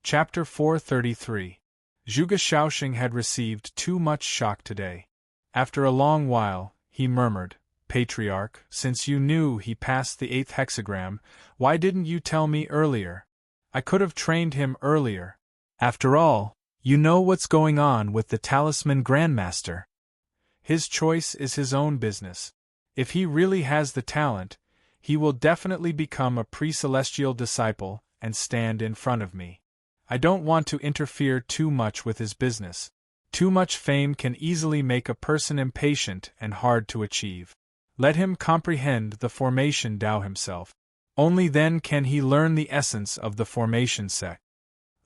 Chapter 433. Zhuge Shaoxing had received too much shock today. After a long while, he murmured, "Patriarch, since you knew he passed the 8th hexagram, why didn't you tell me earlier? I could have trained him earlier. After all, you know what's going on with the Talisman Grandmaster. His choice is his own business. If he really has the talent, he will definitely become a pre-celestial disciple and stand in front of me. I don't want to interfere too much with his business. Too much fame can easily make a person impatient and hard to achieve. Let him comprehend the formation Tao himself. Only then can he learn the essence of the formation sect."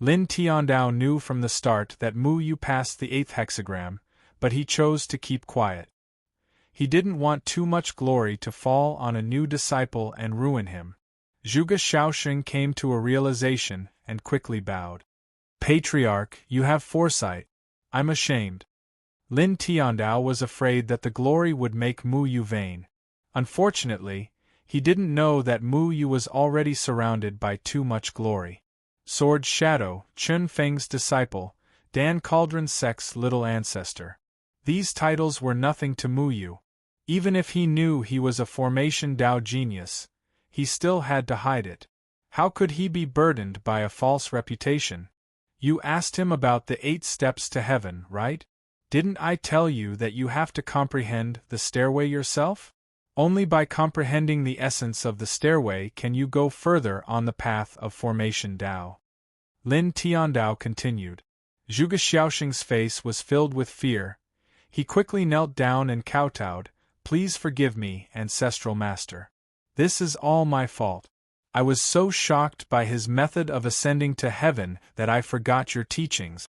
Lin Tiandao knew from the start that Mu Yu passed the 8th hexagram, but he chose to keep quiet. He didn't want too much glory to fall on a new disciple and ruin him. Zhuge Shaoxing came to a realization and quickly bowed. "Patriarch, you have foresight. I'm ashamed." Lin Tiandao was afraid that the glory would make Mu Yu vain. Unfortunately, he didn't know that Mu Yu was already surrounded by too much glory. Sword Shadow, Chun Feng's disciple, Dan Cauldron Sect's little ancestor. These titles were nothing to Mu Yu. Even if he knew he was a formation Tao genius, he still had to hide it. How could he be burdened by a false reputation? You asked him about the 8 steps to heaven, right? Didn't I tell you that you have to comprehend the stairway yourself? Only by comprehending the essence of the stairway can you go further on the path of formation Tao. Lin Tiandao continued. Zhuge Shaoxing's face was filled with fear. He quickly knelt down and kowtowed, "Please forgive me, Ancestral Master. This is all my fault. I was so shocked by his method of ascending to heaven that I forgot your teachings."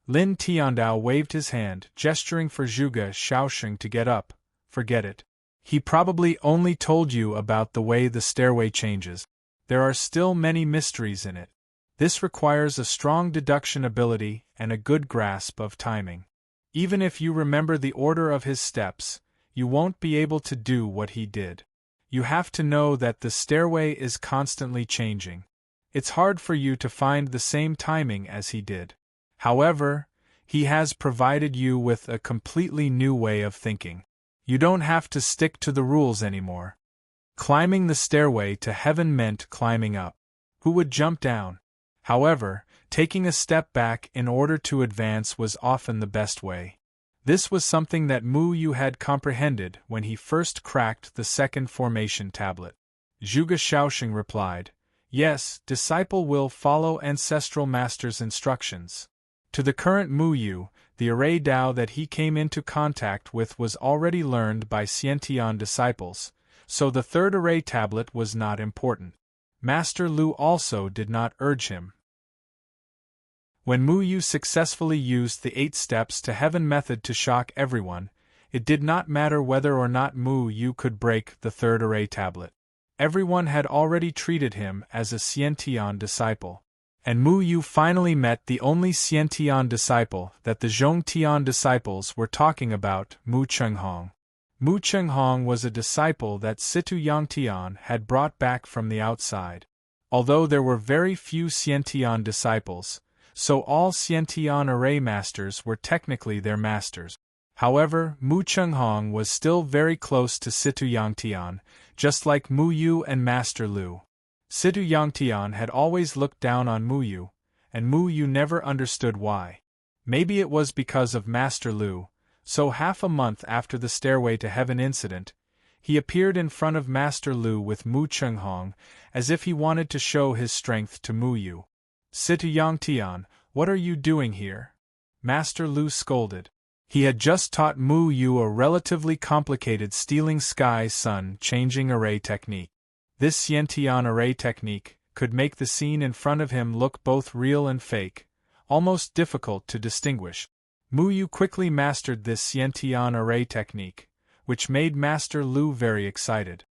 Lin Tiandao waved his hand, gesturing for Zhuge Shaoxing to get up. "Forget it. He probably only told you about the way the stairway changes. There are still many mysteries in it. This requires a strong deduction ability and a good grasp of timing. Even if you remember the order of his steps, you won't be able to do what he did. You have to know that the stairway is constantly changing. It's hard for you to find the same timing as he did. However, he has provided you with a completely new way of thinking. You don't have to stick to the rules anymore. Climbing the stairway to heaven meant climbing up. Who would jump down? However, taking a step back in order to advance was often the best way. This was something that Mu Yu had comprehended when he first cracked the second formation tablet. Zhuge Shaoxing replied, "Yes, disciple will follow Ancestral Master's instructions." To the current Mu Yu, the array Tao that he came into contact with was already learned by Xiantian disciples, so the third array tablet was not important. Master Lu also did not urge him. When Mu Yu successfully used the 8 steps to heaven method to shock everyone, it did not matter whether or not Mu Yu could break the third array tablet. Everyone had already treated him as a Xiantian disciple. And Mu Yu finally met the only Xiantian disciple that the Zhongtian disciples were talking about, Mu Chenghong. Mu Chenghong was a disciple that Situ Yangtian had brought back from the outside. Although there were very few Xiantian disciples, so all Xiantian array masters were technically their masters. However, Mu Chenghong was still very close to Situ Yangtian, just like Mu Yu and Master Lu. Situ Yangtian had always looked down on Mu Yu, and Mu Yu never understood why. Maybe it was because of Master Lu, so half a month after the Stairway to Heaven incident, he appeared in front of Master Lu with Mu Chenghong, as if he wanted to show his strength to Mu Yu. "Situ Yangtian, what are you doing here?" Master Lu scolded. He had just taught Mu Yu a relatively complicated stealing sky sun changing array technique. This Xiantian array technique could make the scene in front of him look both real and fake, almost difficult to distinguish. Mu Yu quickly mastered this Xiantian array technique, which made Master Lu very excited.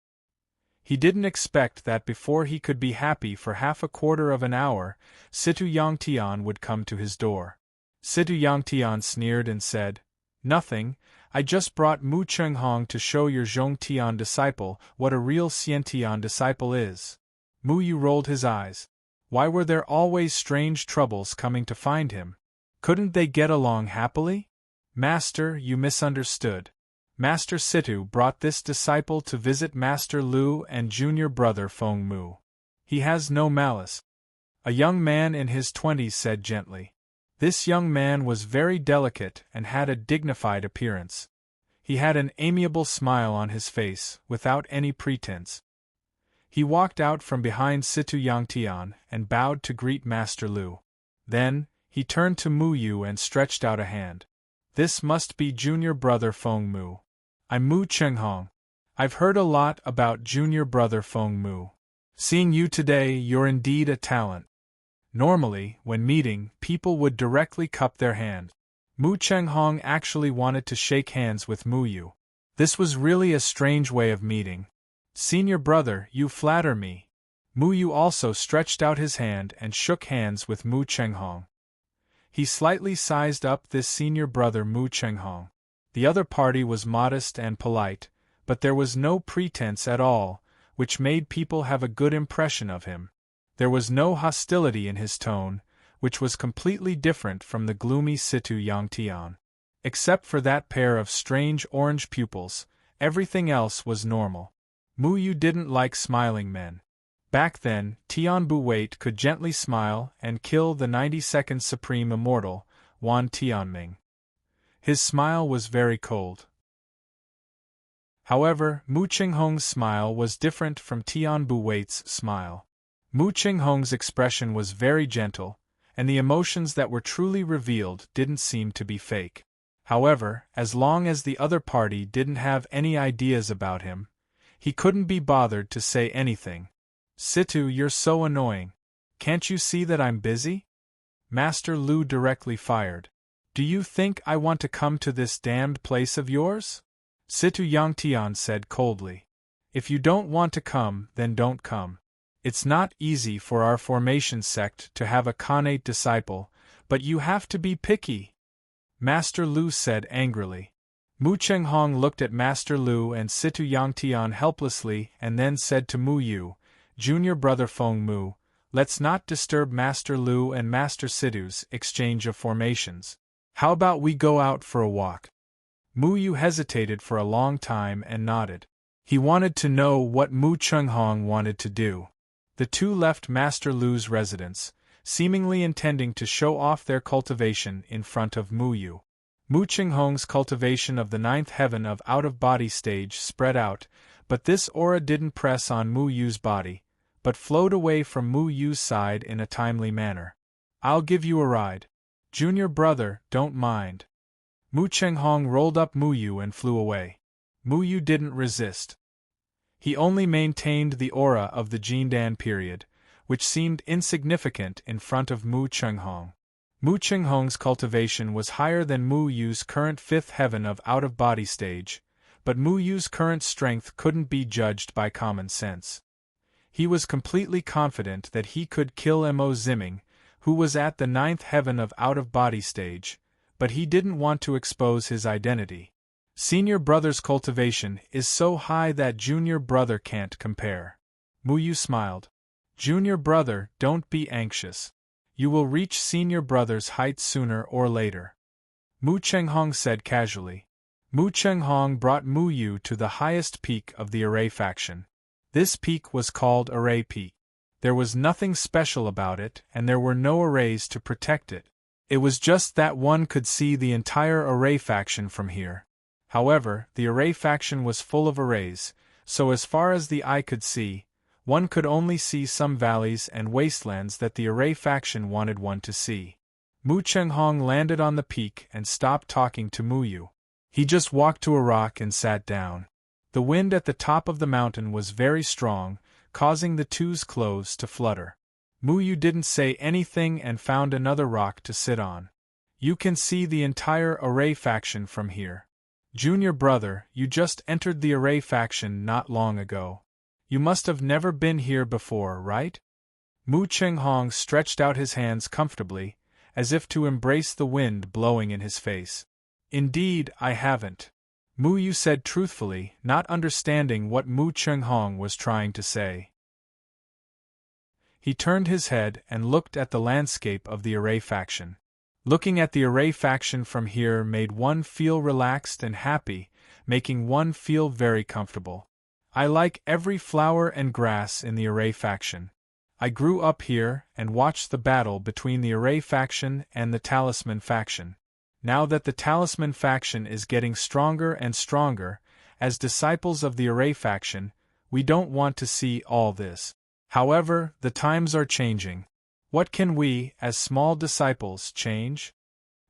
He didn't expect that before he could be happy for half a quarter of an hour, Situ Yangtian would come to his door. Situ Yangtian sneered and said, "Nothing, I just brought Mu Chenghong to show your Zhongtian disciple what a real Xiantian disciple is." Mu Yu rolled his eyes. Why were there always strange troubles coming to find him? Couldn't they get along happily? Master, you misunderstood. Master Situ brought this disciple to visit Master Lu and junior brother Feng Mu. He has no malice. A young man in his 20s said gently. This young man was very delicate and had a dignified appearance. He had an amiable smile on his face, without any pretense. He walked out from behind Situ Yangtian and bowed to greet Master Lu. Then, he turned to Mu Yu and stretched out a hand. This must be junior brother Feng Mu. I'm Mu Chenghong. I've heard a lot about junior brother Feng Mu. Seeing you today, you're indeed a talent. Normally, when meeting, people would directly cup their hand. Mu Chenghong actually wanted to shake hands with Mu Yu. This was really a strange way of meeting. Senior brother, you flatter me. Mu Yu also stretched out his hand and shook hands with Mu Chenghong. He slightly sized up this senior brother Mu Chenghong. The other party was modest and polite, but there was no pretense at all, which made people have a good impression of him. There was no hostility in his tone, which was completely different from the gloomy Situ Yangtian. Except for that pair of strange orange pupils, everything else was normal. Mu Yu didn't like smiling men. Back then, Tian Bu Wait could gently smile and kill the 92nd Supreme Immortal, Wan Tianming. His smile was very cold. However, Mu Chenghong's smile was different from Tian Bu Wait's smile. Mu Chenghong's expression was very gentle, and the emotions that were truly revealed didn't seem to be fake. However, as long as the other party didn't have any ideas about him, he couldn't be bothered to say anything. Situ, you're so annoying. Can't you see that I'm busy? Master Lu directly fired. Do you think I want to come to this damned place of yours? Situ Yangtian said coldly. If you don't want to come, then don't come. It's not easy for our formation sect to have a Khanate disciple, but you have to be picky. Master Lu said angrily. Mu Chenghong looked at Master Lu and Situ Yangtian helplessly and then said to Mu Yu, Junior brother Feng Mu, let's not disturb Master Lu and Master Situ's exchange of formations. How about we go out for a walk? Mu Yu hesitated for a long time and nodded. He wanted to know what Mu Chenghong wanted to do. The two left Master Lu's residence, seemingly intending to show off their cultivation in front of Mu Yu. Mu Chenghong's cultivation of the 9th heaven of out-of-body stage spread out, but this aura didn't press on Mu Yu's body, but flowed away from Mu Yu's side in a timely manner. I'll give you a ride. Junior brother, don't mind. Mu Chenghong rolled up Mu Yu and flew away. Mu Yu didn't resist. He only maintained the aura of the Jindan period, which seemed insignificant in front of Mu Chenghong. Mu Chenghong's cultivation was higher than Mu Yu's current 5th heaven of out-of-body stage, but Mu Yu's current strength couldn't be judged by common sense. He was completely confident that he could kill Mo Ziming, who was at the 9th heaven of out-of-body stage, but he didn't want to expose his identity. Senior brother's cultivation is so high that junior brother can't compare. Mu Yu smiled. Junior brother, don't be anxious. You will reach senior brother's height sooner or later. Mu Chenghong said casually. Mu Chenghong brought Mu Yu to the highest peak of the Array faction. This peak was called Array Peak. There was nothing special about it, and there were no arrays to protect it. It was just that one could see the entire Array faction from here. However, the Array faction was full of arrays, so as far as the eye could see, one could only see some valleys and wastelands that the Array faction wanted one to see. Mu Chenghong landed on the peak and stopped talking to Mu Yu. He just walked to a rock and sat down. The wind at the top of the mountain was very strong, causing the two's clothes to flutter. Mu Yu didn't say anything and found another rock to sit on. You can see the entire Array faction from here. Junior brother, you just entered the Array faction not long ago. You must have never been here before, right? Mu Chenghong stretched out his hands comfortably, as if to embrace the wind blowing in his face. Indeed, I haven't. Mu Yu said truthfully, not understanding what Mu Chenghong was trying to say. He turned his head and looked at the landscape of the Array faction. Looking at the Array faction from here made one feel relaxed and happy, making one feel very comfortable. I like every flower and grass in the Array faction. I grew up here and watched the battle between the Array faction and the Talisman faction. Now that the Talisman faction is getting stronger and stronger, as disciples of the Array faction, we don't want to see all this. However, the times are changing. What can we, as small disciples, change?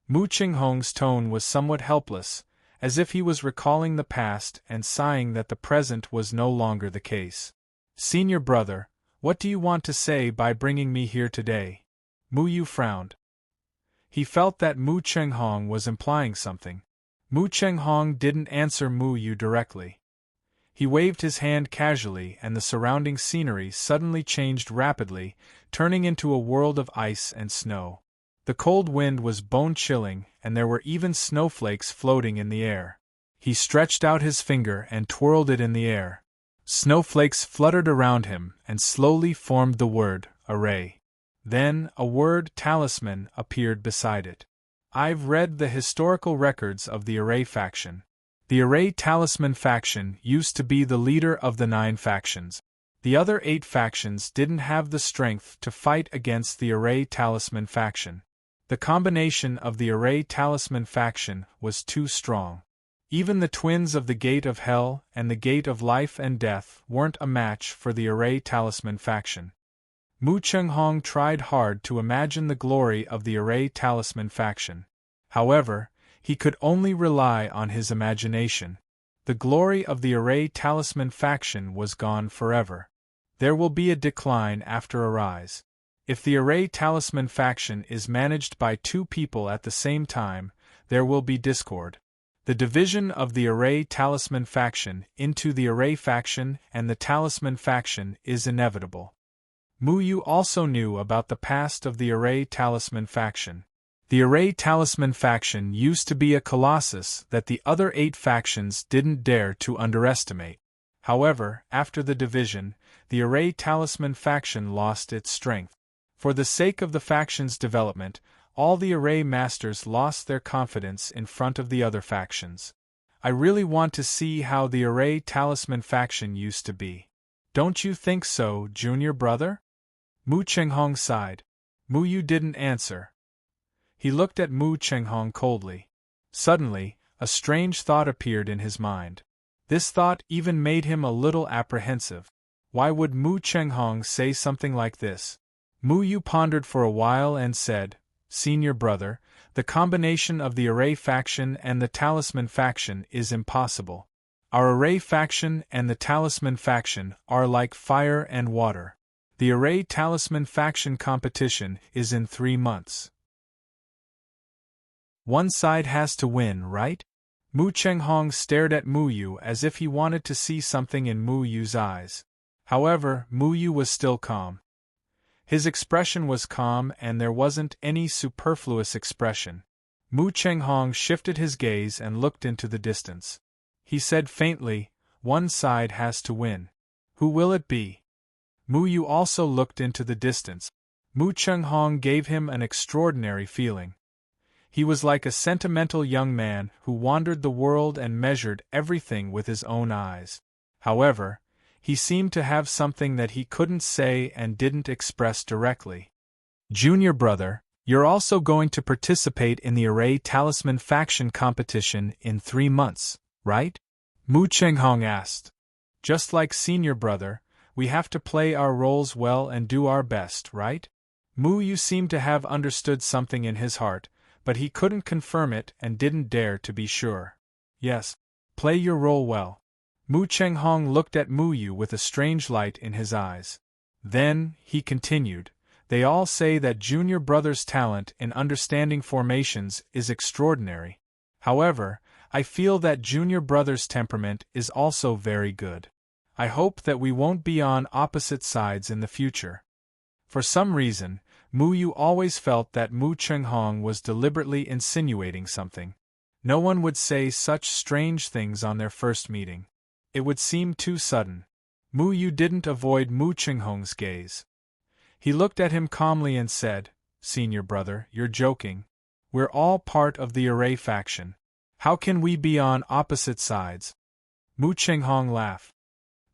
Mu Qinghong's tone was somewhat helpless, as if he was recalling the past and sighing that the present was no longer the case. Senior brother, what do you want to say by bringing me here today? Mu Yu frowned. He felt that Mu Qinghong was implying something. Mu Qinghong didn't answer Mu Yu directly. He waved his hand casually and the surrounding scenery suddenly changed rapidly, turning into a world of ice and snow. The cold wind was bone-chilling and there were even snowflakes floating in the air. He stretched out his finger and twirled it in the air. Snowflakes fluttered around him and slowly formed the word, Array. Then, a word, Talisman, appeared beside it. I've read the historical records of the Array faction. The Array Talisman faction used to be the leader of the 9 factions. The other 8 factions didn't have the strength to fight against the Array Talisman faction. The combination of the Array Talisman faction was too strong. Even the twins of the Gate of Hell and the Gate of Life and Death weren't a match for the Array Talisman faction. Mu Qinghong tried hard to imagine the glory of the Array Talisman faction. However, he could only rely on his imagination. The glory of the Array Talisman faction was gone forever. There will be a decline after a rise. If the Array Talisman faction is managed by 2 people at the same time, there will be discord. The division of the Array Talisman faction into the Array faction and the Talisman faction is inevitable. Mu Yu also knew about the past of the Array Talisman faction. The Array Talisman faction used to be a colossus that the other 8 factions didn't dare to underestimate. However, after the division, the Array Talisman faction lost its strength. For the sake of the faction's development, all the Array masters lost their confidence in front of the other factions. I really want to see how the Array Talisman faction used to be. Don't you think so, junior brother? Mu Qinghong sighed. Mu Yu didn't answer. He looked at Mu Qinghong coldly. Suddenly, a strange thought appeared in his mind. This thought even made him a little apprehensive. Why would Mu Qinghong say something like this? Mu Yu pondered for a while and said, Senior brother, the combination of the Array faction and the Talisman faction is impossible. Our Array faction and the Talisman faction are like fire and water. The Array Talisman faction competition is in 3 months. One side has to win, right? Mu Qinghong stared at Mu Yu as if he wanted to see something in Mu Yu's eyes. However, Mu Yu was still calm. His expression was calm and there wasn't any superfluous expression. Mu Qinghong shifted his gaze and looked into the distance. He said faintly, one side has to win. Who will it be? Mu Yu also looked into the distance. Mu Qinghong gave him an extraordinary feeling. He was like a sentimental young man who wandered the world and measured everything with his own eyes. However, he seemed to have something that he couldn't say and didn't express directly. Junior brother, you're also going to participate in the Array Talisman faction competition in 3 months, right? Mu Qinghong asked. Just like senior brother, we have to play our roles well and do our best, right? Mu Yu seemed to have understood something in his heart, but he couldn't confirm it and didn't dare to be sure. Yes, play your role well. Mu Qinghong looked at Mu Yu with a strange light in his eyes. Then, he continued, they all say that junior brother's talent in understanding formations is extraordinary. However, I feel that junior brother's temperament is also very good. I hope that we won't be on opposite sides in the future. For some reason, Mu Yu always felt that Mu Qinghong was deliberately insinuating something. No one would say such strange things on their first meeting. It would seem too sudden. Mu Yu didn't avoid Mu Qinghong's gaze. He looked at him calmly and said, "Senior brother, you're joking. We're all part of the array faction. How can we be on opposite sides?" Mu Chenghong laughed.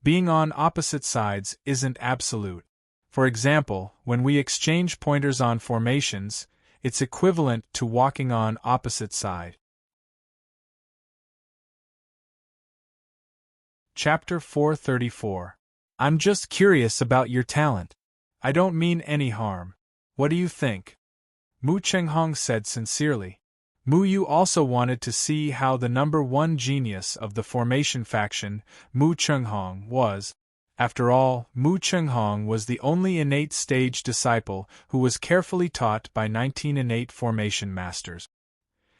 Being on opposite sides isn't absolute. For example, when we exchange pointers on formations, it's equivalent to walking on opposite side. Chapter 434. I'm just curious about your talent. I don't mean any harm. What do you think? Mu Chenghong said sincerely. Mu Yu also wanted to see how the number one genius of the formation faction, Mu Chenghong, was. After all, Mu Chenghong was the only innate stage disciple who was carefully taught by 19 innate formation masters.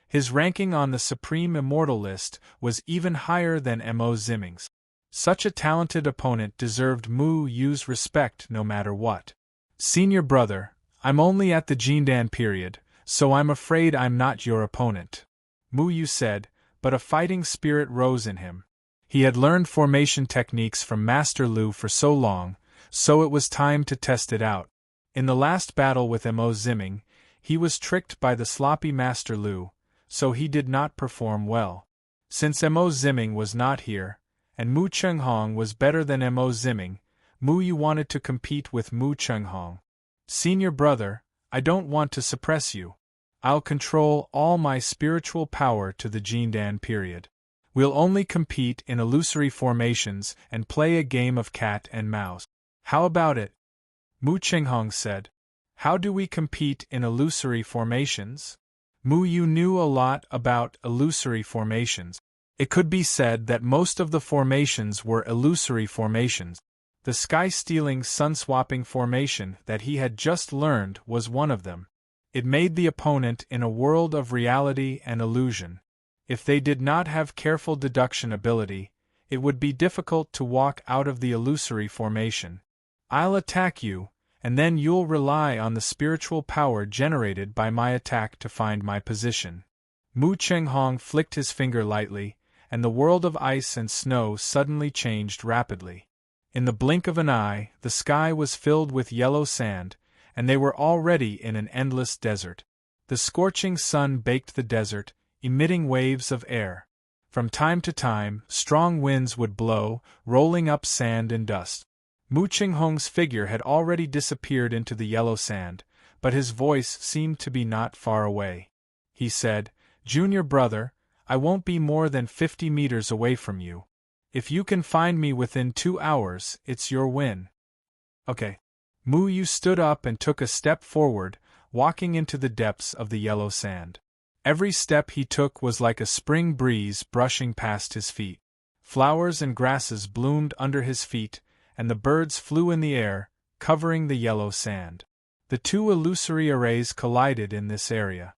His ranking on the Supreme Immortal list was even higher than Mo Ziming's. Such a talented opponent deserved Mu Yu's respect no matter what. Senior brother, I'm only at the Jindan period, so I'm afraid I'm not your opponent, Mu Yu said, but a fighting spirit rose in him. He had learned formation techniques from Master Lu for so long, so it was time to test it out. In the last battle with Mo Ziming, he was tricked by the sloppy Master Lu, so he did not perform well. Since Mo Ziming was not here, and Mu Chenghong was better than Mo Ziming, Mu Yu wanted to compete with Mu Chenghong. Senior brother, I don't want to suppress you. I'll control all my spiritual power to the Jindan period. We'll only compete in illusory formations and play a game of cat and mouse. How about it? Mu Chenghong said. How do we compete in illusory formations? Mu Yu knew a lot about illusory formations. It could be said that most of the formations were illusory formations. The sky-stealing, sun-swapping formation that he had just learned was one of them. It made the opponent in a world of reality and illusion. If they did not have careful deduction ability, it would be difficult to walk out of the illusory formation. I'll attack you, and then you'll rely on the spiritual power generated by my attack to find my position. Mu Chenghong flicked his finger lightly, and the world of ice and snow suddenly changed rapidly. In the blink of an eye, the sky was filled with yellow sand, and they were already in an endless desert. The scorching sun baked the desert, emitting waves of air. From time to time, strong winds would blow, rolling up sand and dust. Mu Chenghong's figure had already disappeared into the yellow sand, but his voice seemed to be not far away. He said, "Junior brother, I won't be more than 50 meters away from you. If you can find me within 2 hours, it's your win." Okay. Mu Yu stood up and took a step forward, walking into the depths of the yellow sand. Every step he took was like a spring breeze brushing past his feet. Flowers and grasses bloomed under his feet, and the birds flew in the air, covering the yellow sand. The two illusory arrays collided in this area.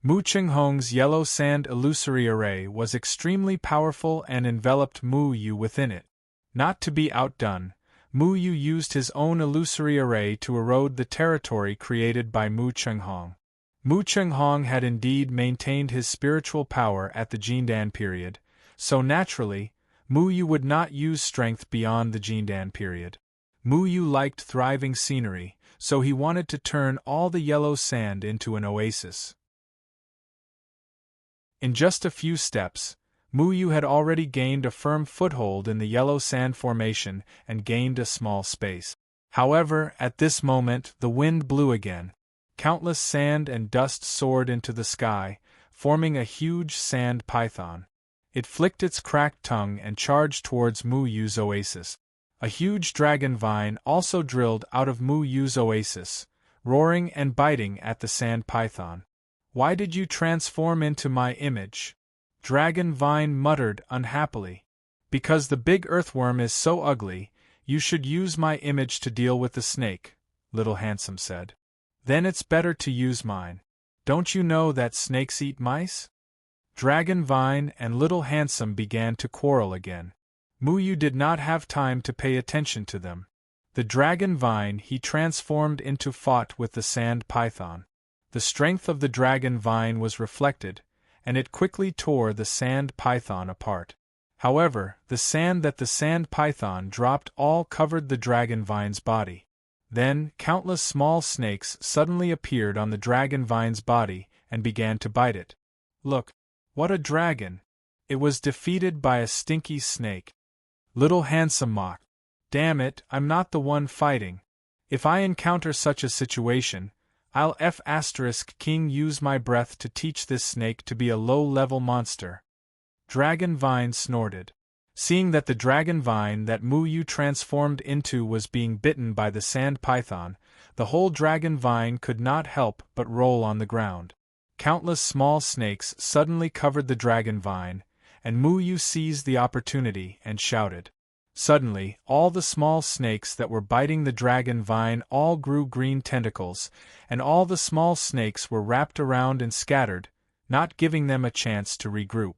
Mu Chenghong's yellow sand illusory array was extremely powerful and enveloped Mu Yu within it. Not to be outdone, Mu Yu used his own illusory array to erode the territory created by Mu Chenghong. Mu Chenghong had indeed maintained his spiritual power at the Jindan period, so naturally, Mu Yu would not use strength beyond the Jindan period. Mu Yu liked thriving scenery, so he wanted to turn all the yellow sand into an oasis. In just a few steps, Mu Yu had already gained a firm foothold in the yellow sand formation and gained a small space. However, at this moment the wind blew again. Countless sand and dust soared into the sky, forming a huge sand python. It flicked its cracked tongue and charged towards Mu Yu's oasis. A huge dragon vine also drilled out of Mu Yu's oasis, roaring and biting at the sand python. "Why did you transform into my image?" Dragon vine muttered unhappily. "Because the big earthworm is so ugly, you should use my image to deal with the snake," Little Handsome said. "Then it's better to use mine. Don't you know that snakes eat mice?" Dragon Vine and Little Handsome began to quarrel again. Mu Yu did not have time to pay attention to them. The Dragon Vine he transformed into fought with the sand python. The strength of the Dragon Vine was reflected, and it quickly tore the sand python apart. However, the sand that the sand python dropped all covered the Dragon Vine's body. Then, countless small snakes suddenly appeared on the dragon vine's body and began to bite it. Look! What a dragon! It was defeated by a stinky snake. Little Handsome mocked. Damn it, I'm not the one fighting. If I encounter such a situation, I'll King use my breath to teach this snake to be a low-level monster. Dragon Vine snorted. Seeing that the dragon vine that Muyu transformed into was being bitten by the sand python, the whole dragon vine could not help but roll on the ground. Countless small snakes suddenly covered the dragon vine, and Muyu seized the opportunity and shouted. Suddenly, all the small snakes that were biting the dragon vine all grew green tentacles, and all the small snakes were wrapped around and scattered, not giving them a chance to regroup.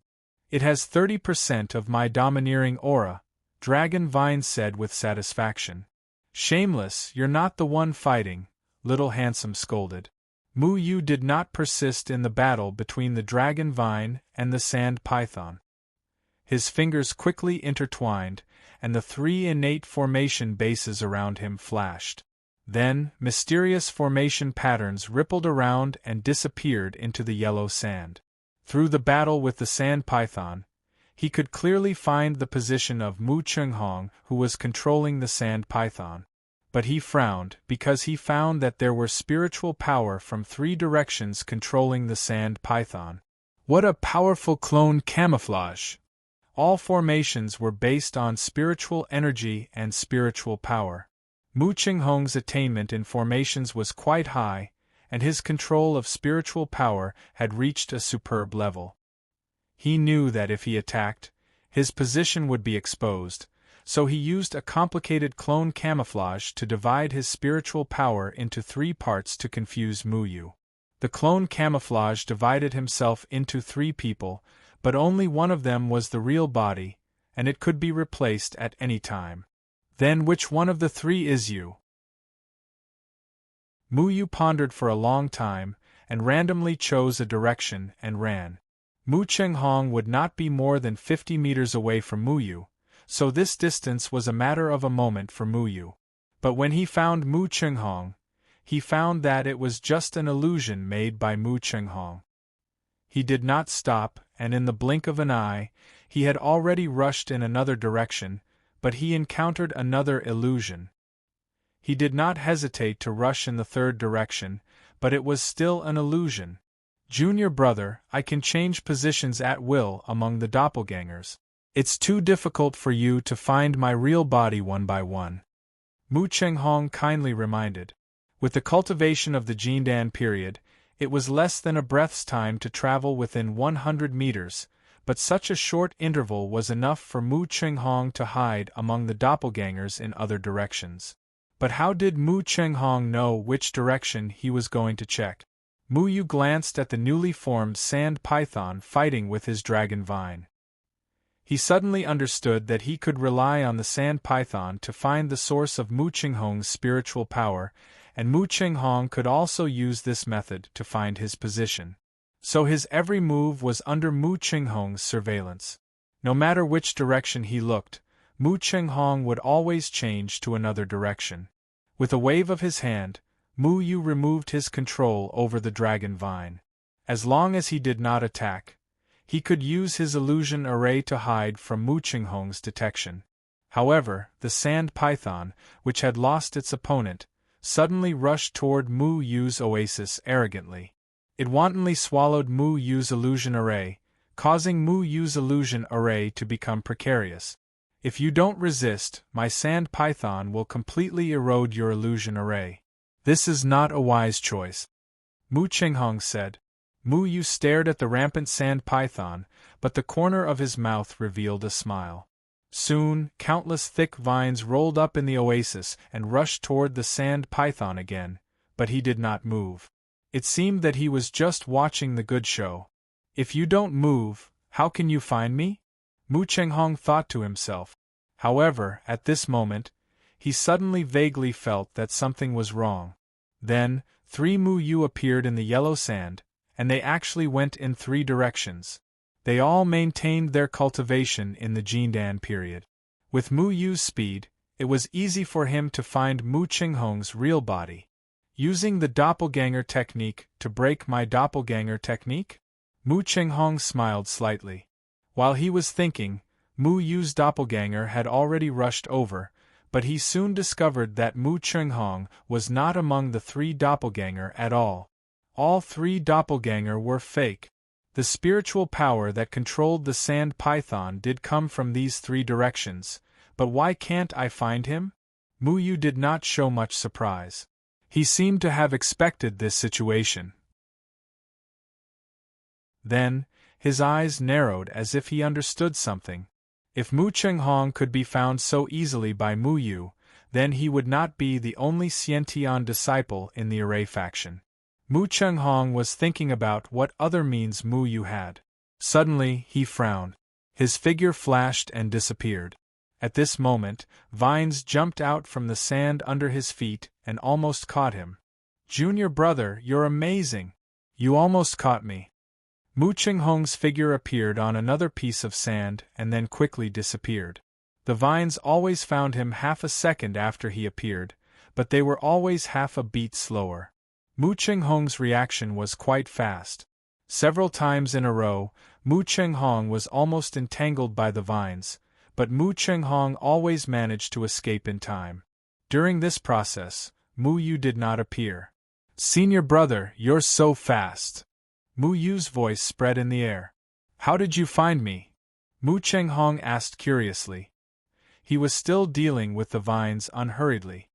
It has 30% of my domineering aura, Dragon Vine said with satisfaction. Shameless, you're not the one fighting, Little Handsome scolded. Muyu did not persist in the battle between the dragon vine and the sand python. His fingers quickly intertwined, and the 3 innate formation bases around him flashed. Then, mysterious formation patterns rippled around and disappeared into the yellow sand. Through the battle with the sand python, he could clearly find the position of Mu Chenghong, who was controlling the sand python. But he frowned because he found that there were spiritual power from 3 directions controlling the sand python. What a powerful clone camouflage! All formations were based on spiritual energy and spiritual power. Mu Chenghong's attainment in formations was quite high, and his control of spiritual power had reached a superb level. He knew that if he attacked, his position would be exposed, so he used a complicated clone camouflage to divide his spiritual power into 3 parts to confuse Muyu. The clone camouflage divided himself into 3 people, but only one of them was the real body, and it could be replaced at any time. Then which one of the 3 is you? Muyu pondered for a long time, and randomly chose a direction and ran. Mu Chenghong would not be more than 50 meters away from Muyu, so this distance was a matter of a moment for Muyu. But when he found Mu Chenghong, he found that it was just an illusion made by Mu Chenghong. He did not stop, and in the blink of an eye, he had already rushed in another direction, but he encountered another illusion. He did not hesitate to rush in the 3rd direction, but it was still an illusion. Junior brother, I can change positions at will among the doppelgangers. It's too difficult for you to find my real body one by one. Mu Chenghong kindly reminded. With the cultivation of the Jindan period, it was less than a breath's time to travel within 100 meters, but such a short interval was enough for Mu Chenghong to hide among the doppelgangers in other directions. But how did Mu Chenghong know which direction he was going to check? Muyu glanced at the newly formed sand python fighting with his dragon vine. He suddenly understood that he could rely on the sand python to find the source of Mu Chenghong's spiritual power, and Mu Chenghong could also use this method to find his position. So his every move was under Mu Chenghong's surveillance. No matter which direction he looked, Mu Chenghong would always change to another direction. With a wave of his hand, Muyu removed his control over the dragon vine. As long as he did not attack, he could use his illusion array to hide from Mu Chenghong's detection. However, the sand python, which had lost its opponent, suddenly rushed toward Mu Yu's oasis arrogantly. It wantonly swallowed Mu Yu's illusion array, causing Mu Yu's illusion array to become precarious. If you don't resist, my sand python will completely erode your illusion array. This is not a wise choice, Mu Chenghong said. Mu Yu stared at the rampant sand python, but the corner of his mouth revealed a smile. Soon, countless thick vines rolled up in the oasis and rushed toward the sand python again, but he did not move. It seemed that he was just watching the good show. If you don't move, how can you find me? Mu Chenghong thought to himself. However, at this moment, he suddenly vaguely felt that something was wrong. Then, 3 Mu Yu appeared in the yellow sand, and they actually went in 3 directions. They all maintained their cultivation in the Jindan period. With Mu Yu's speed, it was easy for him to find Mu Qinghong's real body. Using the doppelganger technique to break my doppelganger technique? Mu Qinghong smiled slightly. While he was thinking, Mu Yu's doppelganger had already rushed over, but he soon discovered that Mu Qinghong was not among the three doppelganger at all. All three doppelganger were fake. The spiritual power that controlled the sand python did come from these three directions, but why can't I find him? Mu Yu did not show much surprise. He seemed to have expected this situation. Then, his eyes narrowed as if he understood something. If Mu Qinghong could be found so easily by Mu Yu, then he would not be the only Xiantian disciple in the array faction. Mu Qinghong was thinking about what other means Mu Yu had. Suddenly, he frowned. His figure flashed and disappeared. At this moment, vines jumped out from the sand under his feet and almost caught him. "Junior brother, you're amazing! You almost caught me." Mu Qinghong's figure appeared on another piece of sand and then quickly disappeared. The vines always found him half a second after he appeared, but they were always half a beat slower. Mu Qinghong's reaction was quite fast. Several times in a row, Mu Qinghong was almost entangled by the vines, but Mu Qinghong always managed to escape in time. During this process, Mu Yu did not appear. "Senior brother, you're so fast!" Mu Yu's voice spread in the air. "How did you find me?" Mu Qinghong asked curiously. He was still dealing with the vines unhurriedly.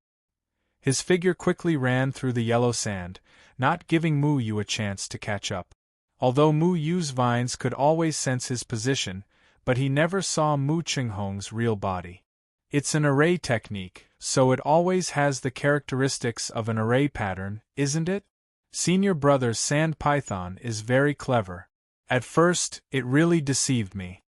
His figure quickly ran through the yellow sand, not giving Mu Yu a chance to catch up. Although Mu Yu's vines could always sense his position, but he never saw Mu Qinghong's real body. It's an array technique, so it always has the characteristics of an array pattern, isn't it? Senior brother's sand python is very clever. At first, it really deceived me.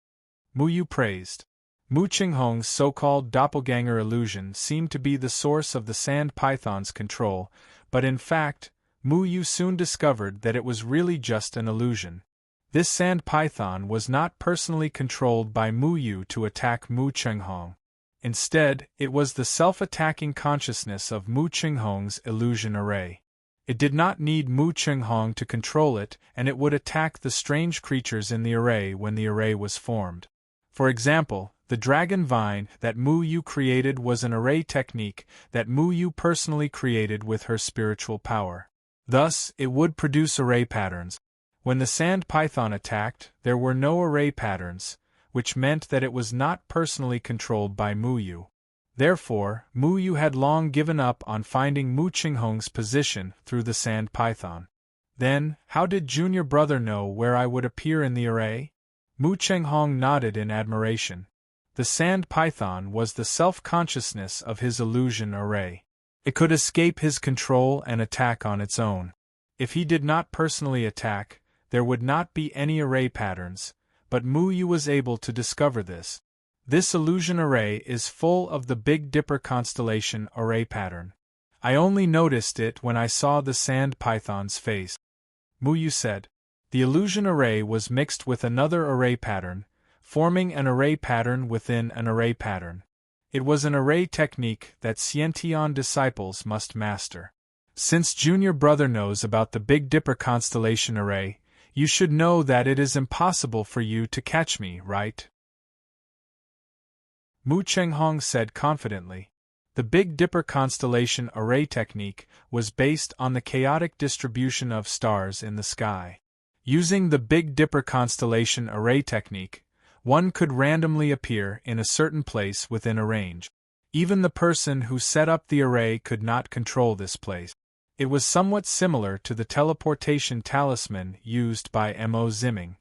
Mu Yu praised. Mu Qinghong's so-called doppelganger illusion seemed to be the source of the sand python's control, but in fact, Mu Yu soon discovered that it was really just an illusion. This sand python was not personally controlled by Mu Yu to attack Mu Qinghong. Instead, it was the self-attacking consciousness of Mu Qinghong's illusion array. It did not need Mu Qinghong to control it, and it would attack the strange creatures in the array when the array was formed. For example, the dragon vine that Mu Yu created was an array technique that Mu Yu personally created with her spiritual power. Thus, it would produce array patterns. When the sand python attacked, there were no array patterns, which meant that it was not personally controlled by Mu Yu. Therefore, Mu Yu had long given up on finding Mu Qinghong's position through the sand python. Then, how did junior brother know where I would appear in the array? Mu Qinghong nodded in admiration. The sand python was the self-consciousness of his illusion array. It could escape his control and attack on its own. If he did not personally attack, there would not be any array patterns, but Mu Yu was able to discover this. This illusion array is full of the Big Dipper constellation array pattern. I only noticed it when I saw the sand python's face. Mu Yu said. The illusion array was mixed with another array pattern, forming an array pattern within an array pattern. It was an array technique that Xiantian disciples must master. Since junior brother knows about the Big Dipper constellation array, you should know that it is impossible for you to catch me, right? Mu Qinghong said confidently. The Big Dipper constellation array technique was based on the chaotic distribution of stars in the sky. Using the Big Dipper constellation array technique, one could randomly appear in a certain place within a range. Even the person who set up the array could not control this place. It was somewhat similar to the teleportation talisman used by Mo Ziming.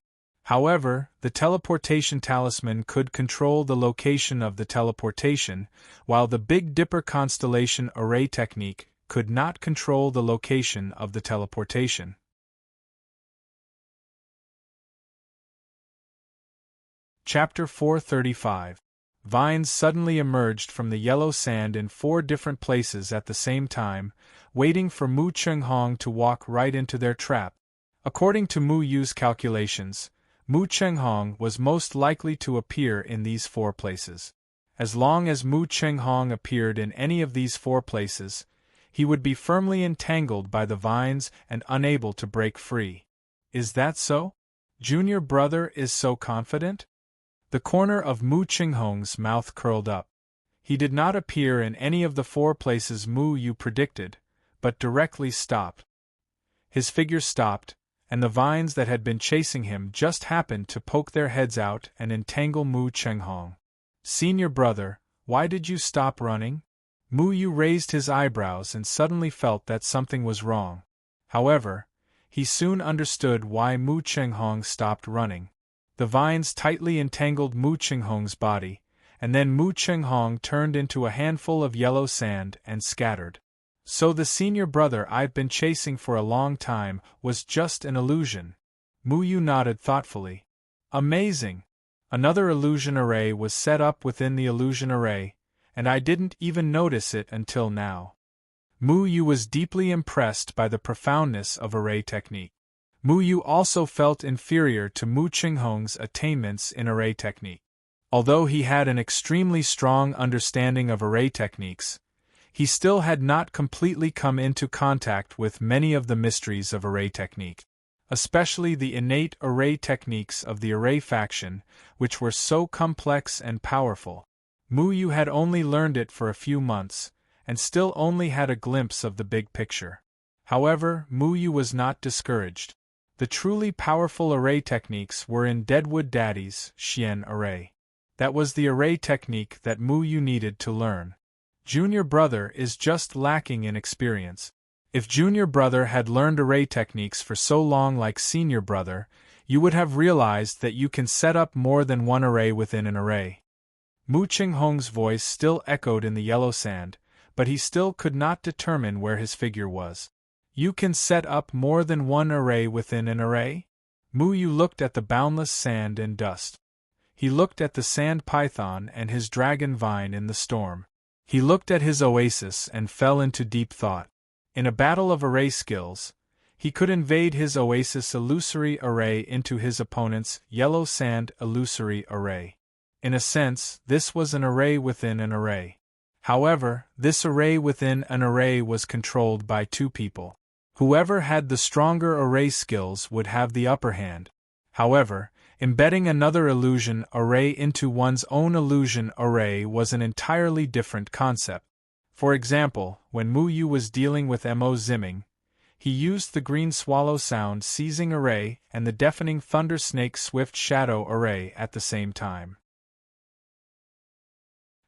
However, the teleportation talisman could control the location of the teleportation, while the Big Dipper constellation array technique could not control the location of the teleportation. Chapter 435. Vines suddenly emerged from the yellow sand in 4 different places at the same time, waiting for Mu Qinghong to walk right into their trap. According to Mu Yu's calculations, Mu Qinghong was most likely to appear in these 4 places. As long as Mu Chenghong appeared in any of these 4 places, he would be firmly entangled by the vines and unable to break free. Is that so? Junior brother is so confident? The corner of Mu Chenghong's mouth curled up. He did not appear in any of the 4 places Mu Yu predicted, but directly stopped. His figure stopped, and the vines that had been chasing him just happened to poke their heads out and entangle Mu Chenghong. Senior brother, why did you stop running? Mu Yu raised his eyebrows and suddenly felt that something was wrong. However, he soon understood why Mu Chenghong stopped running. The vines tightly entangled Mu Chenghong's body, and then Mu Chenghong turned into a handful of yellow sand and scattered. So the senior brother I've been chasing for a long time was just an illusion. Mu Yu nodded thoughtfully. Amazing! Another illusion array was set up within the illusion array, and I didn't even notice it until now. Mu Yu was deeply impressed by the profoundness of array technique. Mu Yu also felt inferior to Mu Chenghong's attainments in array technique. Although he had an extremely strong understanding of array techniques, he still had not completely come into contact with many of the mysteries of array technique, especially the innate array techniques of the array faction, which were so complex and powerful. Mu Yu had only learned it for a few months, and still only had a glimpse of the big picture. However, Mu Yu was not discouraged. The truly powerful array techniques were in Deadwood Daddy's Xian array. That was the array technique that Mu Yu needed to learn. Junior brother is just lacking in experience. If junior brother had learned array techniques for so long like senior brother, you would have realized that you can set up more than one array within an array. Mu Chenghong's voice still echoed in the yellow sand, but he still could not determine where his figure was. You can set up more than one array within an array? Mu Yu looked at the boundless sand and dust. He looked at the sand python and his dragon vine in the storm. He looked at his oasis and fell into deep thought. In a battle of array skills, he could invade his oasis illusory array into his opponent's yellow sand illusory array. In a sense, this was an array within an array. However, this array within an array was controlled by 2 people. Whoever had the stronger array skills would have the upper hand. However, embedding another illusion array into one's own illusion array was an entirely different concept. For example, when Mu Yu was dealing with Mo Zimming, he used the green swallow sound seizing array and the deafening thunder snake swift shadow array at the same time.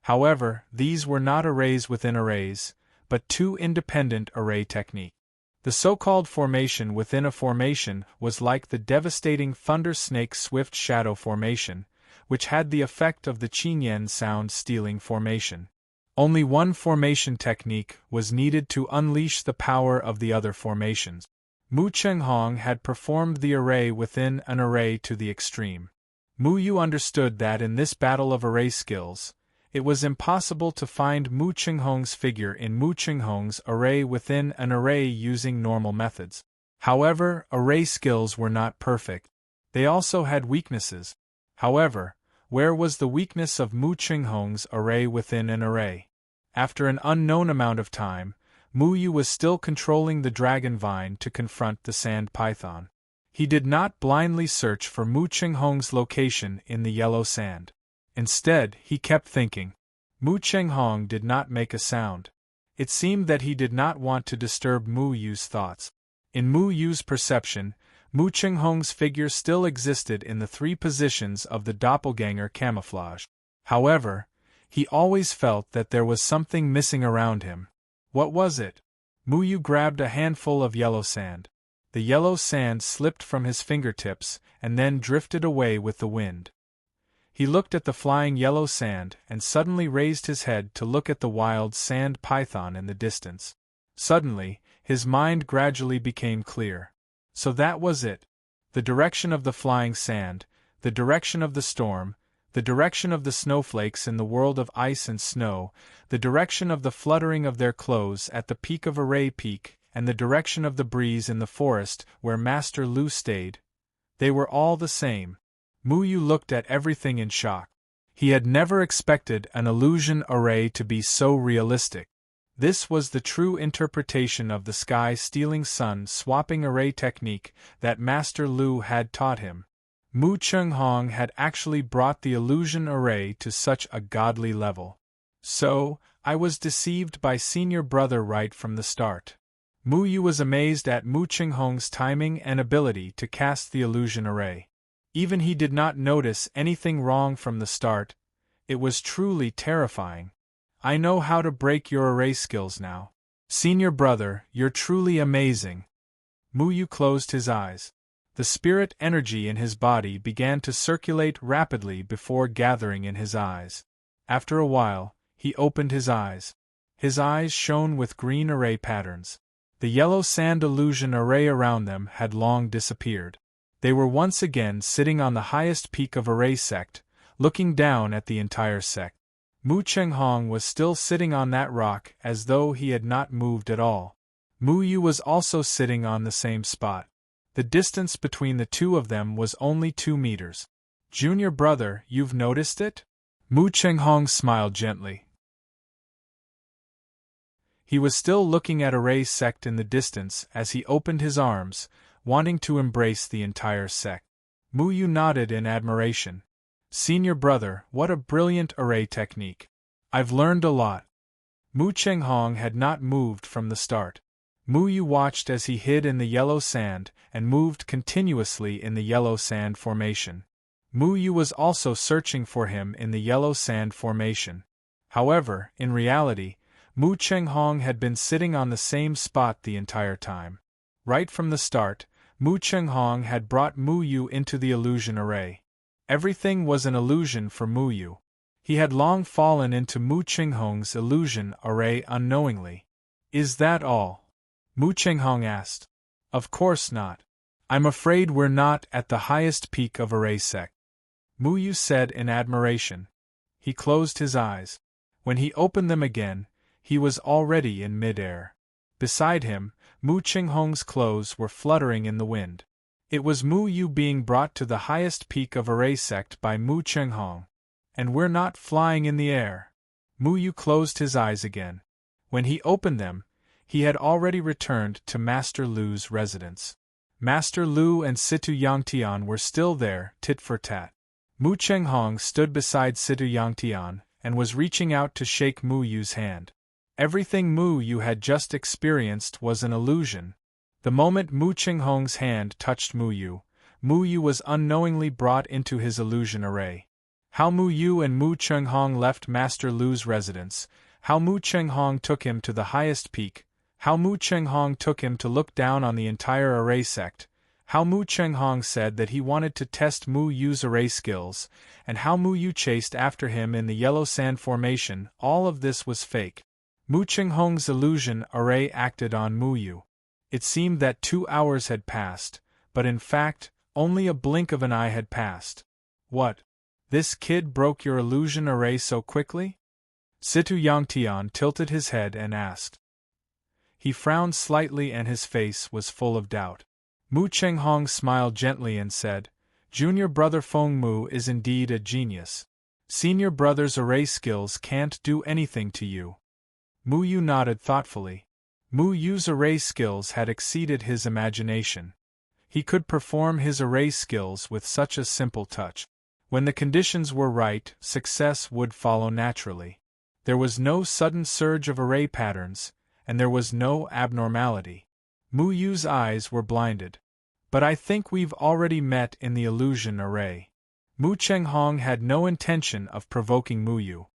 However, these were not arrays within arrays, but 2 independent array techniques. The so-called formation within a formation was like the devastating thunder snake swift shadow formation, which had the effect of the Qinyan sound stealing formation. Only one formation technique was needed to unleash the power of the other formations. Mu Chenghong had performed the array within an array to the extreme. Mu Yu understood that in this battle of array skills, it was impossible to find Mu Chenghong's figure in Mu Chenghong's array within an array using normal methods. However, array skills were not perfect. They also had weaknesses. However, where was the weakness of Mu Chenghong's array within an array? After an unknown amount of time, Mu Yu was still controlling the dragon vine to confront the sand python. He did not blindly search for Mu Chenghong's location in the yellow sand. Instead, he kept thinking. Mu Chenghong did not make a sound. It seemed that he did not want to disturb Mu Yu's thoughts. In Mu Yu's perception, Mu Chenghong's figure still existed in the 3 positions of the doppelganger camouflage. However, he always felt that there was something missing around him. What was it? Mu Yu grabbed a handful of yellow sand. The yellow sand slipped from his fingertips and then drifted away with the wind. He looked at the flying yellow sand and suddenly raised his head to look at the wild sand python in the distance. Suddenly, his mind gradually became clear. So that was it. The direction of the flying sand, the direction of the storm, the direction of the snowflakes in the world of ice and snow, the direction of the fluttering of their clothes at the peak of Array Peak, and the direction of the breeze in the forest where Master Lu stayed. They were all the same. Mu Yu looked at everything in shock. He had never expected an illusion array to be so realistic. This was the true interpretation of the sky-stealing sun-swapping array technique that Master Lu had taught him. Mu Cheng-hong had actually brought the illusion array to such a godly level. So, I was deceived by senior brother right from the start. Mu Yu was amazed at Mu Cheng-hong's timing and ability to cast the illusion array. Even he did not notice anything wrong from the start. It was truly terrifying. I know how to break your array skills now. Senior brother, you're truly amazing. Mu Yu closed his eyes. The spirit energy in his body began to circulate rapidly before gathering in his eyes. After a while, he opened his eyes. His eyes shone with green array patterns. The yellow sand illusion array around them had long disappeared. They were once again sitting on the highest peak of array sect, looking down at the entire sect. Mu Cheng-hong was still sitting on that rock as though he had not moved at all. Mu Yu was also sitting on the same spot. The distance between the two of them was only 2 meters. Junior brother, you've noticed it? Mu Cheng-hong smiled gently. He was still looking at array sect in the distance as he opened his arms, wanting to embrace the entire sect. Mu Yu nodded in admiration. Senior brother, what a brilliant array technique. I've learned a lot. Mu Cheng-hong had not moved from the start. Mu Yu watched as he hid in the yellow sand and moved continuously in the yellow sand formation. Mu Yu was also searching for him in the yellow sand formation. However, in reality, Mu Cheng-hong had been sitting on the same spot the entire time. Right from the start, Mu Cheng-hong had brought Mu Yu into the illusion array. Everything was an illusion for Mu Yu. He had long fallen into Mu Cheng-hong's illusion array unknowingly. Is that all? Mu Cheng-hong asked. Of course not. I'm afraid we're not at the highest peak of array sect. Mu Yu said in admiration. He closed his eyes. When he opened them again, he was already in mid-air. Beside him, Mu Cheng-hong's clothes were fluttering in the wind. It was Mu Yu being brought to the highest peak of array sect by Mu Cheng-hong. And we're not flying in the air. Mu Yu closed his eyes again. When he opened them, he had already returned to Master Lu's residence. Master Lu and Situ Yangtian were still there, tit for tat. Mu Cheng-hong stood beside Situ Yangtian and was reaching out to shake Mu Yu's hand. Everything Mu Yu had just experienced was an illusion. The moment Mu Cheng-hong's hand touched Mu Yu was unknowingly brought into his illusion array. How Mu Yu and Mu Cheng-hong left Master Lu's residence, how Mu Cheng-hong took him to the highest peak, how Mu Cheng-hong took him to look down on the entire array sect, how Mu Cheng-hong said that he wanted to test Mu Yu's array skills, and how Mu Yu chased after him in the yellow sand formation, all of this was fake. Mu Cheng-hong's illusion array acted on Mu Yu. It seemed that 2 hours had passed, but in fact, only a blink of an eye had passed. What? This kid broke your illusion array so quickly? Situ Yangtian tilted his head and asked. He frowned slightly and his face was full of doubt. Mu Cheng-hong smiled gently and said, Junior brother Feng Mu is indeed a genius. Senior brother's array skills can't do anything to you. Mu Yu nodded thoughtfully. Mu Yu's array skills had exceeded his imagination. He could perform his array skills with such a simple touch. When the conditions were right, success would follow naturally. There was no sudden surge of array patterns, and there was no abnormality. Mu Yu's eyes were blinded. But I think we've already met in the illusion array. Mu Cheng-hong had no intention of provoking Mu Yu.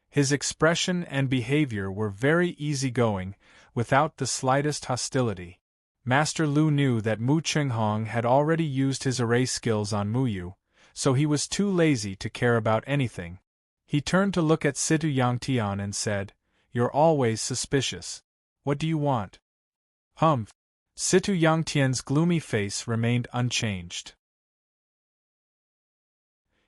His expression and behavior were very easygoing, without the slightest hostility. Master Lu knew that Mu Cheng-hong had already used his array skills on Mu Yu, so he was too lazy to care about anything. He turned to look at Situ Yangtian and said, You're always suspicious. What do you want? Humph. Situ Yangtian's gloomy face remained unchanged.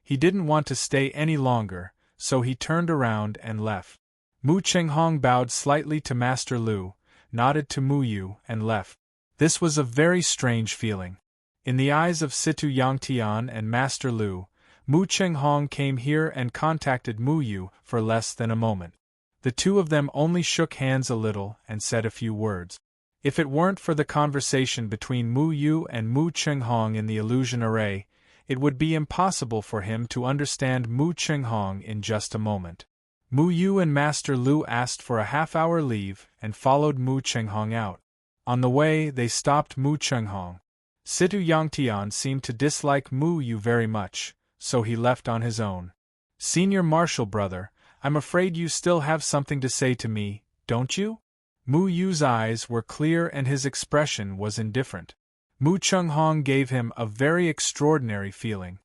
He didn't want to stay any longer, so he turned around and left. Mu Cheng-hong bowed slightly to Master Lu, nodded to Mu Yu, and left. This was a very strange feeling. In the eyes of Situ Yangtian and Master Lu, Mu Chenghong came here and contacted Mu Yu for less than a moment. The two of them only shook hands a little and said a few words. If it weren't for the conversation between Mu Yu and Mu Chenghong in the illusion array, it would be impossible for him to understand Mu Chenghong in just a moment. Mu Yu and Master Lu asked for a half-hour leave and followed Mu Chenghong out. On the way, they stopped Mu Chenghong. Situ Yangtian seemed to dislike Mu Yu very much, so he left on his own. Senior Marshal Brother, I'm afraid you still have something to say to me, don't you? Mu Yu's eyes were clear and his expression was indifferent. Mu Chenghong gave him a very extraordinary feeling.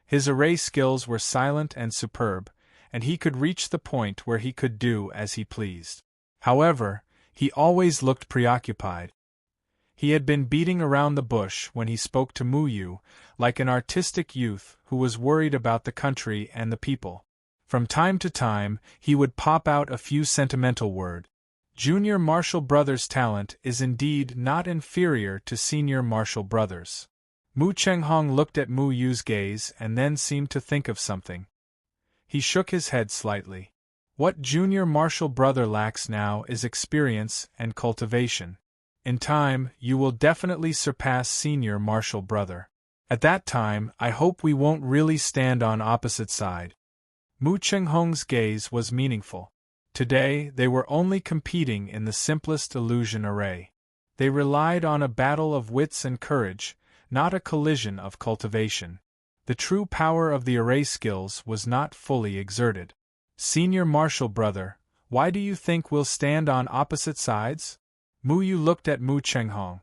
His array skills were silent and superb, and he could reach the point where he could do as he pleased. However, he always looked preoccupied. He had been beating around the bush when he spoke to Mu Yu, like an artistic youth who was worried about the country and the people. From time to time, he would pop out a few sentimental words. Junior Marshal Brothers' talent is indeed not inferior to Senior Marshal Brothers. Mu Chenghong looked at Mu Yu's gaze and then seemed to think of something. He shook his head slightly. What Junior Marshal Brother lacks now is experience and cultivation. In time, you will definitely surpass Senior Marshal Brother. At that time, I hope we won't really stand on opposite sides. Mu Chenghong's gaze was meaningful. Today, they were only competing in the simplest illusion array. They relied on a battle of wits and courage, not a collision of cultivation. The true power of the array skills was not fully exerted. Senior Marshal Brother, why do you think we'll stand on opposite sides? Mu Yu looked at Mu Chenghong.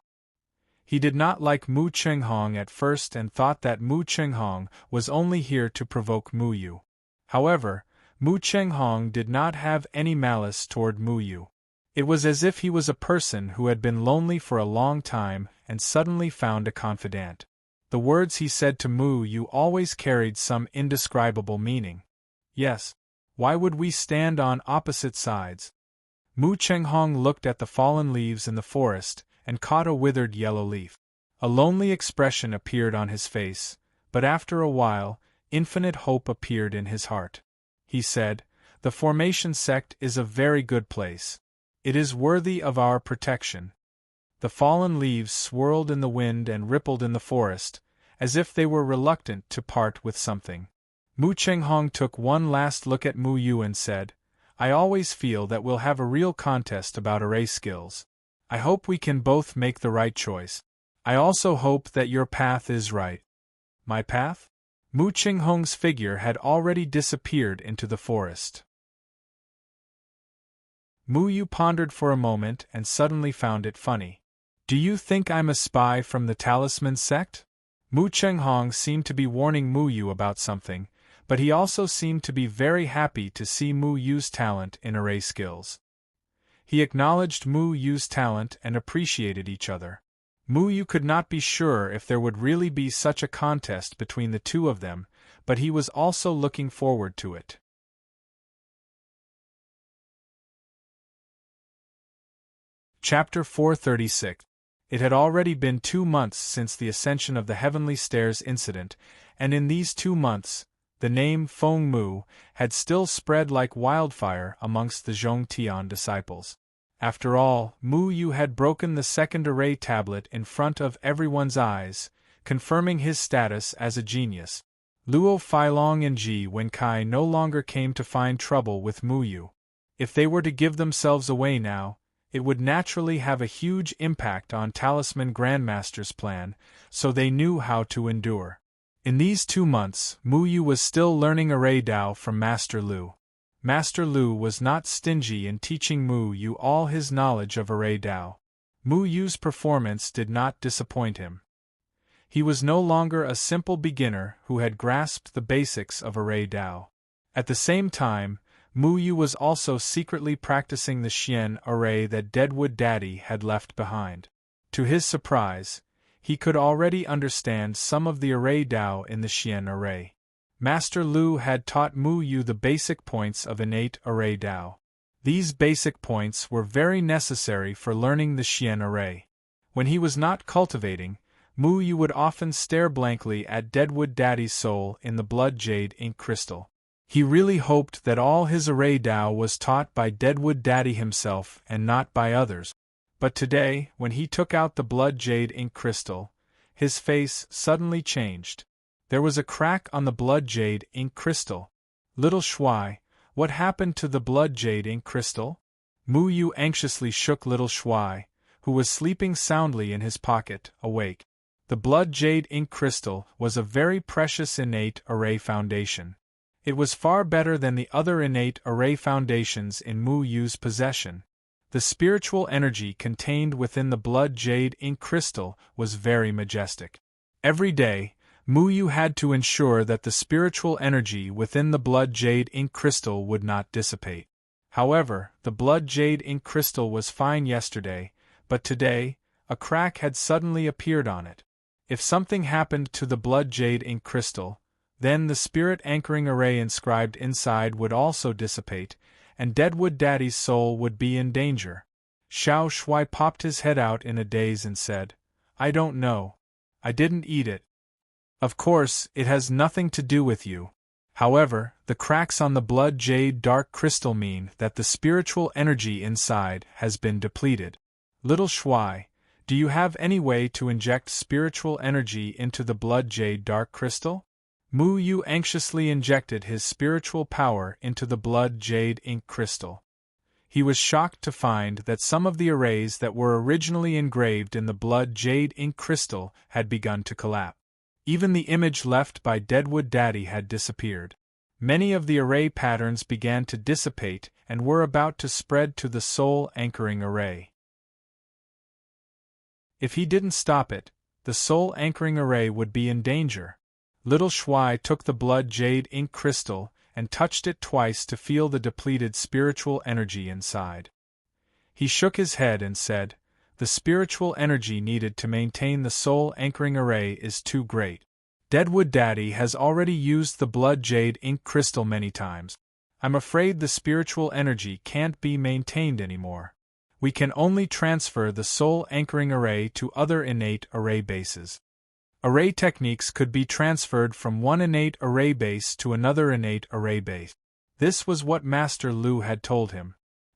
He did not like Mu Chenghong at first and thought that Mu Chenghong was only here to provoke Mu Yu. However, Mu Chenghong did not have any malice toward Mu Yu. It was as if he was a person who had been lonely for a long time and suddenly found a confidant. The words he said to Mu Yu always carried some indescribable meaning. Yes. Why would we stand on opposite sides? Mu Chenghong looked at the fallen leaves in the forest and caught a withered yellow leaf. A lonely expression appeared on his face, but after a while, infinite hope appeared in his heart. He said, "The Formation Sect is a very good place. It is worthy of our protection." The fallen leaves swirled in the wind and rippled in the forest, as if they were reluctant to part with something. Mu Chenghong took one last look at Mu Yu and said, "I always feel that we'll have a real contest about array skills. I hope we can both make the right choice. I also hope that your path is right." My path? Mu Chenghong's figure had already disappeared into the forest. Mu Yu pondered for a moment and suddenly found it funny. "Do you think I'm a spy from the Talisman sect?" Mu Chenghong seemed to be warning Mu Yu about something, but he also seemed to be very happy to see Mu Yu's talent in array skills. He acknowledged Mu Yu's talent and appreciated each other. Mu Yu could not be sure if there would really be such a contest between the two of them, but he was also looking forward to it. Chapter 436. It had already been 2 months since the ascension of the Heavenly Stairs incident, and in these 2 months, the name Feng Mu had still spread like wildfire amongst the Zhongtian disciples. After all, Mu Yu had broken the second array tablet in front of everyone's eyes, confirming his status as a genius. Luo Feilong and Ji Wenkai no longer came to find trouble with Mu Yu. If they were to give themselves away now, it would naturally have a huge impact on Talisman Grandmaster's plan, so they knew how to endure. In these 2 months, Mu Yu was still learning array Dao from Master Lu. Master Lu was not stingy in teaching Mu Yu all his knowledge of array Dao. Mu Yu's performance did not disappoint him. He was no longer a simple beginner who had grasped the basics of array Dao. At the same time, Mu Yu was also secretly practicing the Xian array that Deadwood Daddy had left behind. To his surprise, he could already understand some of the array Dao in the Xian array. Master Lu had taught Mu Yu the basic points of innate array Dao. These basic points were very necessary for learning the Xian array. When he was not cultivating, Mu Yu would often stare blankly at Deadwood Daddy's soul in the blood jade ink crystal. He really hoped that all his array Tao was taught by Deadwood Daddy himself and not by others. But today, when he took out the blood jade ink crystal, his face suddenly changed. There was a crack on the blood jade ink crystal. Little Shuai, what happened to the blood jade ink crystal? Mu Yu anxiously shook little Shuai, who was sleeping soundly in his pocket, awake. The blood jade ink crystal was a very precious innate array foundation. It was far better than the other innate array foundations in Mu Yu's possession. The spiritual energy contained within the blood jade ink crystal was very majestic. Every day, Mu Yu had to ensure that the spiritual energy within the blood jade ink crystal would not dissipate. However, the blood jade ink crystal was fine yesterday, but today, a crack had suddenly appeared on it. If something happened to the blood jade ink crystal, then the spirit anchoring array inscribed inside would also dissipate, and Deadwood Daddy's soul would be in danger. Xiao Shuai popped his head out in a daze and said, "I don't know. I didn't eat it. Of course, it has nothing to do with you. However, the cracks on the blood jade dark crystal mean that the spiritual energy inside has been depleted. Little Shuai, do you have any way to inject spiritual energy into the blood jade dark crystal?" Mu Yu anxiously injected his spiritual power into the blood jade ink crystal. He was shocked to find that some of the arrays that were originally engraved in the blood jade ink crystal had begun to collapse. Even the image left by Deadwood Daddy had disappeared. Many of the array patterns began to dissipate and were about to spread to the soul anchoring array. If he didn't stop it, the soul anchoring array would be in danger. Little Shuai took the blood jade ink crystal and touched it twice to feel the depleted spiritual energy inside. He shook his head and said, "The spiritual energy needed to maintain the soul anchoring array is too great. Deadwood Daddy has already used the blood jade ink crystal many times. I'm afraid the spiritual energy can't be maintained anymore. We can only transfer the soul anchoring array to other innate array bases." Array techniques could be transferred from one innate array base to another innate array base. This was what Master Lu had told him.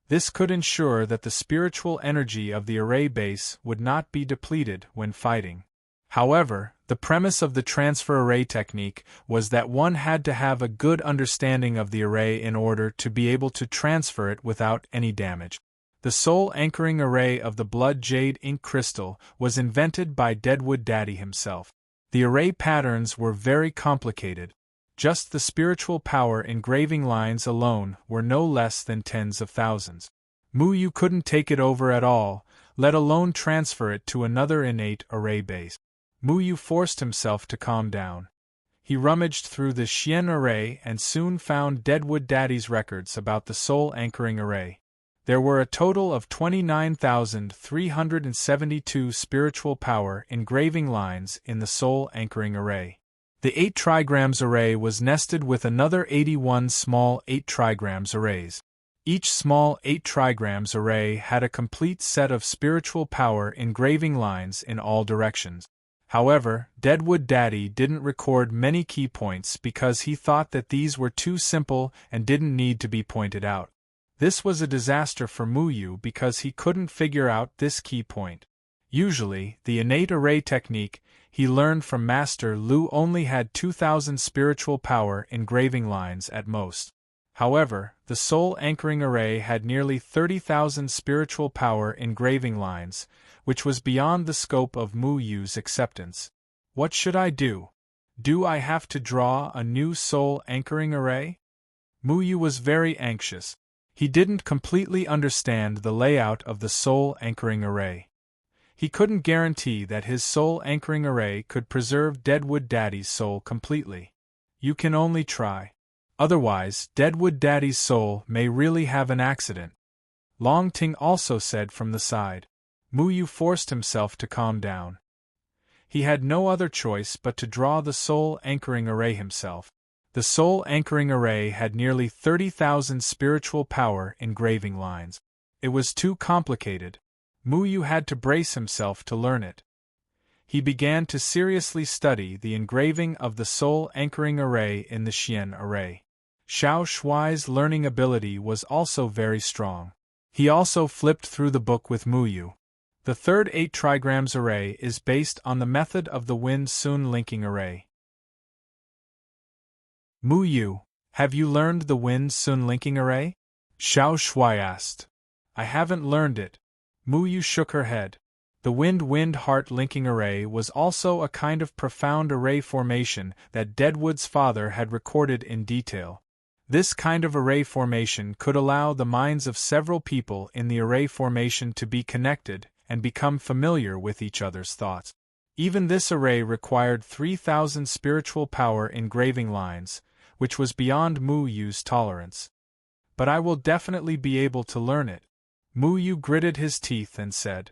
This could ensure that the spiritual energy of the array base would not be depleted when fighting. However, the premise of the transfer array technique was that one had to have a good understanding of the array in order to be able to transfer it without any damage. The soul anchoring array of the blood jade ink crystal was invented by Deadwood Daddy himself. The array patterns were very complicated. Just the spiritual power engraving lines alone were no less than tens of thousands. Mu Yu couldn't take it over at all, let alone transfer it to another innate array base. Mu Yu forced himself to calm down. He rummaged through the Xian array and soon found Deadwood Daddy's records about the soul anchoring array. There were a total of 29,372 spiritual power engraving lines in the soul anchoring array. The 8 trigrams array was nested with another 81 small 8 trigrams arrays. Each small 8 trigrams array had a complete set of spiritual power engraving lines in all directions. However, Deadwood Daddy didn't record many key points because he thought that these were too simple and didn't need to be pointed out. This was a disaster for Mu Yu because he couldn't figure out this key point. Usually, the innate array technique he learned from Master Lu only had 2,000 spiritual power engraving lines at most. However, the soul anchoring array had nearly 30,000 spiritual power engraving lines, which was beyond the scope of Mu Yu's acceptance. What should I do? Do I have to draw a new soul anchoring array? Mu Yu was very anxious. He didn't completely understand the layout of the soul anchoring array. He couldn't guarantee that his soul anchoring array could preserve Deadwood Daddy's soul completely. You can only try. Otherwise, Deadwood Daddy's soul may really have an accident. Long Ting also said from the side. Mu Yu forced himself to calm down. He had no other choice but to draw the soul anchoring array himself. The soul anchoring array had nearly 30,000 spiritual power engraving lines. It was too complicated. Mu Yu had to brace himself to learn it. he began to seriously study the engraving of the soul anchoring array in the Xian array. Xiao Shuai's learning ability was also very strong. He also flipped through the book with Muyu. The third 8 trigrams array is based on the method of the Wind-Sun linking array. Muyu, have you learned the Wind-Sun linking array? Xiao Shuai asked. I haven't learned it. Muyu shook her head. The Wind-Wind-Heart linking array was also a kind of profound array formation that Deadwood's father had recorded in detail. This kind of array formation could allow the minds of several people in the array formation to be connected and become familiar with each other's thoughts. Even this array required 3,000 spiritual power engraving lines, which was beyond Mu Yu's tolerance. But I will definitely be able to learn it. Mu Yu gritted his teeth and said.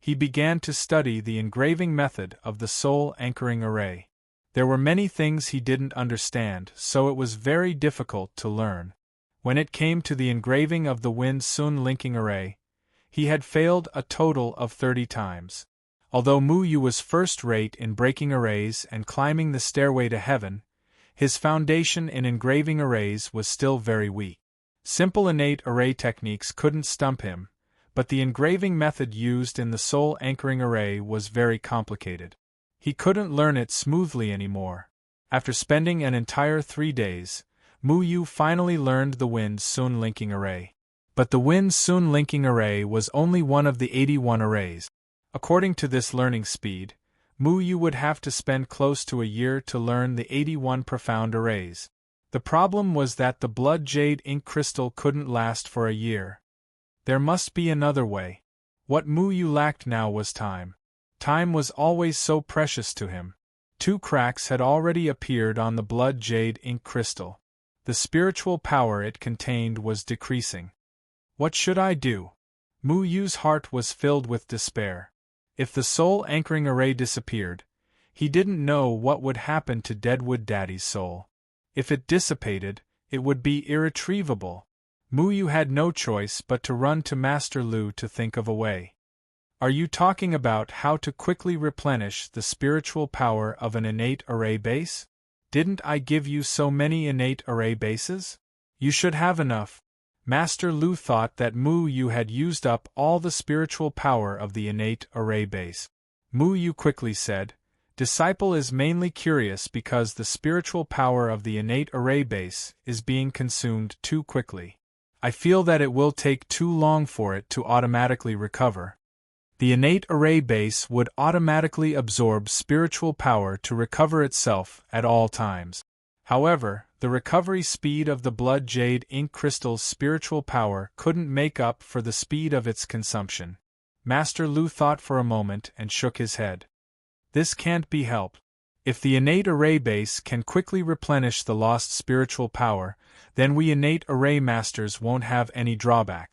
He began to study the engraving method of the soul anchoring array. There were many things he didn't understand, so it was very difficult to learn. When it came to the engraving of the Wind-Sun linking array, he had failed a total of 30 times. Although Mu Yu was first-rate in breaking arrays and climbing the stairway to heaven, his foundation in engraving arrays was still very weak. Simple innate array techniques couldn't stump him, but the engraving method used in the soul anchoring array was very complicated. He couldn't learn it smoothly anymore. After spending an entire 3 days, Mu Yu finally learned the Wind-Sun linking array. But the Wind-Sun linking array was only one of the 81 arrays. According to this learning speed, Mu Yu would have to spend close to a year to learn the 81 profound arrays. The problem was that the blood jade ink crystal couldn't last for a year. There must be another way. What Mu Yu lacked now was time. Time was always so precious to him. 2 cracks had already appeared on the blood jade ink crystal. The spiritual power it contained was decreasing. What should I do? Mu Yu's heart was filled with despair. If the soul anchoring array disappeared, he didn't know what would happen to Deadwood Daddy's soul. If it dissipated, it would be irretrievable. Mu Yu had no choice but to run to Master Lu to think of a way. Are you talking about how to quickly replenish the spiritual power of an innate array base? Didn't I give you so many innate array bases? You should have enough. Master Lu thought that Mu Yu had used up all the spiritual power of the innate array base. Mu Yu quickly said, Disciple is mainly curious because the spiritual power of the innate array base is being consumed too quickly. I feel that it will take too long for it to automatically recover. The innate array base would automatically absorb spiritual power to recover itself at all times. However, the recovery speed of the blood jade ink crystal's spiritual power couldn't make up for the speed of its consumption. Master Lu thought for a moment and shook his head. This can't be helped. If the innate array base can quickly replenish the lost spiritual power, then we innate array masters won't have any drawback.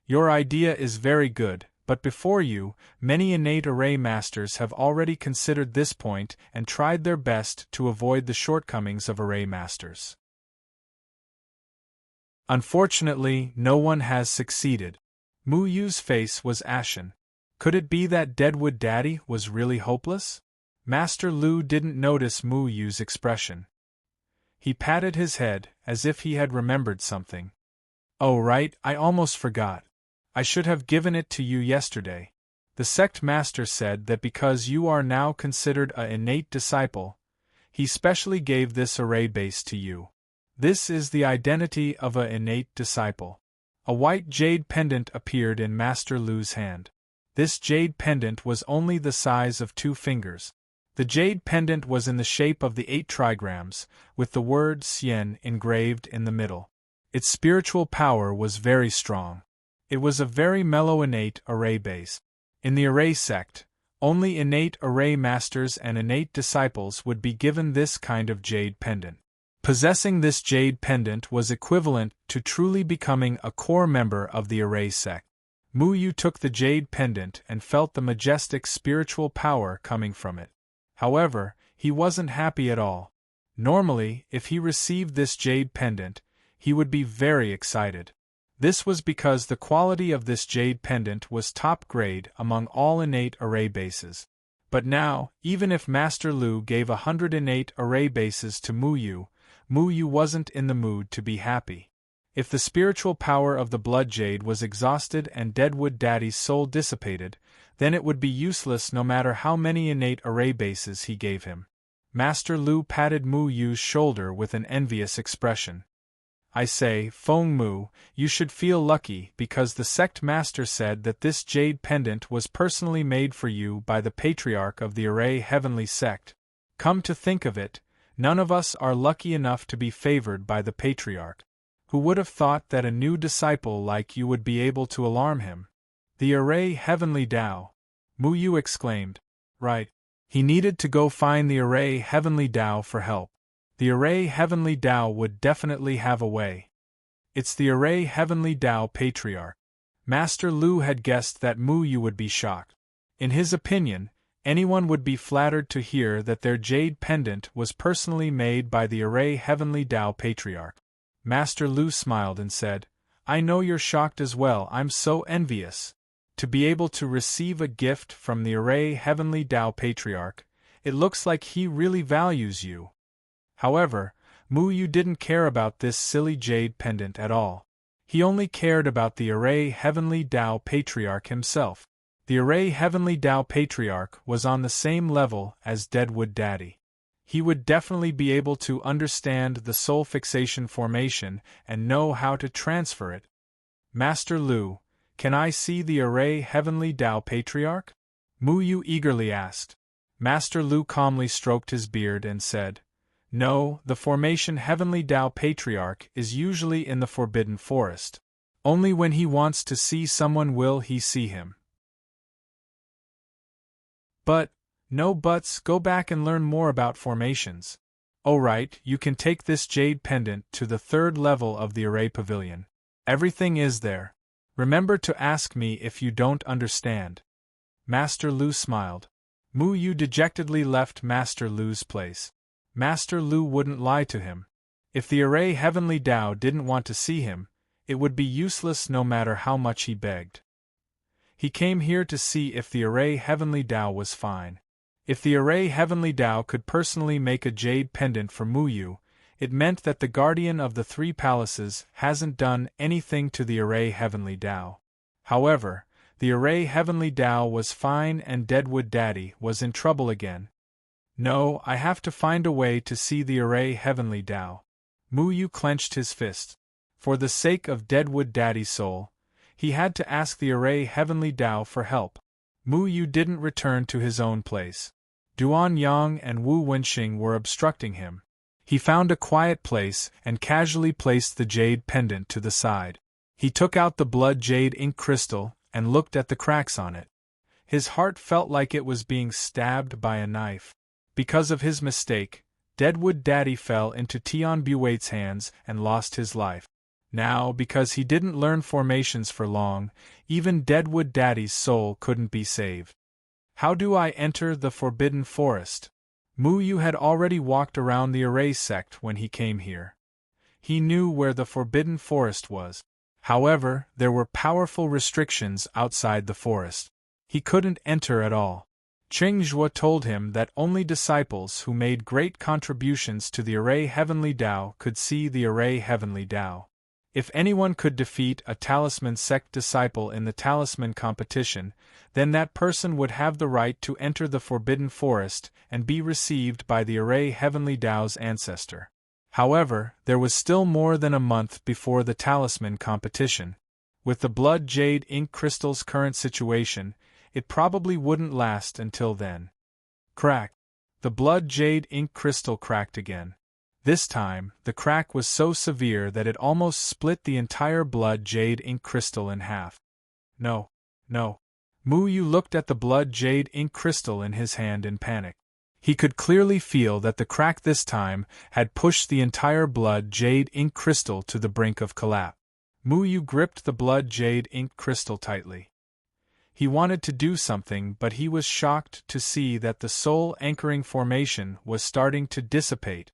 Your idea is very good, but before you, many innate array masters have already considered this point and tried their best to avoid the shortcomings of array masters. Unfortunately, no one has succeeded. Mu Yu's face was ashen. Could it be that Deadwood Daddy was really hopeless? Master Lu didn't notice Mu Yu's expression. He patted his head, as if he had remembered something. Oh right, I almost forgot. I should have given it to you yesterday. The sect master said that because you are now considered an innate disciple, he specially gave this array base to you. This is the identity of an innate disciple. A white jade pendant appeared in Master Lu's hand. This jade pendant was only the size of 2 fingers. The jade pendant was in the shape of the 8 trigrams, with the word Xian engraved in the middle. Its spiritual power was very strong. It was a very mellow innate array base. In the array sect, only innate array masters and innate disciples would be given this kind of jade pendant. Possessing this jade pendant was equivalent to truly becoming a core member of the array sect. Mu Yu took the jade pendant and felt the majestic spiritual power coming from it. However, he wasn't happy at all. Normally, if he received this jade pendant, he would be very excited. This was because the quality of this jade pendant was top grade among all innate array bases. But now, even if Master Lu gave 108 array bases to Mu Yu wasn't in the mood to be happy. If the spiritual power of the Blood Jade was exhausted and Deadwood Daddy's soul dissipated, then it would be useless no matter how many innate array bases he gave him. Master Lu patted Mu Yu's shoulder with an envious expression. I say, Feng Mu, you should feel lucky because the sect master said that this jade pendant was personally made for you by the patriarch of the Array Heavenly Sect. Come to think of it, none of us are lucky enough to be favored by the patriarch. Who would have thought that a new disciple like you would be able to alarm him? The Array Heavenly Tao! Mu Yu exclaimed. Right. He needed to go find the Array Heavenly Tao for help. The Array Heavenly Tao would definitely have a way. It's the Array Heavenly Tao Patriarch. Master Lu had guessed that Mu Yu would be shocked. In his opinion, anyone would be flattered to hear that their jade pendant was personally made by the Array Heavenly Tao Patriarch. Master Lu smiled and said, I know you're shocked as well. I'm so envious. To be able to receive a gift from the Array Heavenly Tao Patriarch, it looks like he really values you. However, Mu Yu didn't care about this silly jade pendant at all. He only cared about the Array Heavenly Tao Patriarch himself. The Array Heavenly Tao Patriarch was on the same level as Deadwood Daddy. He would definitely be able to understand the soul fixation formation and know how to transfer it. Master Lu, can I see the Array Heavenly Tao Patriarch? Mu Yu eagerly asked. Master Lu calmly stroked his beard and said, No, the formation Heavenly Tao Patriarch is usually in the Forbidden Forest. Only when he wants to see someone will he see him. But, no buts, go back and learn more about formations. Oh right, you can take this jade pendant to the 3rd level of the Array Pavilion. Everything is there. Remember to ask me if you don't understand. Master Lu smiled. Mu Yu dejectedly left Master Lu's place. Master Lu wouldn't lie to him. If the Array Heavenly Tao didn't want to see him, it would be useless no matter how much he begged. He came here to see if the Array Heavenly Tao was fine. If the Array Heavenly Tao could personally make a jade pendant for Mu Yu, it meant that the Guardian of the 3 Palaces hasn't done anything to the Array Heavenly Tao. However, the Array Heavenly Tao was fine and Deadwood Daddy was in trouble again. No, I have to find a way to see the Array Heavenly Tao. Mu Yu clenched his fist. For the sake of Deadwood Daddy's soul, he had to ask the Array Heavenly Tao for help. Mu Yu didn't return to his own place. Duan Yang and Wu Wenxing were obstructing him. He found a quiet place and casually placed the jade pendant to the side. He took out the blood jade ink crystal and looked at the cracks on it. His heart felt like it was being stabbed by a knife. Because of his mistake, Deadwood Daddy fell into Tian Buwait's hands and lost his life. Now, because he didn't learn formations for long, even Deadwood Daddy's soul couldn't be saved. How do I enter the Forbidden Forest? Mu Yu had already walked around the Array sect when he came here. He knew where the Forbidden Forest was. However, there were powerful restrictions outside the forest. He couldn't enter at all. Cheng Zhuo told him that only disciples who made great contributions to the Array Heavenly Tao could see the Array Heavenly Tao. If anyone could defeat a Talisman sect disciple in the Talisman competition, then that person would have the right to enter the Forbidden Forest and be received by the Array Heavenly Tao's ancestor. However, there was still more than a month before the Talisman competition. With the Blood Jade Ink Crystal's current situation, it probably wouldn't last until then. Crack! The Blood Jade Ink Crystal cracked again. This time, the crack was so severe that it almost split the entire Blood Jade Ink Crystal in half. No. Mu Yu looked at the Blood Jade Ink Crystal in his hand in panic. He could clearly feel that the crack this time had pushed the entire Blood Jade Ink Crystal to the brink of collapse. Mu Yu gripped the Blood Jade Ink Crystal tightly. He wanted to do something, but he was shocked to see that the soul anchoring formation was starting to dissipate.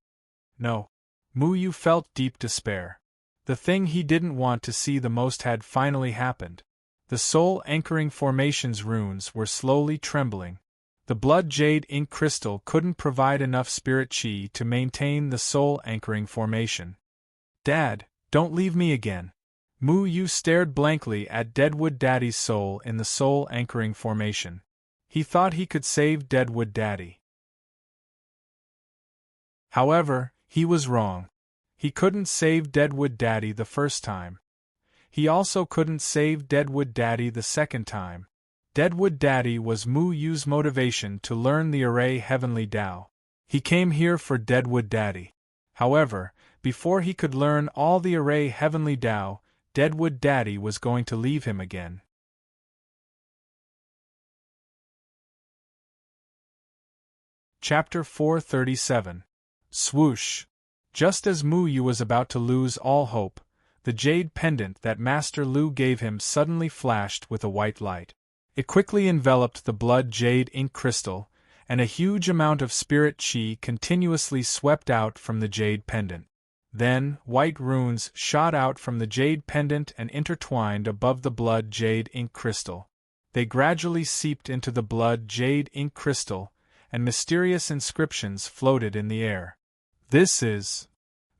No. Mu Yu felt deep despair. The thing he didn't want to see the most had finally happened. The soul anchoring formation's runes were slowly trembling. The blood jade ink crystal couldn't provide enough spirit chi to maintain the soul anchoring formation. Dad, don't leave me again. Mu Yu stared blankly at Deadwood Daddy's soul in the soul anchoring formation. He thought he could save Deadwood Daddy. However, he was wrong. He couldn't save Deadwood Daddy the first time. He also couldn't save Deadwood Daddy the second time. Deadwood Daddy was Mu Yu's motivation to learn the array Heavenly Tao. He came here for Deadwood Daddy. However, before he could learn all the array Heavenly Tao, Deadwood Daddy was going to leave him again. Chapter 437. Swoosh! Just as Mu Yu was about to lose all hope, the jade pendant that Master Lu gave him suddenly flashed with a white light. It quickly enveloped the blood jade ink crystal, and a huge amount of spirit chi continuously swept out from the jade pendant. Then, white runes shot out from the jade pendant and intertwined above the blood jade ink crystal. They gradually seeped into the blood jade ink crystal, and mysterious inscriptions floated in the air. This is...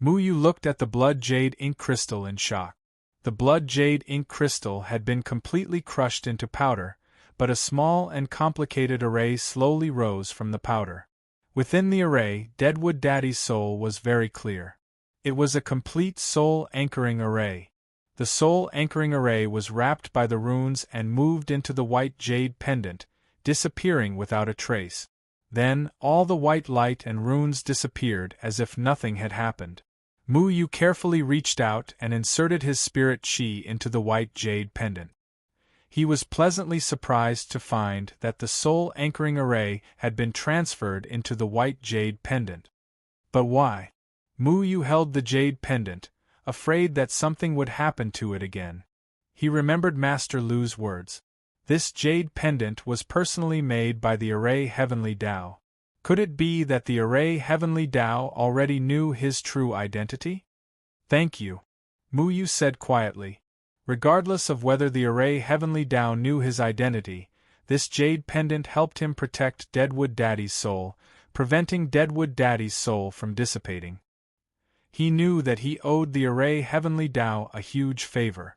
Mu Yu looked at the blood jade ink crystal in shock. The blood jade ink crystal had been completely crushed into powder, but a small and complicated array slowly rose from the powder. Within the array, Deadwood Daddy's soul was very clear. It was a complete soul anchoring array. The soul anchoring array was wrapped by the runes and moved into the white jade pendant, disappearing without a trace. Then, all the white light and runes disappeared as if nothing had happened. Mu Yu carefully reached out and inserted his spirit chi into the white jade pendant. He was pleasantly surprised to find that the soul anchoring array had been transferred into the white jade pendant. But why? Mu Yu held the jade pendant, afraid that something would happen to it again. He remembered Master Lu's words. This jade pendant was personally made by the array Heavenly Tao. Could it be that the array Heavenly Tao already knew his true identity? Thank you, Mu Yu said quietly. Regardless of whether the array Heavenly Tao knew his identity, this jade pendant helped him protect Deadwood Daddy's soul, preventing Deadwood Daddy's soul from dissipating. He knew that he owed the array Heavenly Tao a huge favor.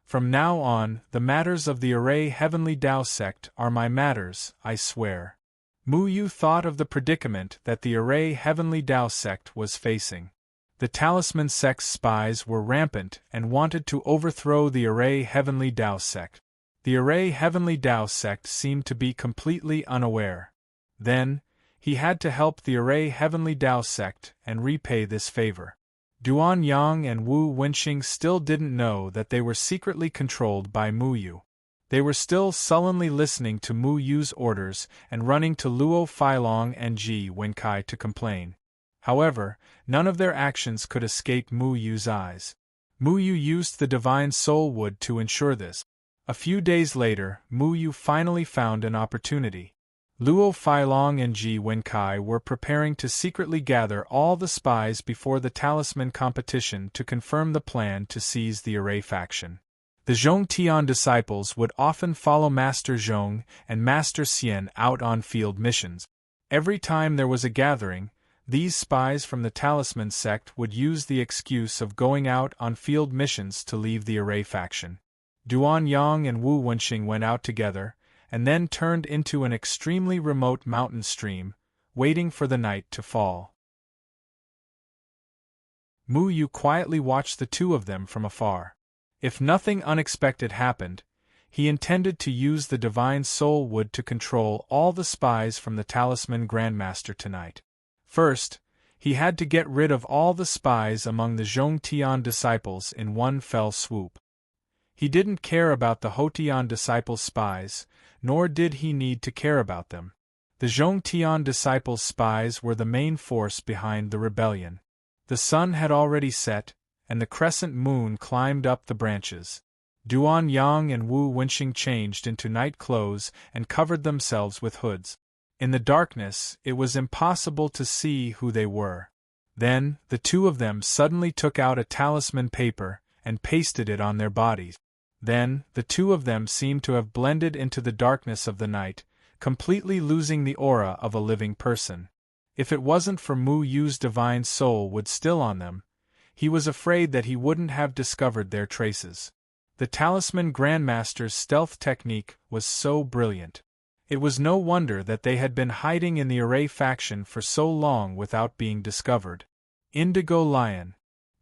From now on, the matters of the array Heavenly Tao sect are my matters, I swear. Mu Yu thought of the predicament that the array Heavenly Tao sect was facing. The Talisman sect's spies were rampant and wanted to overthrow the array Heavenly Tao sect. The array Heavenly Tao sect seemed to be completely unaware. Then, he had to help the array Heavenly Tao sect and repay this favor. Duan Yang and Wu Wenxing still didn't know that they were secretly controlled by Mu Yu. They were still sullenly listening to Mu Yu's orders and running to Luo Feilong and Ji Wenkai to complain. However, none of their actions could escape Mu Yu's eyes. Mu Yu used the divine soul wood to ensure this. A few days later, Mu Yu finally found an opportunity. Luo Feilong and Ji Wenkai were preparing to secretly gather all the spies before the talisman competition to confirm the plan to seize the array faction. The Zhongtian disciples would often follow Master Zhong and Master Xian out on field missions. Every time there was a gathering, these spies from the Talisman sect would use the excuse of going out on field missions to leave the array faction. Duan Yang and Wu Wenxing went out together, and then turned into an extremely remote mountain stream, waiting for the night to fall. Mu Yu quietly watched the two of them from afar. If nothing unexpected happened, he intended to use the divine soul wood to control all the spies from the Talisman Grandmaster tonight. First, he had to get rid of all the spies among the Zhongtian disciples in one fell swoop. He didn't care about the Hotian disciples' spies, nor did he need to care about them. The Zhongtian disciples' spies were the main force behind the rebellion. The sun had already set, and the crescent moon climbed up the branches. Duan Yang and Wu Wenxing changed into night clothes and covered themselves with hoods. In the darkness, it was impossible to see who they were. Then, the two of them suddenly took out a talisman paper and pasted it on their bodies. Then, the two of them seemed to have blended into the darkness of the night, completely losing the aura of a living person. If it wasn't for Mu Yu's divine soul would still on them, he was afraid that he wouldn't have discovered their traces. The Talisman Grandmaster's stealth technique was so brilliant. It was no wonder that they had been hiding in the Array faction for so long without being discovered. Indigo Lion.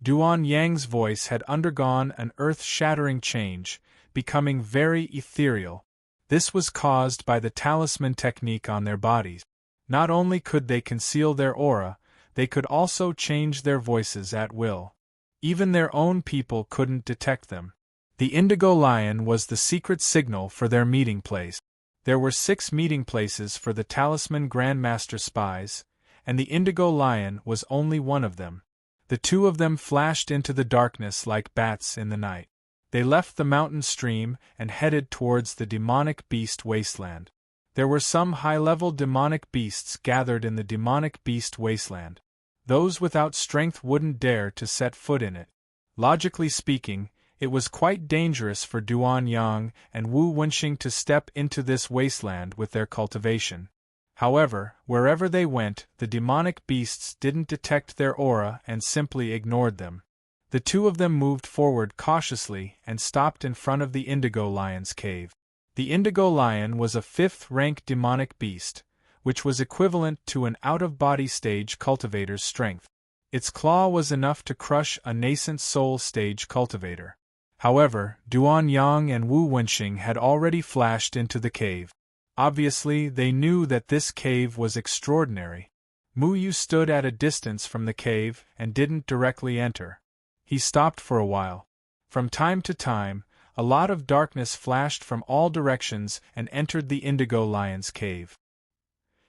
Duan Yang's voice had undergone an earth-shattering change, becoming very ethereal. This was caused by the talisman technique on their bodies. Not only could they conceal their aura, they could also change their voices at will. Even their own people couldn't detect them. The Indigo Lion was the secret signal for their meeting place. There were 6 meeting places for the Talisman Grandmaster spies, and the Indigo Lion was only one of them. The 2 of them flashed into the darkness like bats in the night. They left the mountain stream and headed towards the demonic beast wasteland. There were some high-level demonic beasts gathered in the demonic beast wasteland. Those without strength wouldn't dare to set foot in it. Logically speaking, it was quite dangerous for Duan Yang and Wu Wenxing to step into this wasteland with their cultivation. However, wherever they went, the demonic beasts didn't detect their aura and simply ignored them. The 2 of them moved forward cautiously and stopped in front of the Indigo Lion's cave. The Indigo Lion was a 5th-rank demonic beast, which was equivalent to an out-of-body stage cultivator's strength. Its claw was enough to crush a nascent soul stage cultivator. However, Duan Yang and Wu Wenxing had already flashed into the cave. Obviously, they knew that this cave was extraordinary. Mu Yu stood at a distance from the cave and didn't directly enter. He stopped for a while. From time to time, a lot of darkness flashed from all directions and entered the Indigo Lion's cave.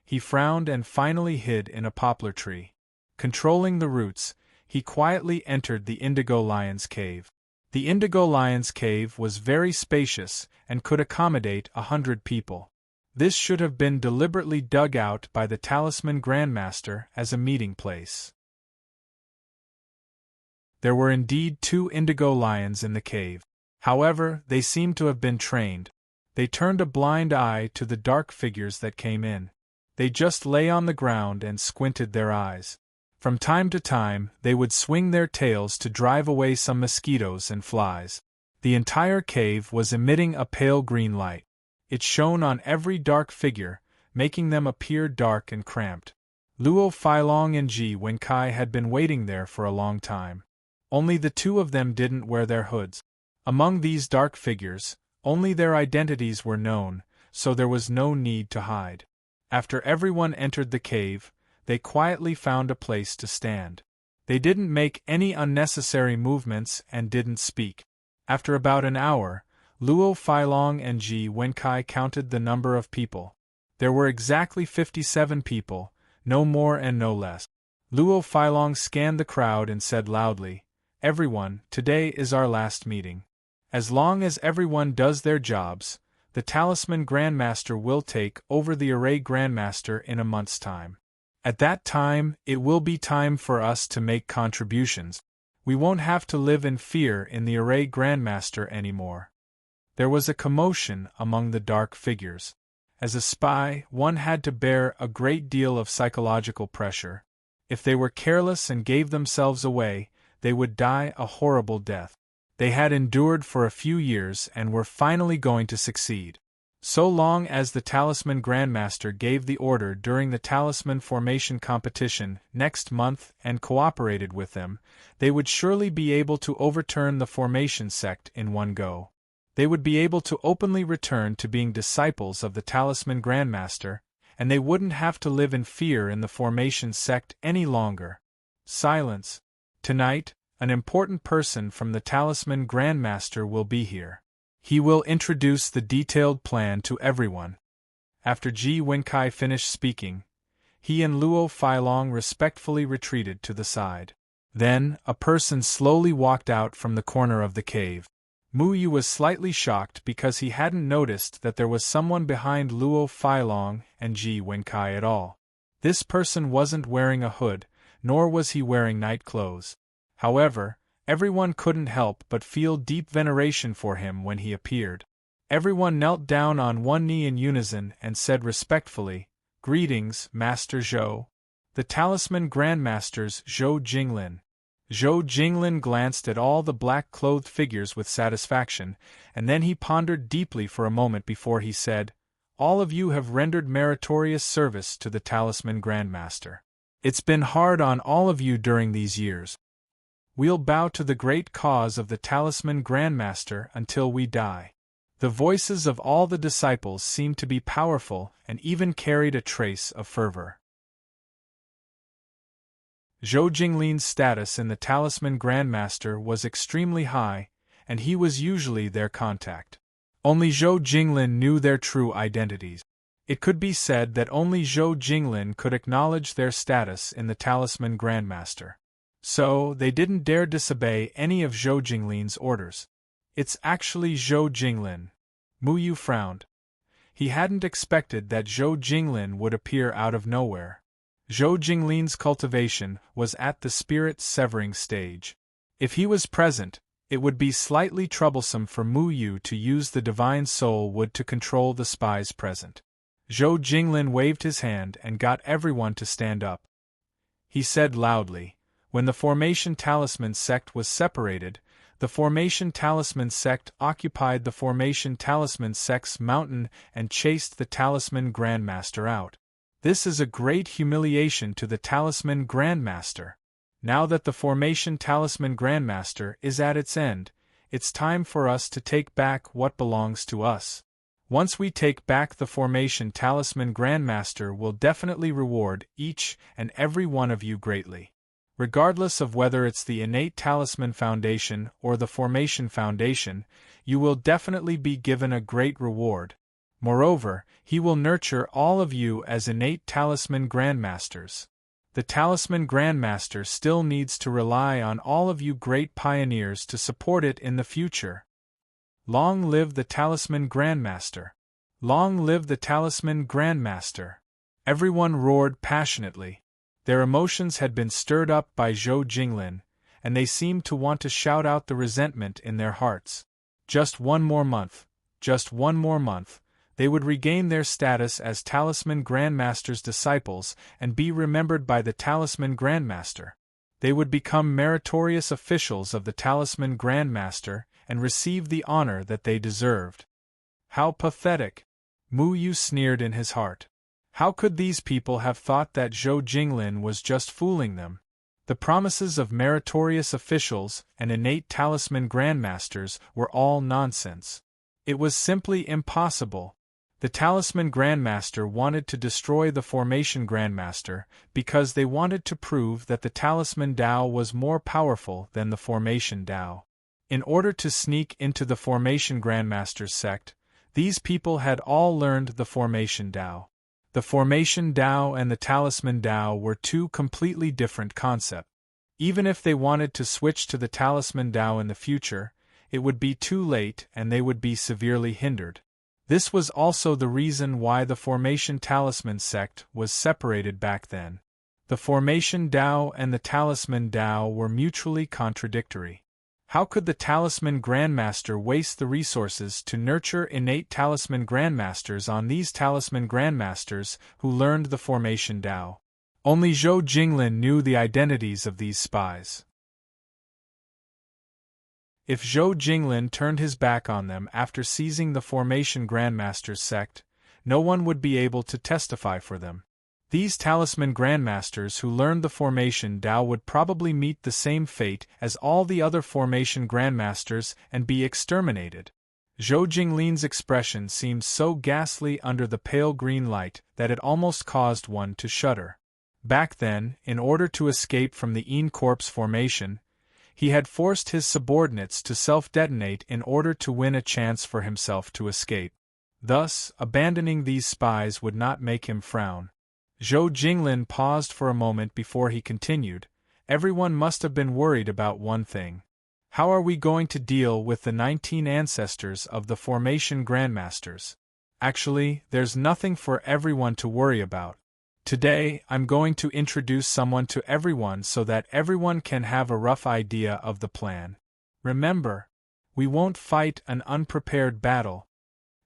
He frowned and finally hid in a poplar tree. Controlling the roots, he quietly entered the Indigo Lion's cave. The Indigo Lion's cave was very spacious and could accommodate 100 people. This should have been deliberately dug out by the Talisman Grandmaster as a meeting place. There were indeed 2 Indigo Lions in the cave. However, they seemed to have been trained. They turned a blind eye to the dark figures that came in. They just lay on the ground and squinted their eyes. From time to time, they would swing their tails to drive away some mosquitoes and flies. The entire cave was emitting a pale green light. It shone on every dark figure, making them appear dark and cramped. Luo Feilong and Ji Wenkai had been waiting there for a long time. Only the 2 of them didn't wear their hoods. Among these dark figures, only their identities were known, so there was no need to hide. After everyone entered the cave, they quietly found a place to stand. They didn't make any unnecessary movements and didn't speak. After about an hour, Luo Feilong and Ji Wenkai counted the number of people. There were exactly 57 people, no more and no less. Luo Feilong scanned the crowd and said loudly, "Everyone, today is our last meeting. As long as everyone does their jobs, the Talisman Grandmaster will take over the Array Grandmaster in a month's time. At that time, it will be time for us to make contributions. We won't have to live in fear in the Array Grandmaster anymore." There was a commotion among the dark figures. As a spy, one had to bear a great deal of psychological pressure. If they were careless and gave themselves away, they would die a horrible death. They had endured for a few years and were finally going to succeed. So long as the Talisman Grandmaster gave the order during the Talisman Formation competition next month and cooperated with them, they would surely be able to overturn the Formation sect in one go. They would be able to openly return to being disciples of the Talisman Grandmaster, and they wouldn't have to live in fear in the Formation sect any longer. Silence. Tonight, an important person from the Talisman Grandmaster will be here. He will introduce the detailed plan to everyone. After Ji Wenkai finished speaking, he and Luo Feilong respectfully retreated to the side. Then, a person slowly walked out from the corner of the cave. Mu Yu was slightly shocked because he hadn't noticed that there was someone behind Luo Feilong and Ji Wenkai at all. This person wasn't wearing a hood, nor was he wearing night clothes. However, everyone couldn't help but feel deep veneration for him when he appeared. Everyone knelt down on one knee in unison and said respectfully, "Greetings, Master Zhou." The Talisman Grandmasters Zhou Jinglin. Zhou Jinglin glanced at all the black-clothed figures with satisfaction, and then he pondered deeply for a moment before he said, "All of you have rendered meritorious service to the Talisman Grandmaster. It's been hard on all of you during these years. We'll bow to the great cause of the Talisman Grandmaster until we die." The voices of all the disciples seemed to be powerful and even carried a trace of fervor. Zhou Jinglin's status in the Talisman Grandmaster was extremely high, and he was usually their contact. Only Zhou Jinglin knew their true identities. It could be said that only Zhou Jinglin could acknowledge their status in the Talisman Grandmaster. So, they didn't dare disobey any of Zhou Jinglin's orders. "It's actually Zhou Jinglin." Mu Yu frowned. He hadn't expected that Zhou Jinglin would appear out of nowhere. Zhou Jinglin's cultivation was at the spirit-severing stage. If he was present, it would be slightly troublesome for Mu Yu to use the divine soul wood to control the spies present. Zhou Jinglin waved his hand and got everyone to stand up. He said loudly, "When the Formation Talisman sect was separated, the Formation Talisman sect occupied the Formation Talisman sect's mountain and chased the Talisman Grandmaster out. This is a great humiliation to the Talisman Grandmaster. Now that the Formation Talisman Grandmaster is at its end, it's time for us to take back what belongs to us. Once we take back the Formation Talisman Grandmaster will definitely reward each and every one of you greatly. Regardless of whether it's the Innate Talisman Foundation or the Formation Foundation, you will definitely be given a great reward. Moreover, he will nurture all of you as innate Talisman Grandmasters. The Talisman Grandmaster still needs to rely on all of you great pioneers to support it in the future. Long live the Talisman Grandmaster! Long live the Talisman Grandmaster!" Everyone roared passionately. Their emotions had been stirred up by Zhou Jinglin, and they seemed to want to shout out the resentment in their hearts. Just one more month, just one more month. They would regain their status as Talisman Grandmaster's disciples and be remembered by the Talisman Grandmaster. They would become meritorious officials of the Talisman Grandmaster and receive the honor that they deserved. How pathetic! Mu Yu sneered in his heart. How could these people have thought that Zhou Jinglin was just fooling them? The promises of meritorious officials and innate Talisman Grandmasters were all nonsense. It was simply impossible. The Talisman Grandmaster wanted to destroy the Formation Grandmaster because they wanted to prove that the Talisman Dao was more powerful than the Formation Dao. In order to sneak into the Formation Grandmaster's sect, these people had all learned the Formation Dao. The Formation Dao and the Talisman Dao were two completely different concepts. Even if they wanted to switch to the Talisman Dao in the future, it would be too late and they would be severely hindered. This was also the reason why the Formation Talisman sect was separated back then. The Formation Dao and the Talisman Dao were mutually contradictory. How could the Talisman Grandmaster waste the resources to nurture innate Talisman Grandmasters on these Talisman Grandmasters who learned the Formation Dao? Only Zhou Jinglin knew the identities of these spies. If Zhou Jinglin turned his back on them after seizing the Formation Grandmaster's sect, no one would be able to testify for them. These Talisman Grandmasters who learned the Formation Dao would probably meet the same fate as all the other Formation Grandmasters and be exterminated. Zhou Jinglin's expression seemed so ghastly under the pale green light that it almost caused one to shudder. Back then, in order to escape from the Een Corps formation, he had forced his subordinates to self-detonate in order to win a chance for himself to escape. Thus, abandoning these spies would not make him frown. Zhou Jinglin paused for a moment before he continued. Everyone must have been worried about one thing. How are we going to deal with the 19 ancestors of the Formation Grandmasters? Actually, there's nothing for everyone to worry about. Today, I'm going to introduce someone to everyone so that everyone can have a rough idea of the plan. Remember, we won't fight an unprepared battle.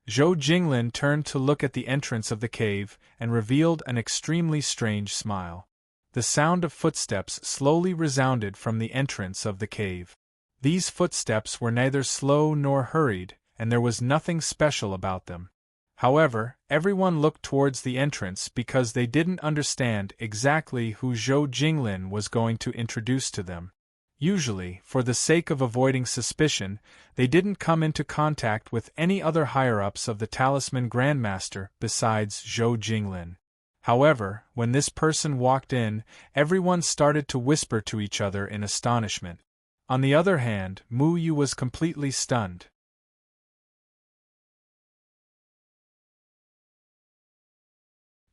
Zhou Jinglin turned to look at the entrance of the cave and revealed an extremely strange smile. The sound of footsteps slowly resounded from the entrance of the cave. These footsteps were neither slow nor hurried, and there was nothing special about them. However, everyone looked towards the entrance because they didn't understand exactly who Zhou Jinglin was going to introduce to them. Usually, for the sake of avoiding suspicion, they didn't come into contact with any other higher-ups of the Talisman Grandmaster besides Zhou Jinglin. However, when this person walked in, everyone started to whisper to each other in astonishment. On the other hand, Mu Yu was completely stunned.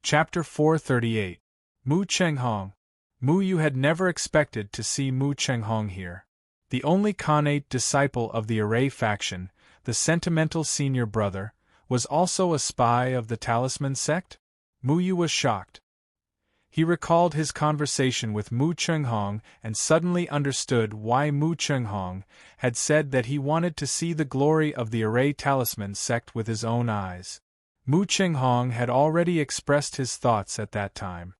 Chapter 438. Mu Chenghong. Mu Yu had never expected to see Mu Chenghong here. The only Khanate disciple of the Array faction, the sentimental senior brother, was also a spy of the Talisman sect? Mu Yu was shocked. He recalled his conversation with Mu Chenghong and suddenly understood why Mu Chenghong had said that he wanted to see the glory of the Array Talisman sect with his own eyes. Mu Chenghong had already expressed his thoughts at that time.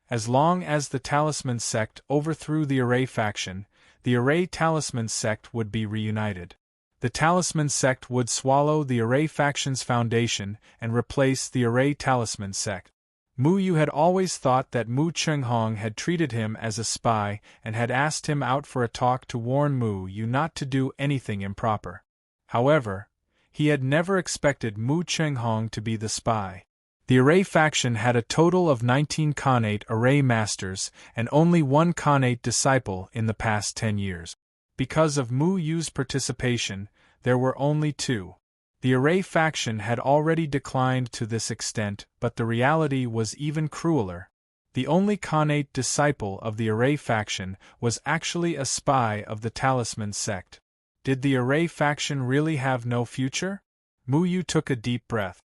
As long as the Talisman sect overthrew the Array faction, the Array Talisman sect would be reunited. The Talisman sect would swallow the Array faction's foundation and replace the Array Talisman sect. Mu Yu had always thought that Mu Chenghong had treated him as a spy and had asked him out for a talk to warn Mu Yu not to do anything improper. However, he had never expected Mu Chenghong to be the spy. The Array faction had a total of 19 Khanate Array Masters and only one Khanate disciple in the past 10 years. Because of Mu Yu's participation, there were only 2. The Array faction had already declined to this extent, but the reality was even crueler. The only Khanate disciple of the Array faction was actually a spy of the Talisman sect. Did the Array faction really have no future? Mu Yu took a deep breath.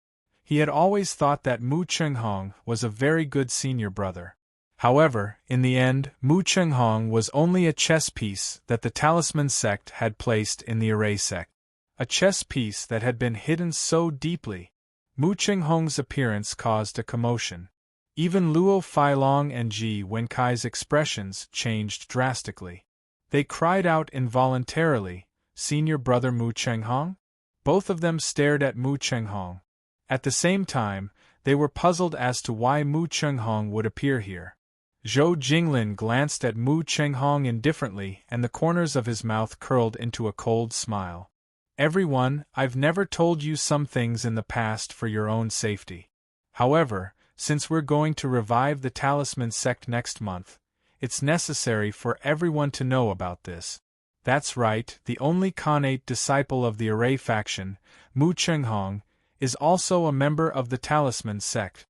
He had always thought that Mu Chenghong was a very good senior brother. However, in the end, Mu Chenghong was only a chess piece that the Talisman sect had placed in the Array sect. A chess piece that had been hidden so deeply. Mu Chenghong's appearance caused a commotion. Even Luo Feilong and Ji Wenkai's expressions changed drastically. They cried out involuntarily, "Senior brother Mu Chenghong?" Both of them stared at Mu Chenghong. At the same time, they were puzzled as to why Mu Chenghong would appear here. Zhou Jinglin glanced at Mu Chenghong indifferently and the corners of his mouth curled into a cold smile. "Everyone, I've never told you some things in the past for your own safety. However, since we're going to revive the Talisman sect next month, it's necessary for everyone to know about this. That's right, the only Khanate disciple of the Array faction, Mu Chenghong, is also a member of the Talisman sect."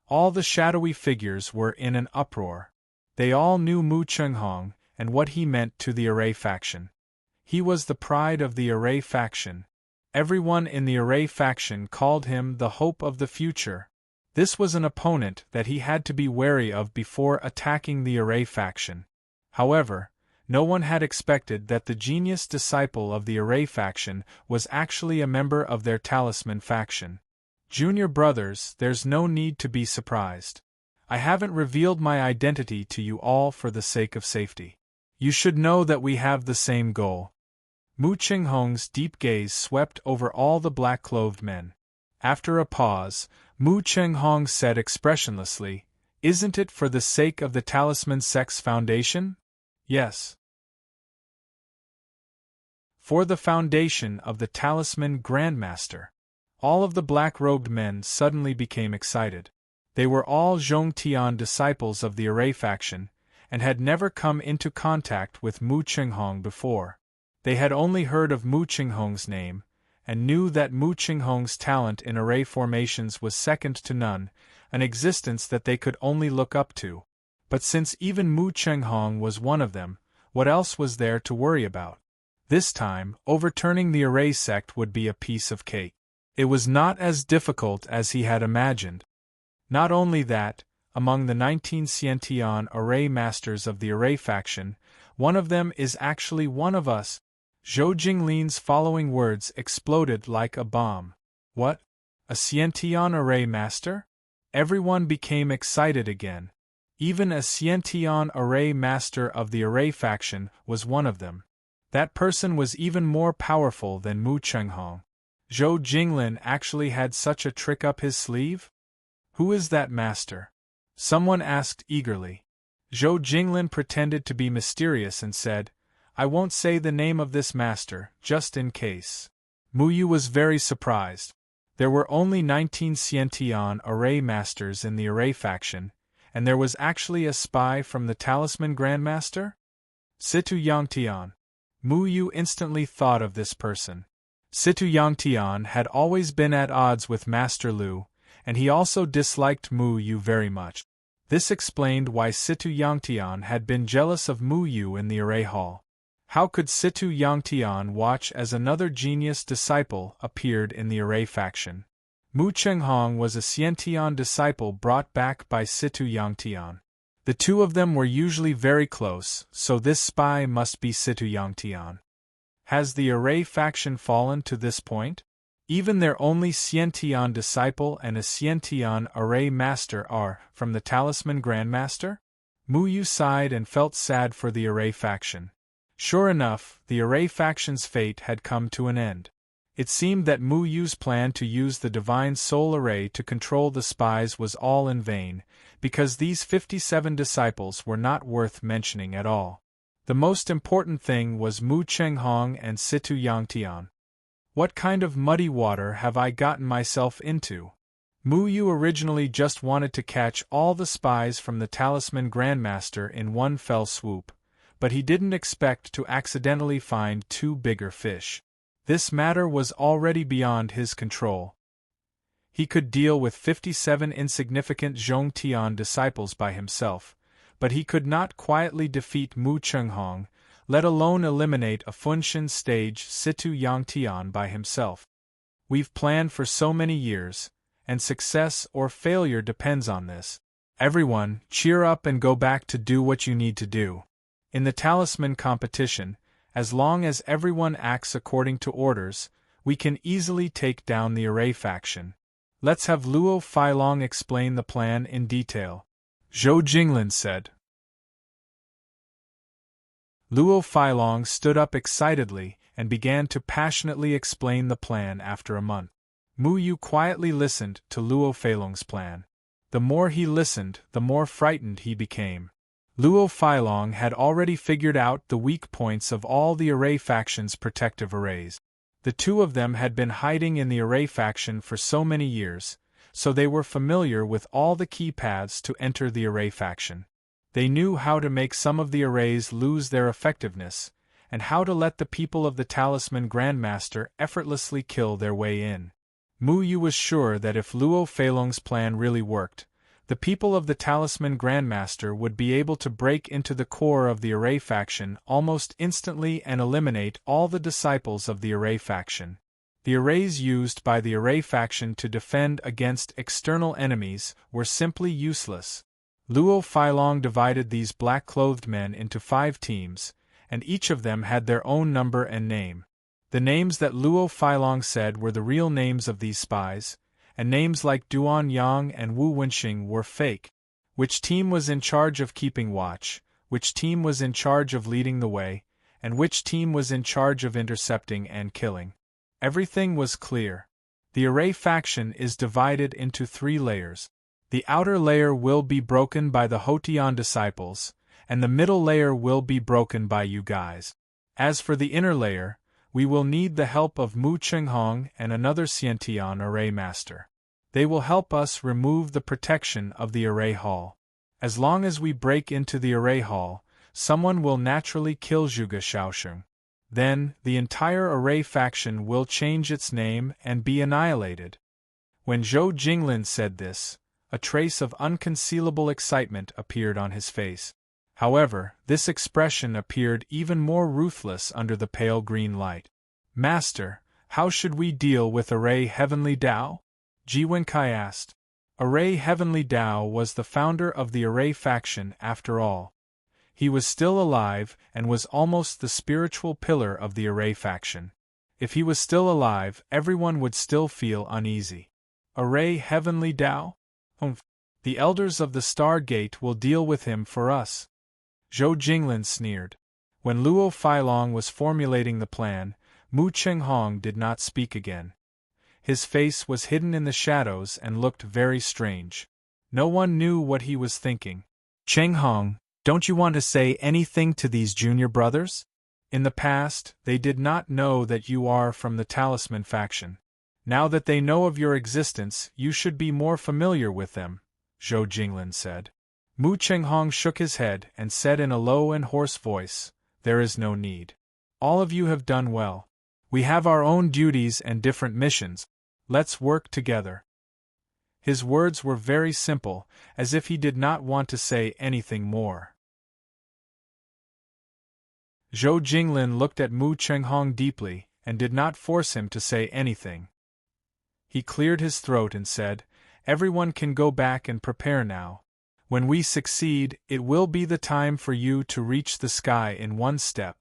All the shadowy figures were in an uproar. They all knew Mu Chenghong and what he meant to the Array faction. He was the pride of the Array faction. Everyone in the Array faction called him the hope of the future. This was an opponent that he had to be wary of before attacking the Array faction. However, no one had expected that the genius disciple of the Array faction was actually a member of their Talisman faction. Junior brothers, there's no need to be surprised. I haven't revealed my identity to you all for the sake of safety. You should know that we have the same goal. Mu Chenghong's deep gaze swept over all the black-clothed men. After a pause, Mu Chenghong said expressionlessly, "Isn't it for the sake of the Talisman sect's foundation?" "Yes." "For the foundation of the Talisman Grandmaster." All of the black-robed men suddenly became excited. They were all Zhongtian disciples of the Array faction, and had never come into contact with Mu Chenghong before. They had only heard of Mu Chenghong's name, and knew that Mu Chenghong's talent in array formations was second to none, an existence that they could only look up to. But since even Mu Chenghong was one of them, what else was there to worry about? This time, overturning the Array sect would be a piece of cake. It was not as difficult as he had imagined. Not only that, among the 19 Xiantian Array Masters of the Array faction, one of them is actually one of us. Zhou Jinglin's following words exploded like a bomb. "What? A Sciention Array Master? Everyone became excited again. Even a Sciention Array Master of the Array faction was one of them. That person was even more powerful than Mu Chenghong. Zhou Jinglin actually had such a trick up his sleeve? Who is that master? Someone asked eagerly. Zhou Jinglin pretended to be mysterious and said, I won't say the name of this master, just in case. Mu Yu was very surprised. There were only 19 Sciention Array Masters in the Array faction, and there was actually a spy from the Talisman Grandmaster? Situ Yangtian. Mu Yu instantly thought of this person. Situ Yangtian had always been at odds with Master Lu, and he also disliked Mu Yu very much. This explained why Situ Yangtian had been jealous of Mu Yu in the Array Hall. How could Situ Yangtian watch as another genius disciple appeared in the Array faction? Mu Chenghong was a Sciention disciple brought back by Situ Yangtian. The two of them were usually very close, so this spy must be Situ Yangtian. Has the Array faction fallen to this point? Even their only Sciention disciple and a Sciention Array Master are from the Talisman Grandmaster? Mu Yu sighed and felt sad for the Array faction. Sure enough, the Array faction's fate had come to an end. It seemed that Mu Yu's plan to use the Divine Soul Array to control the spies was all in vain, because these 57 disciples were not worth mentioning at all. The most important thing was Mu Chenghong and Situ Yangtian. What kind of muddy water have I gotten myself into? Mu Yu originally just wanted to catch all the spies from the Talisman Grandmaster in one fell swoop, but he didn't expect to accidentally find two bigger fish. This matter was already beyond his control. He could deal with 57 insignificant Zhongtian disciples by himself, but he could not quietly defeat Mu Chenghong, let alone eliminate a Funshin stage Situ Yangtian by himself. We've planned for so many years, and success or failure depends on this. Everyone, cheer up and go back to do what you need to do. In the Talisman competition, as long as everyone acts according to orders, we can easily take down the Array faction. Let's have Luo Feilong explain the plan in detail, Zhou Jinglin said. Luo Feilong stood up excitedly and began to passionately explain the plan after a month. Mu Yu quietly listened to Luo Feilong's plan. The more he listened, the more frightened he became. Luo Feilong had already figured out the weak points of all the Array faction's protective arrays. The two of them had been hiding in the Array faction for so many years, so they were familiar with all the key paths to enter the Array faction. They knew how to make some of the arrays lose their effectiveness, and how to let the people of the Talisman Grandmaster effortlessly kill their way in. Mu Yu was sure that if Luo Feilong's plan really worked, the people of the Talisman Grandmaster would be able to break into the core of the Array faction almost instantly and eliminate all the disciples of the Array faction. The arrays used by the Array faction to defend against external enemies were simply useless. Luo Feilong divided these black-clothed men into 5 teams, and each of them had their own number and name. The names that Luo Feilong said were the real names of these spies, and names like Duan Yang and Wu Wenxing were fake. Which team was in charge of keeping watch, which team was in charge of leading the way, and which team was in charge of intercepting and killing. Everything was clear. The Array faction is divided into 3 layers. The outer layer will be broken by the Hotian disciples, and the middle layer will be broken by you guys. As for the inner layer, we will need the help of Mu Chenghong and another Sciention Array Master. They will help us remove the protection of the Array Hall. As long as we break into the Array Hall, someone will naturally kill Zhuge Shaosheng. Then, the entire Array faction will change its name and be annihilated. When Zhou Jinglin said this, a trace of unconcealable excitement appeared on his face. However, this expression appeared even more ruthless under the pale green light. Master, how should we deal with Array Heavenly Dao? Ji Wenkai asked. Array Heavenly Dao was the founder of the Array faction after all. He was still alive and was almost the spiritual pillar of the Array faction. If he was still alive, everyone would still feel uneasy. Array heavenly Tao? Humph. The elders of the Star Gate will deal with him for us. Zhou Jinglin sneered. When Luo Feilong was formulating the plan, Mu Chenghong did not speak again. His face was hidden in the shadows and looked very strange. No one knew what he was thinking. Chenghong, don't you want to say anything to these junior brothers? In the past, they did not know that you are from the Talisman faction. Now that they know of your existence, you should be more familiar with them, Zhou Jinglin said. Mu Chenghong shook his head and said in a low and hoarse voice, "There is no need. All of you have done well. We have our own duties and different missions. Let's work together." His words were very simple, as if he did not want to say anything more. Zhou Jinglin looked at Mu Chenghong deeply, and did not force him to say anything. He cleared his throat and said, "Everyone can go back and prepare now. When we succeed, it will be the time for you to reach the sky in one step.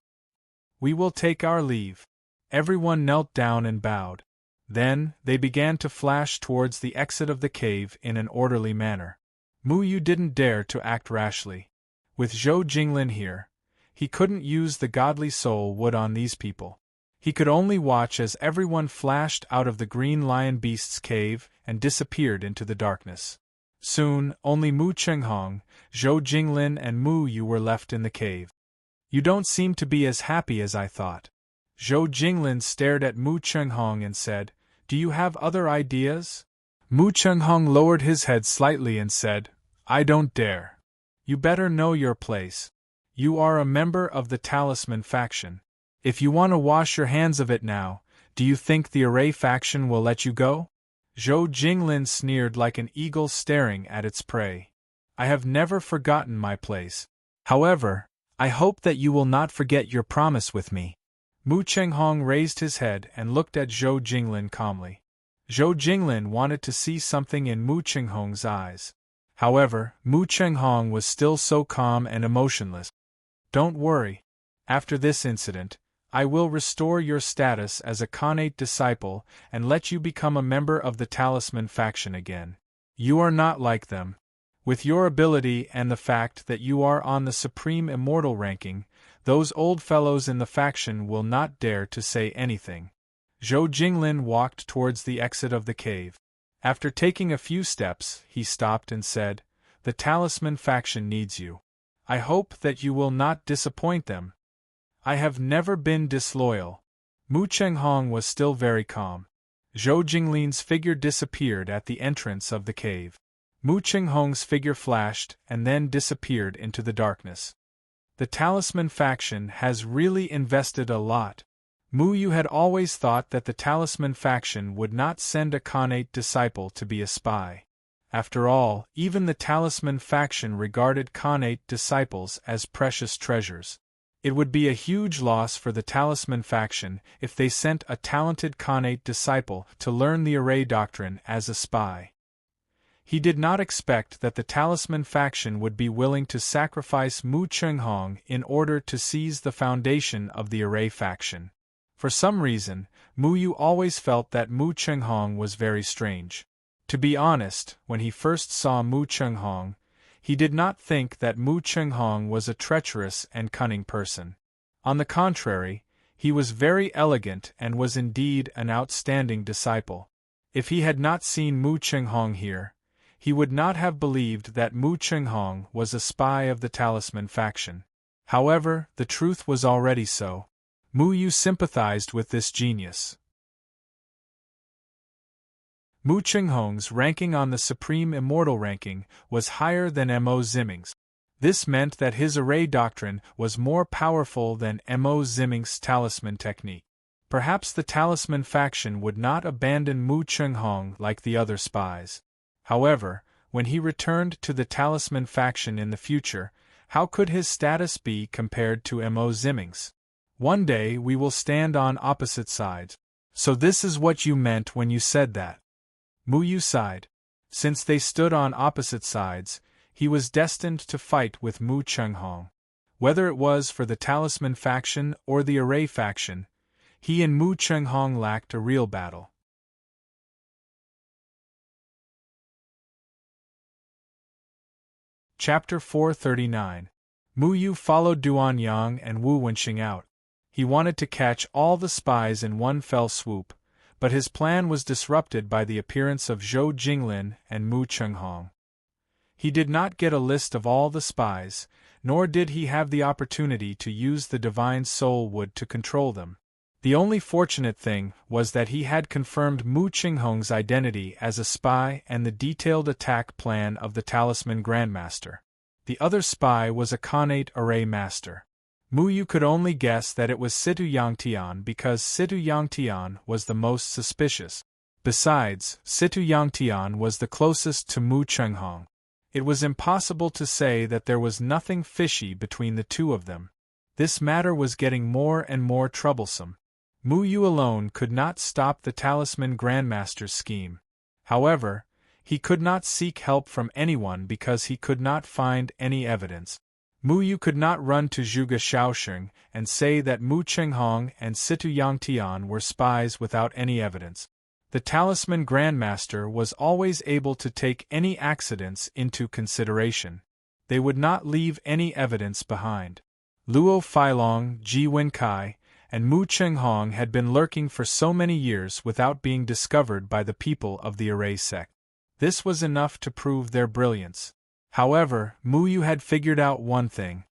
We will take our leave." Everyone knelt down and bowed. Then, they began to flash towards the exit of the cave in an orderly manner. Mu Yu didn't dare to act rashly. With Zhou Jinglin here, he couldn't use the godly soul wood on these people. He could only watch as everyone flashed out of the green lion beast's cave and disappeared into the darkness. Soon, only Mu Chenghong, Zhou Jinglin and Mu Yu were left in the cave. "You don't seem to be as happy as I thought." Zhou Jinglin stared at Mu Chenghong and said, "Do you have other ideas?" Mu Chenghong lowered his head slightly and said, "I don't dare. You better know your place. You are a member of the Talisman faction. If you want to wash your hands of it now, do you think the Array faction will let you go?" Zhou Jinglin sneered like an eagle staring at its prey. "I have never forgotten my place. However, I hope that you will not forget your promise with me." Mu Chenghong raised his head and looked at Zhou Jinglin calmly. Zhou Jinglin wanted to see something in Mu Chenghong's eyes. However, Mu Chenghong was still so calm and emotionless. "Don't worry. After this incident, I will restore your status as a Khanate disciple and let you become a member of the Talisman faction again. You are not like them. With your ability and the fact that you are on the Supreme Immortal ranking, those old fellows in the faction will not dare to say anything." Zhou Jinglin walked towards the exit of the cave. After taking a few steps, he stopped and said, "The Talisman faction needs you. I hope that you will not disappoint them." "I have never been disloyal." Mu Chenghong was still very calm. Zhou Jinglin's figure disappeared at the entrance of the cave. Mu Chenghong's figure flashed and then disappeared into the darkness. The Talisman faction has really invested a lot. Mu Yu had always thought that the Talisman faction would not send a Khanate disciple to be a spy. After all, even the Talisman faction regarded Khanate disciples as precious treasures. It would be a huge loss for the Talisman faction if they sent a talented Khanate disciple to learn the Array doctrine as a spy. He did not expect that the Talisman faction would be willing to sacrifice Mu Chenghong in order to seize the foundation of the Array faction. For some reason, Mu Yu always felt that Mu Chenghong was very strange. To be honest, when he first saw Mu Chenghong, he did not think that Mu Chenghong was a treacherous and cunning person. On the contrary, he was very elegant and was indeed an outstanding disciple. If he had not seen Mu Chenghong here, he would not have believed that Mu Chenghong was a spy of the Talisman faction. However, the truth was already so. Mu Yu sympathized with this genius. Mu Chenghong's ranking on the Supreme Immortal ranking was higher than Mo Zimming's. This meant that his Array doctrine was more powerful than Mo Zimming's talisman technique. Perhaps the Talisman faction would not abandon Mu Chenghong like the other spies. However, when he returned to the Talisman faction in the future, how could his status be compared to Mo Zimming's? One day we will stand on opposite sides. So this is what you meant when you said that. Mu Yu sighed. Since they stood on opposite sides, he was destined to fight with Mu Chenghong. Whether it was for the Talisman faction or the Array faction, he and Mu Chenghong lacked a real battle. Chapter 439. Mu Yu followed Duan Yang and Wu Wenxing out. He wanted to catch all the spies in one fell swoop, but his plan was disrupted by the appearance of Zhou Jinglin and Mu Chenghong. He did not get a list of all the spies, nor did he have the opportunity to use the divine soul wood to control them. The only fortunate thing was that he had confirmed Mu Chenghong's identity as a spy and the detailed attack plan of the Talisman Grandmaster. The other spy was a Khanate Array Master. Mu Yu could only guess that it was Situ Yangtian because Situ Yangtian was the most suspicious. Besides, Situ Yangtian was the closest to Mu Chenghong. It was impossible to say that there was nothing fishy between the two of them. This matter was getting more and more troublesome. Mu Yu alone could not stop the Talisman Grandmaster's scheme. However, he could not seek help from anyone because he could not find any evidence. Mu Yu could not run to Zhuge Shaoxing and say that Mu Chenghong and Situ Yangtian were spies without any evidence. The Talisman Grandmaster was always able to take any accidents into consideration. They would not leave any evidence behind. Luo Feilong, Ji Wenkai, and Mu Chenghong had been lurking for so many years without being discovered by the people of the Array sect. This was enough to prove their brilliance. However, Mu Yu had figured out one thing.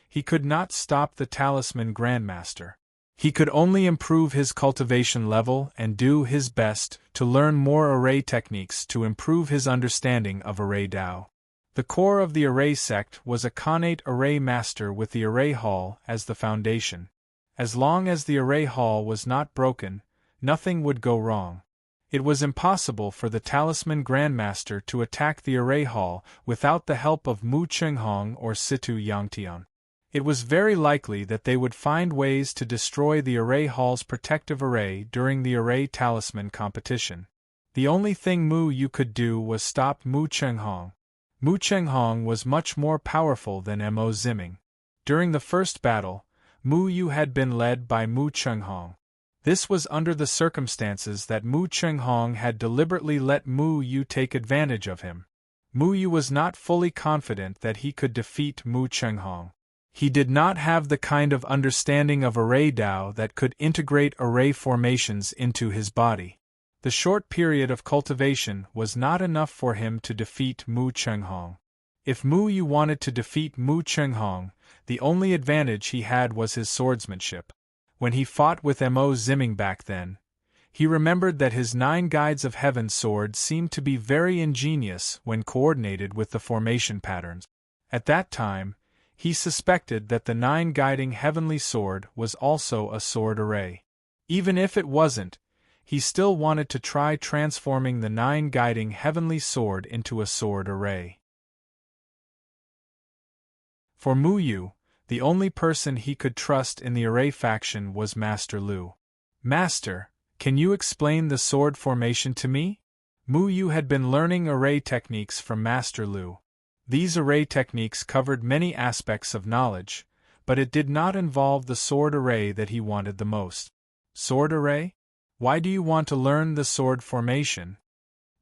He could not stop the Talisman Grandmaster. He could only improve his cultivation level and do his best to learn more array techniques to improve his understanding of Array Dao. The core of the Array sect was a Khanate Array Master with the Array Hall as the foundation. As long as the Array Hall was not broken, nothing would go wrong. It was impossible for the Talisman Grandmaster to attack the Array Hall without the help of Mu Chenghong or Situ Yangtian. It was very likely that they would find ways to destroy the Array Hall's protective array during the Array Talisman competition. The only thing Mu Yu could do was stop Mu Chenghong. Mu Chenghong was much more powerful than Mo Ziming. During the first battle, Mu Yu had been led by Mu Chenghong. This was under the circumstances that Mu Chenghong had deliberately let Mu Yu take advantage of him. Mu Yu was not fully confident that he could defeat Mu Chenghong. He did not have the kind of understanding of Array Dao that could integrate array formations into his body. The short period of cultivation was not enough for him to defeat Mu Chenghong. If Mu Yu wanted to defeat Mu Chenghong, the only advantage he had was his swordsmanship. When he fought with Mo Ziming back then, he remembered that his 9 Guides of Heaven sword seemed to be very ingenious when coordinated with the formation patterns. At that time, he suspected that the 9 Guiding Heavenly Sword was also a sword array. Even if it wasn't, he still wanted to try transforming the 9 Guiding Heavenly Sword into a sword array. For Mu Yu, the only person he could trust in the Array faction was Master Lu. "Master, can you explain the sword formation to me?" Mu Yu had been learning array techniques from Master Lu. These array techniques covered many aspects of knowledge, but it did not involve the sword array that he wanted the most. "Sword array? Why do you want to learn the sword formation?"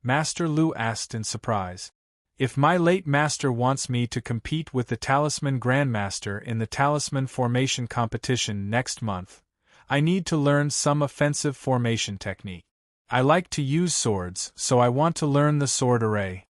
Master Lu asked in surprise. "If my late master wants me to compete with the Talisman Grandmaster in the Talisman Formation competition next month, I need to learn some offensive formation technique. I like to use swords, so I want to learn the sword array,"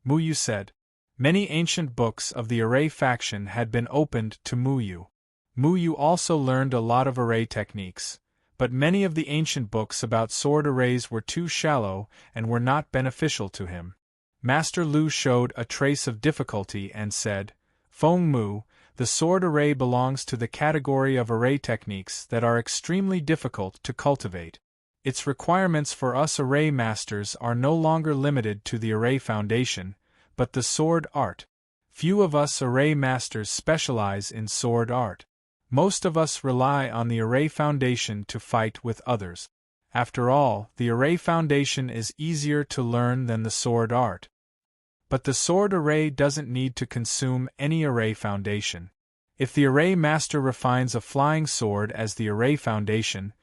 Mu Yu said. Many ancient books of the Array faction had been opened to Mu Yu. Mu Yu also learned a lot of array techniques, but many of the ancient books about sword arrays were too shallow and were not beneficial to him. Master Lu showed a trace of difficulty and said, "Feng Mu, the sword array belongs to the category of array techniques that are extremely difficult to cultivate. Its requirements for us array masters are no longer limited to the array foundation, but the sword art. Few of us array masters specialize in sword art. Most of us rely on the array foundation to fight with others. After all, the array foundation is easier to learn than the sword art. But the sword array doesn't need to consume any array foundation. If the array master refines a flying sword as the array foundation,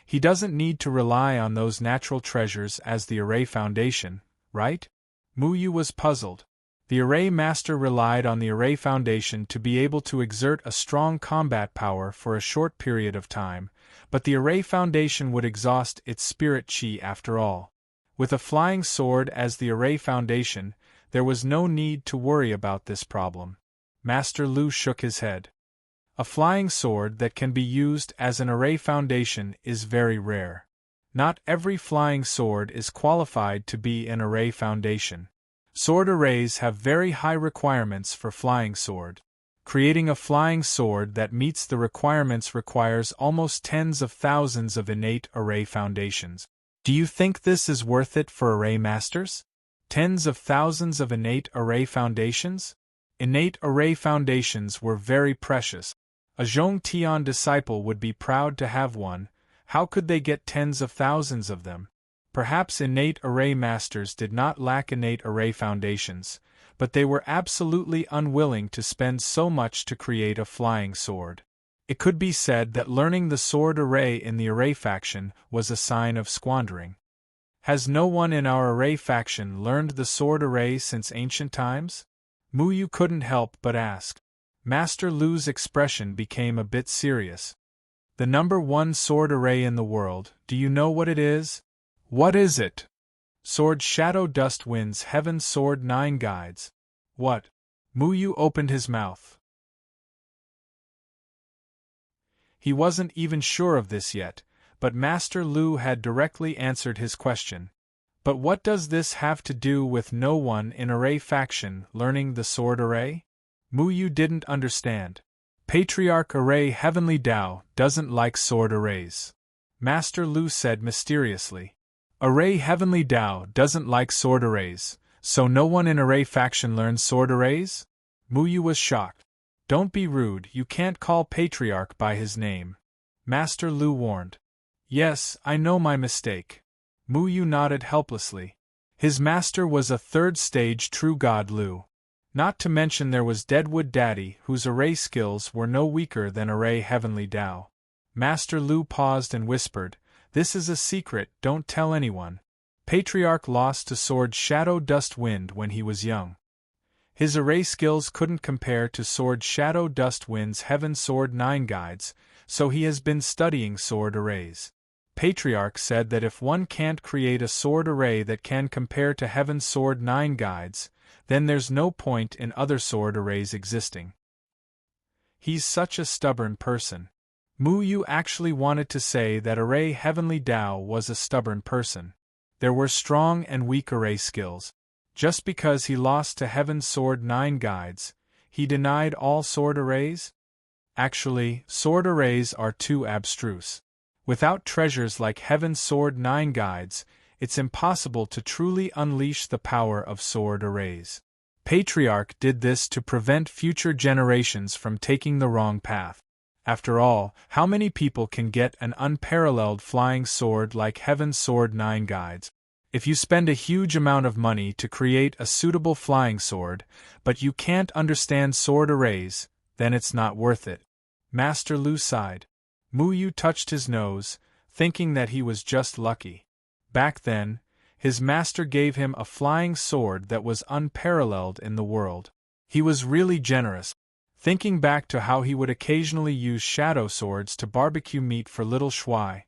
he doesn't need to rely on those natural treasures as the array foundation, right?" Mu Yu was puzzled. The array master relied on the array foundation to be able to exert a strong combat power for a short period of time, but the array foundation would exhaust its spirit chi after all. With a flying sword as the array foundation, there was no need to worry about this problem. Master Lu shook his head. A flying sword that can be used as an array foundation is very rare. Not every flying sword is qualified to be an array foundation. Sword arrays have very high requirements for flying sword. Creating a flying sword that meets the requirements requires almost tens of thousands of innate array foundations. Do you think this is worth it for array masters? Tens of thousands of innate array foundations? Innate array foundations were very precious. A Zhongtian disciple would be proud to have one. How could they get tens of thousands of them? Perhaps innate array masters did not lack innate array foundations, but they were absolutely unwilling to spend so much to create a flying sword. It could be said that learning the sword array in the array faction was a sign of squandering. Has no one in our array faction learned the sword array since ancient times? Mu Yu couldn't help but ask. Master Lu's expression became a bit serious. The number one sword array in the world, do you know what it is? What is it? Sword Shadow Dust Winds Heaven Sword 9 Guides. What? Mu Yu opened his mouth. He wasn't even sure of this yet, but Master Lu had directly answered his question. But what does this have to do with no one in array faction learning the sword array? Mu Yu didn't understand. Patriarch Array Heavenly Tao doesn't like sword arrays. Master Lu said mysteriously. Array Heavenly Tao doesn't like sword arrays, so no one in array faction learns sword arrays? Mu Yu was shocked. Don't be rude, you can't call Patriarch by his name. Master Lu warned. Yes, I know my mistake. Mu Yu nodded helplessly. His master was a third-stage true god Lu. Not to mention there was Deadwood Daddy, whose array skills were no weaker than Array Heavenly Tao. Master Lu paused and whispered, "This is a secret, don't tell anyone. Patriarch lost to Sword Shadow Dust Wind when he was young. His array skills couldn't compare to Sword Shadow Dust Wind's Heaven Sword 9 Guides, so he has been studying sword arrays. Patriarch said that if one can't create a sword array that can compare to Heaven Sword 9 Guides, then there's no point in other sword arrays existing. He's such a stubborn person." Mu Yu actually wanted to say that Array Heavenly Tao was a stubborn person. There were strong and weak array skills. Just because he lost to Heaven Sword 9 Guides, he denied all sword arrays? Actually, sword arrays are too abstruse. Without treasures like Heaven Sword 9 Guides, it's impossible to truly unleash the power of sword arrays. Patriarch did this to prevent future generations from taking the wrong path. After all, how many people can get an unparalleled flying sword like Heaven Sword 9 Guides? If you spend a huge amount of money to create a suitable flying sword, but you can't understand sword arrays, then it's not worth it. Master Lu sighed. Mu Yu touched his nose, thinking that he was just lucky. Back then, his master gave him a flying sword that was unparalleled in the world. He was really generous. Thinking back to how he would occasionally use shadow swords to barbecue meat for little Shuai,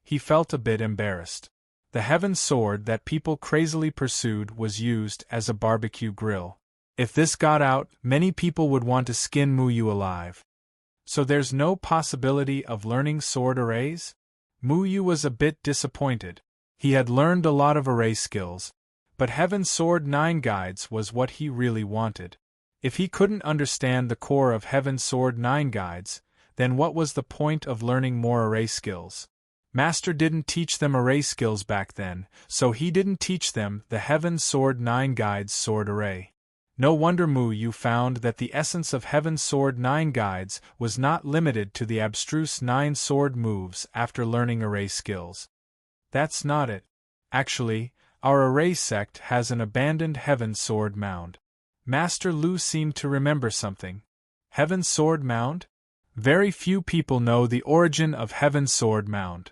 he felt a bit embarrassed. The Heaven Sword that people crazily pursued was used as a barbecue grill. If this got out, many people would want to skin Mu Yu alive. So there's no possibility of learning sword arrays? Mu Yu was a bit disappointed. He had learned a lot of array skills, but Heaven Sword 9 Guides was what he really wanted. If he couldn't understand the core of Heaven Sword 9 Guides, then what was the point of learning more array skills? Master didn't teach them array skills back then, so he didn't teach them the Heaven Sword 9 Guides sword array. No wonder Mu Yu found that the essence of Heaven Sword 9 Guides was not limited to the abstruse 9 sword moves after learning array skills. That's not it. Actually, our array sect has an abandoned Heaven Sword mound. Master Lu seemed to remember something. Heaven Sword Mound? Very few people know the origin of Heaven Sword Mound.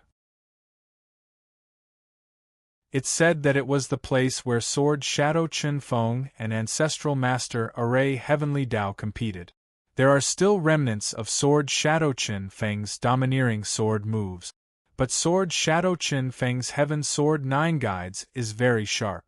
It said that it was the place where Sword Shadow Chen Feng and Ancestral Master Array Heavenly Tao competed. There are still remnants of Sword Shadow Chen Feng's domineering sword moves, but Sword Shadow Chen Feng's Heaven Sword 9 Guides is very sharp.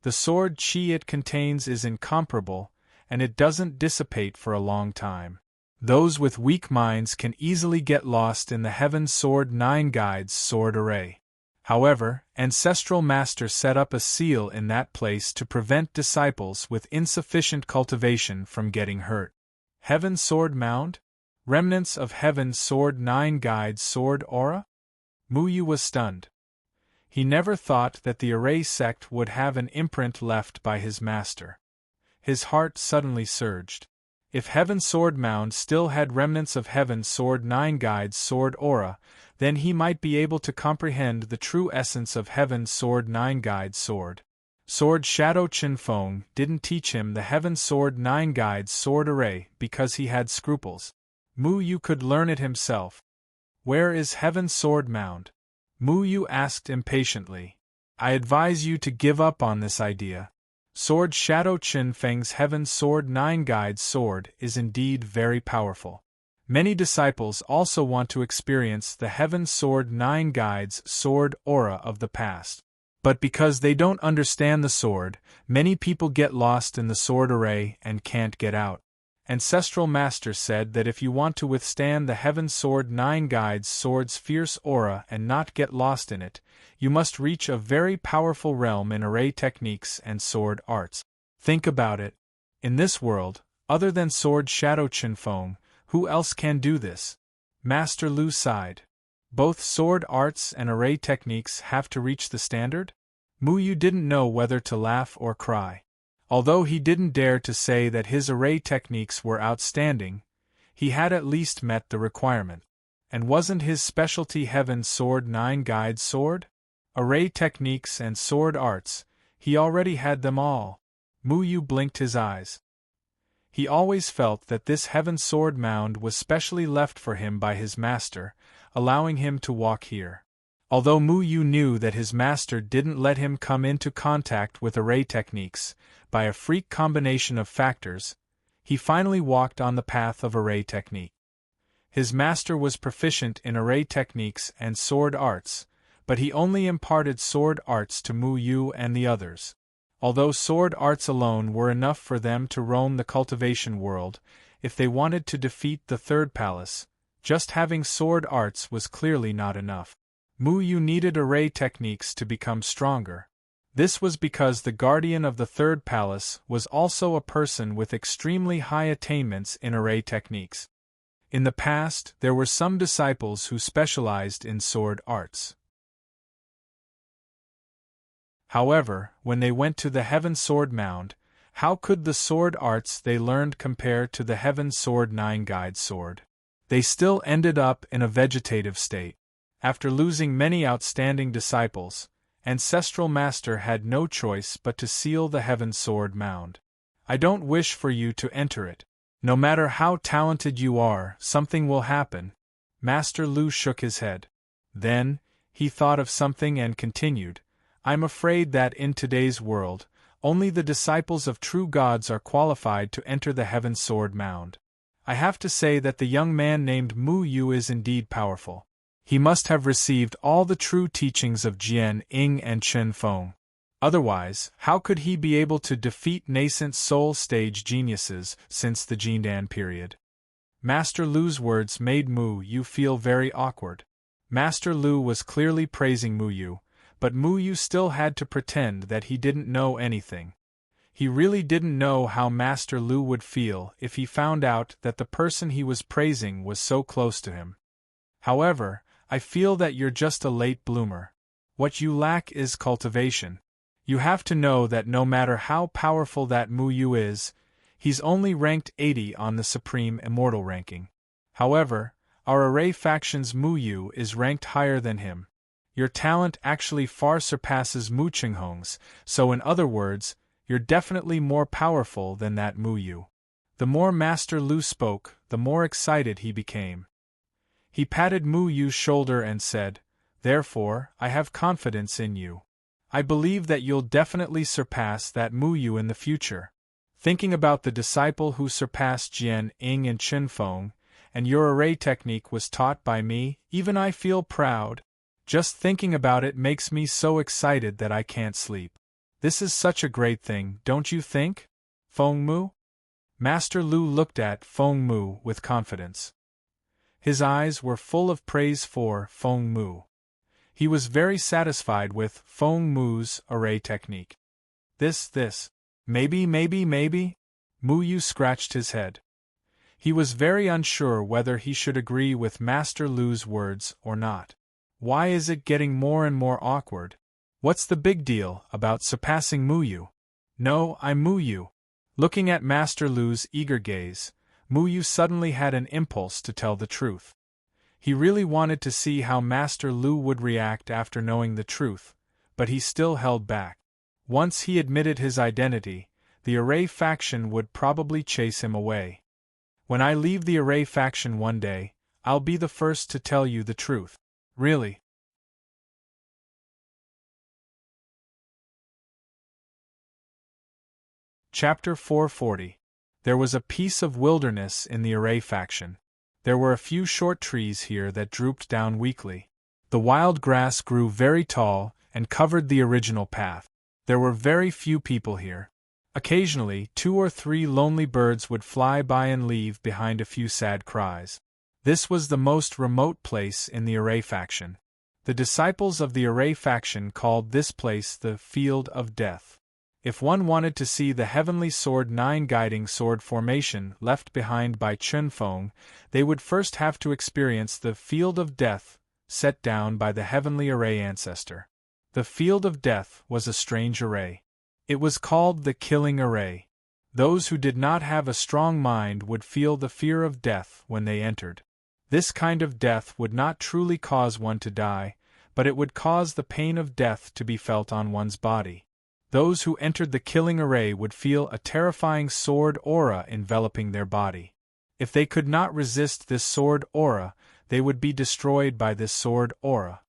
The sword qi it contains is incomparable, and it doesn't dissipate for a long time. Those with weak minds can easily get lost in the Heaven Sword 9 Guides sword array. However, Ancestral Master set up a seal in that place to prevent disciples with insufficient cultivation from getting hurt. Heaven Sword Mound? Remnants of Heaven Sword 9 Guides sword aura? Mu Yu was stunned. He never thought that the Array sect would have an imprint left by his master. His heart suddenly surged. If Heaven Sword Mound still had remnants of Heaven Sword 9 Guides sword aura, then he might be able to comprehend the true essence of Heaven Sword 9 Guides sword. Sword Shadow Chen Feng didn't teach him the Heaven Sword 9 Guides sword array because he had scruples. Mu Yu could learn it himself. Where is Heaven Sword Mound? Mu Yu asked impatiently. I advise you to give up on this idea. Sword Shadow Chen Feng's Heaven Sword 9 Guides sword is indeed very powerful. Many disciples also want to experience the Heaven Sword 9 Guides sword aura of the past. But because they don't understand the sword, many people get lost in the sword array and can't get out. Ancestral Master said that if you want to withstand the Heaven Sword 9 Guides sword's fierce aura and not get lost in it, you must reach a very powerful realm in array techniques and sword arts. Think about it. In this world, other than Sword Shadow Chen Feng, who else can do this? Master Lu sighed. Both sword arts and array techniques have to reach the standard? Mu Yu didn't know whether to laugh or cry. Although he didn't dare to say that his array techniques were outstanding, he had at least met the requirement. And wasn't his specialty Heaven Sword 9 Guides sword? Array techniques and sword arts, he already had them all. Mu Yu blinked his eyes. He always felt that this Heaven Sword Mound was specially left for him by his master, allowing him to walk here. Although Mu Yu knew that his master didn't let him come into contact with array techniques, by a freak combination of factors, he finally walked on the path of array technique. His master was proficient in array techniques and sword arts, but he only imparted sword arts to Mu Yu and the others. Although sword arts alone were enough for them to roam the cultivation world, if they wanted to defeat the third palace, just having sword arts was clearly not enough. Mu Yu needed array techniques to become stronger. This was because the guardian of the third palace was also a person with extremely high attainments in array techniques. In the past, there were some disciples who specialized in sword arts. However, when they went to the Heaven Sword Mound, how could the sword arts they learned compare to the Heaven Sword 9 Guides sword? They still ended up in a vegetative state. After losing many outstanding disciples, Ancestral Master had no choice but to seal the Heaven Sword Mound. I don't wish for you to enter it. No matter how talented you are, something will happen. Master Lu shook his head. Then, he thought of something and continued, I'm afraid that in today's world, only the disciples of true gods are qualified to enter the Heaven Sword Mound. I have to say that the young man named Mu Yu is indeed powerful. He must have received all the true teachings of Jian Ying and Chen Feng. Otherwise, how could he be able to defeat nascent soul stage geniuses since the Jindan period? Master Lu's words made Mu Yu feel very awkward. Master Lu was clearly praising Mu Yu, but Mu Yu still had to pretend that he didn't know anything. He really didn't know how Master Lu would feel if he found out that the person he was praising was so close to him. However, I feel that you're just a late bloomer. What you lack is cultivation. You have to know that no matter how powerful that Mu Yu is, he's only ranked 80 on the Supreme Immortal ranking. However, our array faction's Mu Yu is ranked higher than him. Your talent actually far surpasses Mu Qinghong's, so in other words, you're definitely more powerful than that Mu Yu. The more Master Lu spoke, the more excited he became. He patted Mu Yu's shoulder and said, Therefore, I have confidence in you. I believe that you'll definitely surpass that Mu Yu in the future. Thinking about the disciple who surpassed Jian Ying and Chen Feng, and your array technique was taught by me, even I feel proud. Just thinking about it makes me so excited that I can't sleep. This is such a great thing, don't you think? Feng Mu? Master Lu looked at Feng Mu with confidence. His eyes were full of praise for Feng Mu. He was very satisfied with Feng Mu's array technique. Maybe. Mu Yu scratched his head. He was very unsure whether he should agree with Master Lu's words or not. Why is it getting more and more awkward? What's the big deal about surpassing Mu Yu? No, I'm Mu Yu. Looking at Master Lu's eager gaze, Mu Yu suddenly had an impulse to tell the truth. He really wanted to see how Master Lu would react after knowing the truth, but he still held back. Once he admitted his identity, the Array faction would probably chase him away. When I leave the Array faction one day, I'll be the first to tell you the truth. Really. Chapter 440. There was a piece of wilderness in the Array faction. There were a few short trees here that drooped down weakly. The wild grass grew very tall and covered the original path. There were very few people here. Occasionally, 2 or 3 lonely birds would fly by and leave behind a few sad cries. This was the most remote place in the Array faction. The disciples of the Array faction called this place the Field of Death. If one wanted to see the Heavenly Sword 9 guiding sword formation left behind by Chen Feng, they would first have to experience the Field of Death set down by the Heavenly Array ancestor. The Field of Death was a strange array. It was called the Killing Array. Those who did not have a strong mind would feel the fear of death when they entered. This kind of death would not truly cause one to die, but it would cause the pain of death to be felt on one's body. Those who entered the Killing Array would feel a terrifying sword aura enveloping their body. If they could not resist this sword aura, they would be destroyed by this sword aura.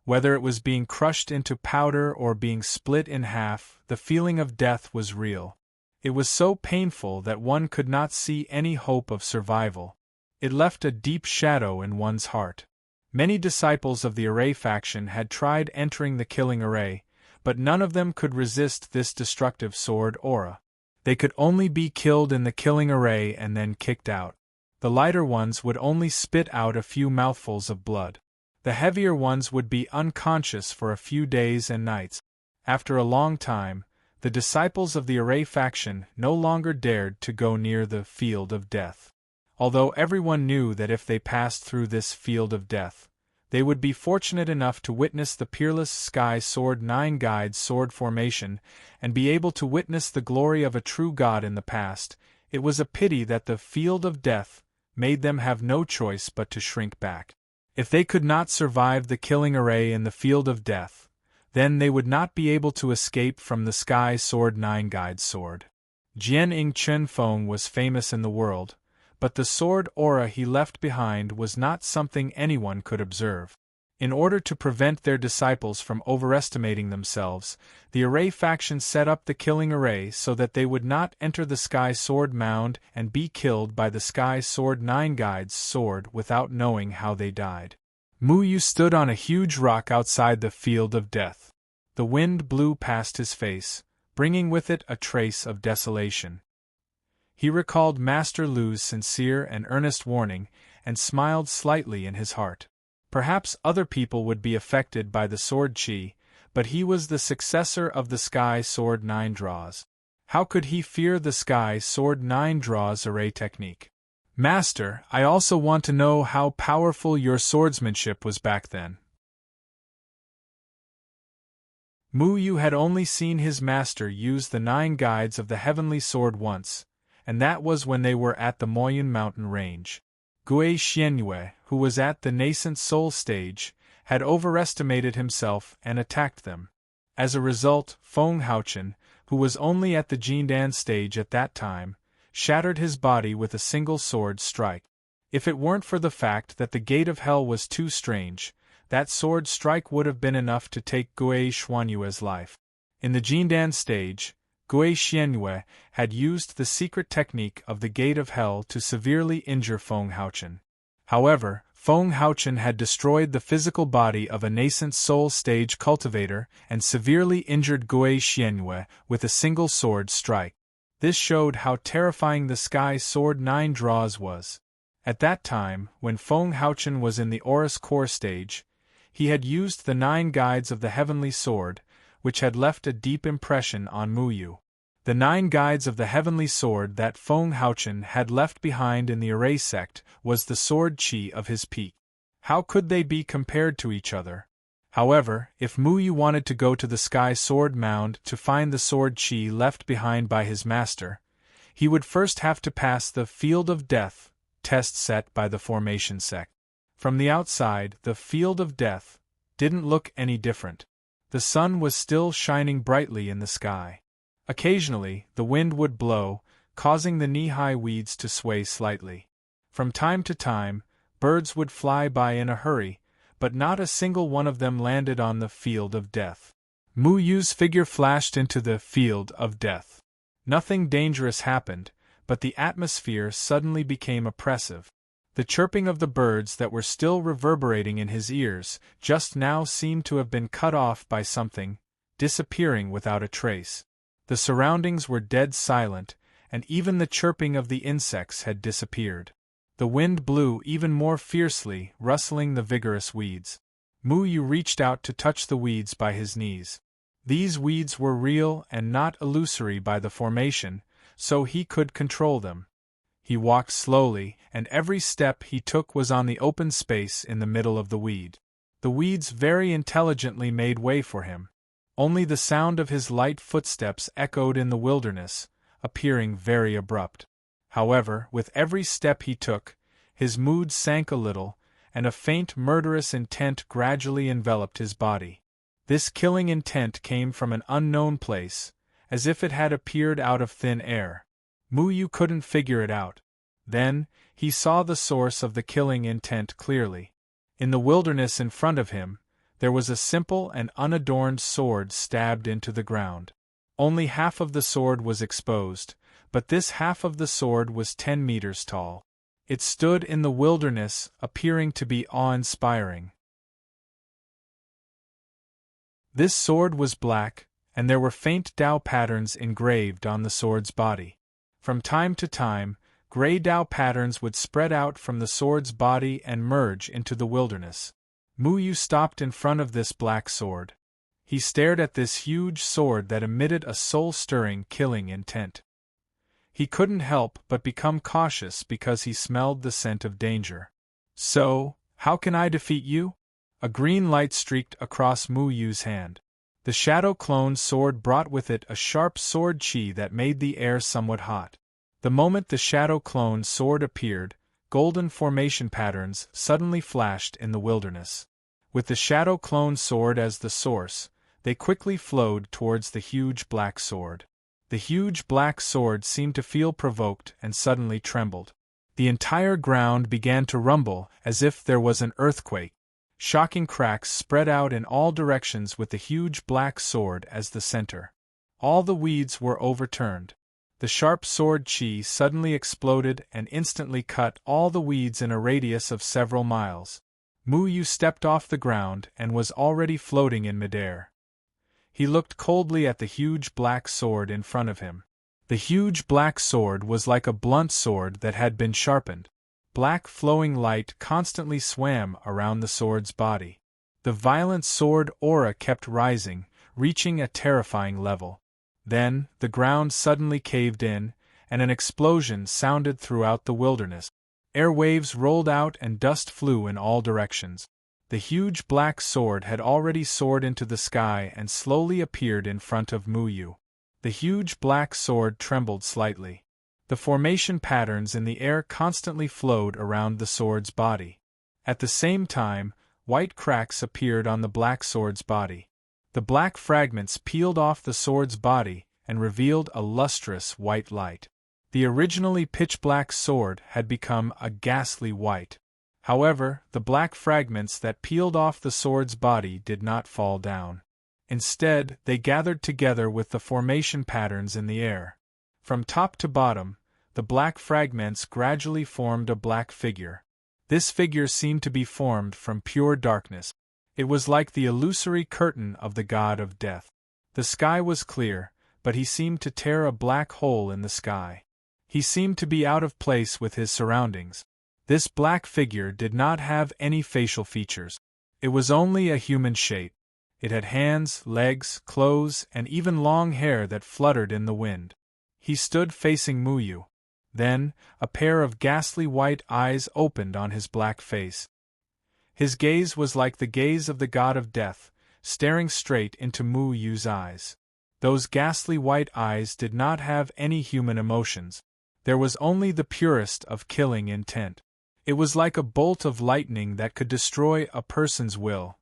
Whether it was being crushed into powder or being split in half, the feeling of death was real. It was so painful that one could not see any hope of survival. It left a deep shadow in one's heart. Many disciples of the Array faction had tried entering the Killing Array, but none of them could resist this destructive sword aura. They could only be killed in the Killing Array and then kicked out. The lighter ones would only spit out a few mouthfuls of blood. The heavier ones would be unconscious for a few days and nights. After a long time, the disciples of the Array faction no longer dared to go near the Field of Death. Although everyone knew that if they passed through this Field of Death, they would be fortunate enough to witness the peerless Sky Sword 9 Guide sword formation and be able to witness the glory of a true god in the past, it was a pity that the Field of Death made them have no choice but to shrink back. If they could not survive the Killing Array in the Field of Death, then they would not be able to escape from the Sky Sword 9 Guide sword. Jian Ying Chen Feng was famous in the world, but the sword aura he left behind was not something anyone could observe. In order to prevent their disciples from overestimating themselves, the Array faction set up the Killing Array so that they would not enter the Sky Sword Mound and be killed by the Sky Sword 9 Guide's sword without knowing how they died. Mu Yu stood on a huge rock outside the Field of Death. The wind blew past his face, bringing with it a trace of desolation. He recalled Master Lu's sincere and earnest warning, and smiled slightly in his heart. Perhaps other people would be affected by the sword chi, but he was the successor of the Sky Sword 9 Draws. How could he fear the Sky Sword 9 Draws array technique? Master, I also want to know how powerful your swordsmanship was back then. Mu Yu had only seen his master use the 9 guides of the Heavenly Sword once, and that was when they were at the Moyun Mountain Range. Gui Xianyue, who was at the nascent soul stage, had overestimated himself and attacked them. As a result, Feng Haochen, who was only at the Jindan stage at that time, shattered his body with a single sword strike. If it weren't for the fact that the gate of hell was too strange, That sword strike would have been enough to take Gui Xuanyue's life. In the Jindan stage, Gui Xianyue had used the secret technique of the Gate of Hell to severely injure Feng Haochen. However, Feng Haochen had destroyed the physical body of a nascent soul stage cultivator and severely injured Gui Xianyue with a single sword strike. This showed how terrifying the Sky Sword 9 Draws was. At that time, when Feng Haochen was in the Aurus Core stage, he had used the 9 guides of the Heavenly Sword, which had left a deep impression on Muyu. The 9 guides of the Heavenly Sword that Feng Haochen had left behind in the Array sect was the sword chi of his peak. How could they be compared to each other? However, if Muyu wanted to go to the Sky Sword Mound to find the sword chi left behind by his master, he would first have to pass the Field of Death test set by the Formation sect. From the outside, the Field of Death didn't look any different. The sun was still shining brightly in the sky. Occasionally, the wind would blow, causing the knee-high weeds to sway slightly. From time to time, birds would fly by in a hurry, but not a single one of them landed on the Field of Death. Muyu's figure flashed into the Field of Death. Nothing dangerous happened, but the atmosphere suddenly became oppressive. The chirping of the birds that were still reverberating in his ears just now seemed to have been cut off by something, disappearing without a trace. The surroundings were dead silent, and even the chirping of the insects had disappeared. The wind blew even more fiercely, rustling the vigorous weeds. Muyu reached out to touch the weeds by his knees. These weeds were real and not illusory by the formation, so he could control them. He walked slowly, and every step he took was on the open space in the middle of the weed. The weeds very intelligently made way for him. Only the sound of his light footsteps echoed in the wilderness, appearing very abrupt. However, with every step he took, his mood sank a little, and a faint murderous intent gradually enveloped his body. This killing intent came from an unknown place, as if it had appeared out of thin air. Muyu couldn't figure it out. Then, he saw the source of the killing intent clearly. In the wilderness in front of him, there was a simple and unadorned sword stabbed into the ground. Only half of the sword was exposed, but this half of the sword was 10 meters tall. It stood in the wilderness, appearing to be awe-inspiring. This sword was black, and there were faint Dao patterns engraved on the sword's body. From time to time, gray Dao patterns would spread out from the sword's body and merge into the wilderness. Muyu stopped in front of this black sword. He stared at this huge sword that emitted a soul-stirring, killing intent. He couldn't help but become cautious because he smelled the scent of danger. So, how can I defeat you? A green light streaked across Muyu's hand. The shadow clone sword brought with it a sharp sword chi that made the air somewhat hot. The moment the shadow clone sword appeared, golden formation patterns suddenly flashed in the wilderness. With the shadow clone sword as the source, they quickly flowed towards the huge black sword. The huge black sword seemed to feel provoked and suddenly trembled. The entire ground began to rumble as if there was an earthquake. Shocking cracks spread out in all directions with the huge black sword as the center. All the weeds were overturned. The sharp sword chi suddenly exploded and instantly cut all the weeds in a radius of several miles. Muyu stepped off the ground and was already floating in midair. He looked coldly at the huge black sword in front of him. The huge black sword was like a blunt sword that had been sharpened. Black flowing light constantly swam around the sword's body. The violent sword aura kept rising, reaching a terrifying level. Then, the ground suddenly caved in, and an explosion sounded throughout the wilderness. Air waves rolled out and dust flew in all directions. The huge black sword had already soared into the sky and slowly appeared in front of Muyu. The huge black sword trembled slightly. The formation patterns in the air constantly flowed around the sword's body. At the same time, white cracks appeared on the black sword's body. The black fragments peeled off the sword's body and revealed a lustrous white light. The originally pitch-black sword had become a ghastly white. However, the black fragments that peeled off the sword's body did not fall down. Instead, they gathered together with the formation patterns in the air. From top to bottom, the black fragments gradually formed a black figure. This figure seemed to be formed from pure darkness. It was like the illusory curtain of the god of death. The sky was clear, but he seemed to tear a black hole in the sky. He seemed to be out of place with his surroundings. This black figure did not have any facial features. It was only a human shape. It had hands, legs, clothes, and even long hair that fluttered in the wind. He stood facing Muyu. Then, a pair of ghastly white eyes opened on his black face. His gaze was like the gaze of the god of death, staring straight into Muyu's eyes. Those ghastly white eyes did not have any human emotions. There was only the purest of killing intent. It was like a bolt of lightning that could destroy a person's will.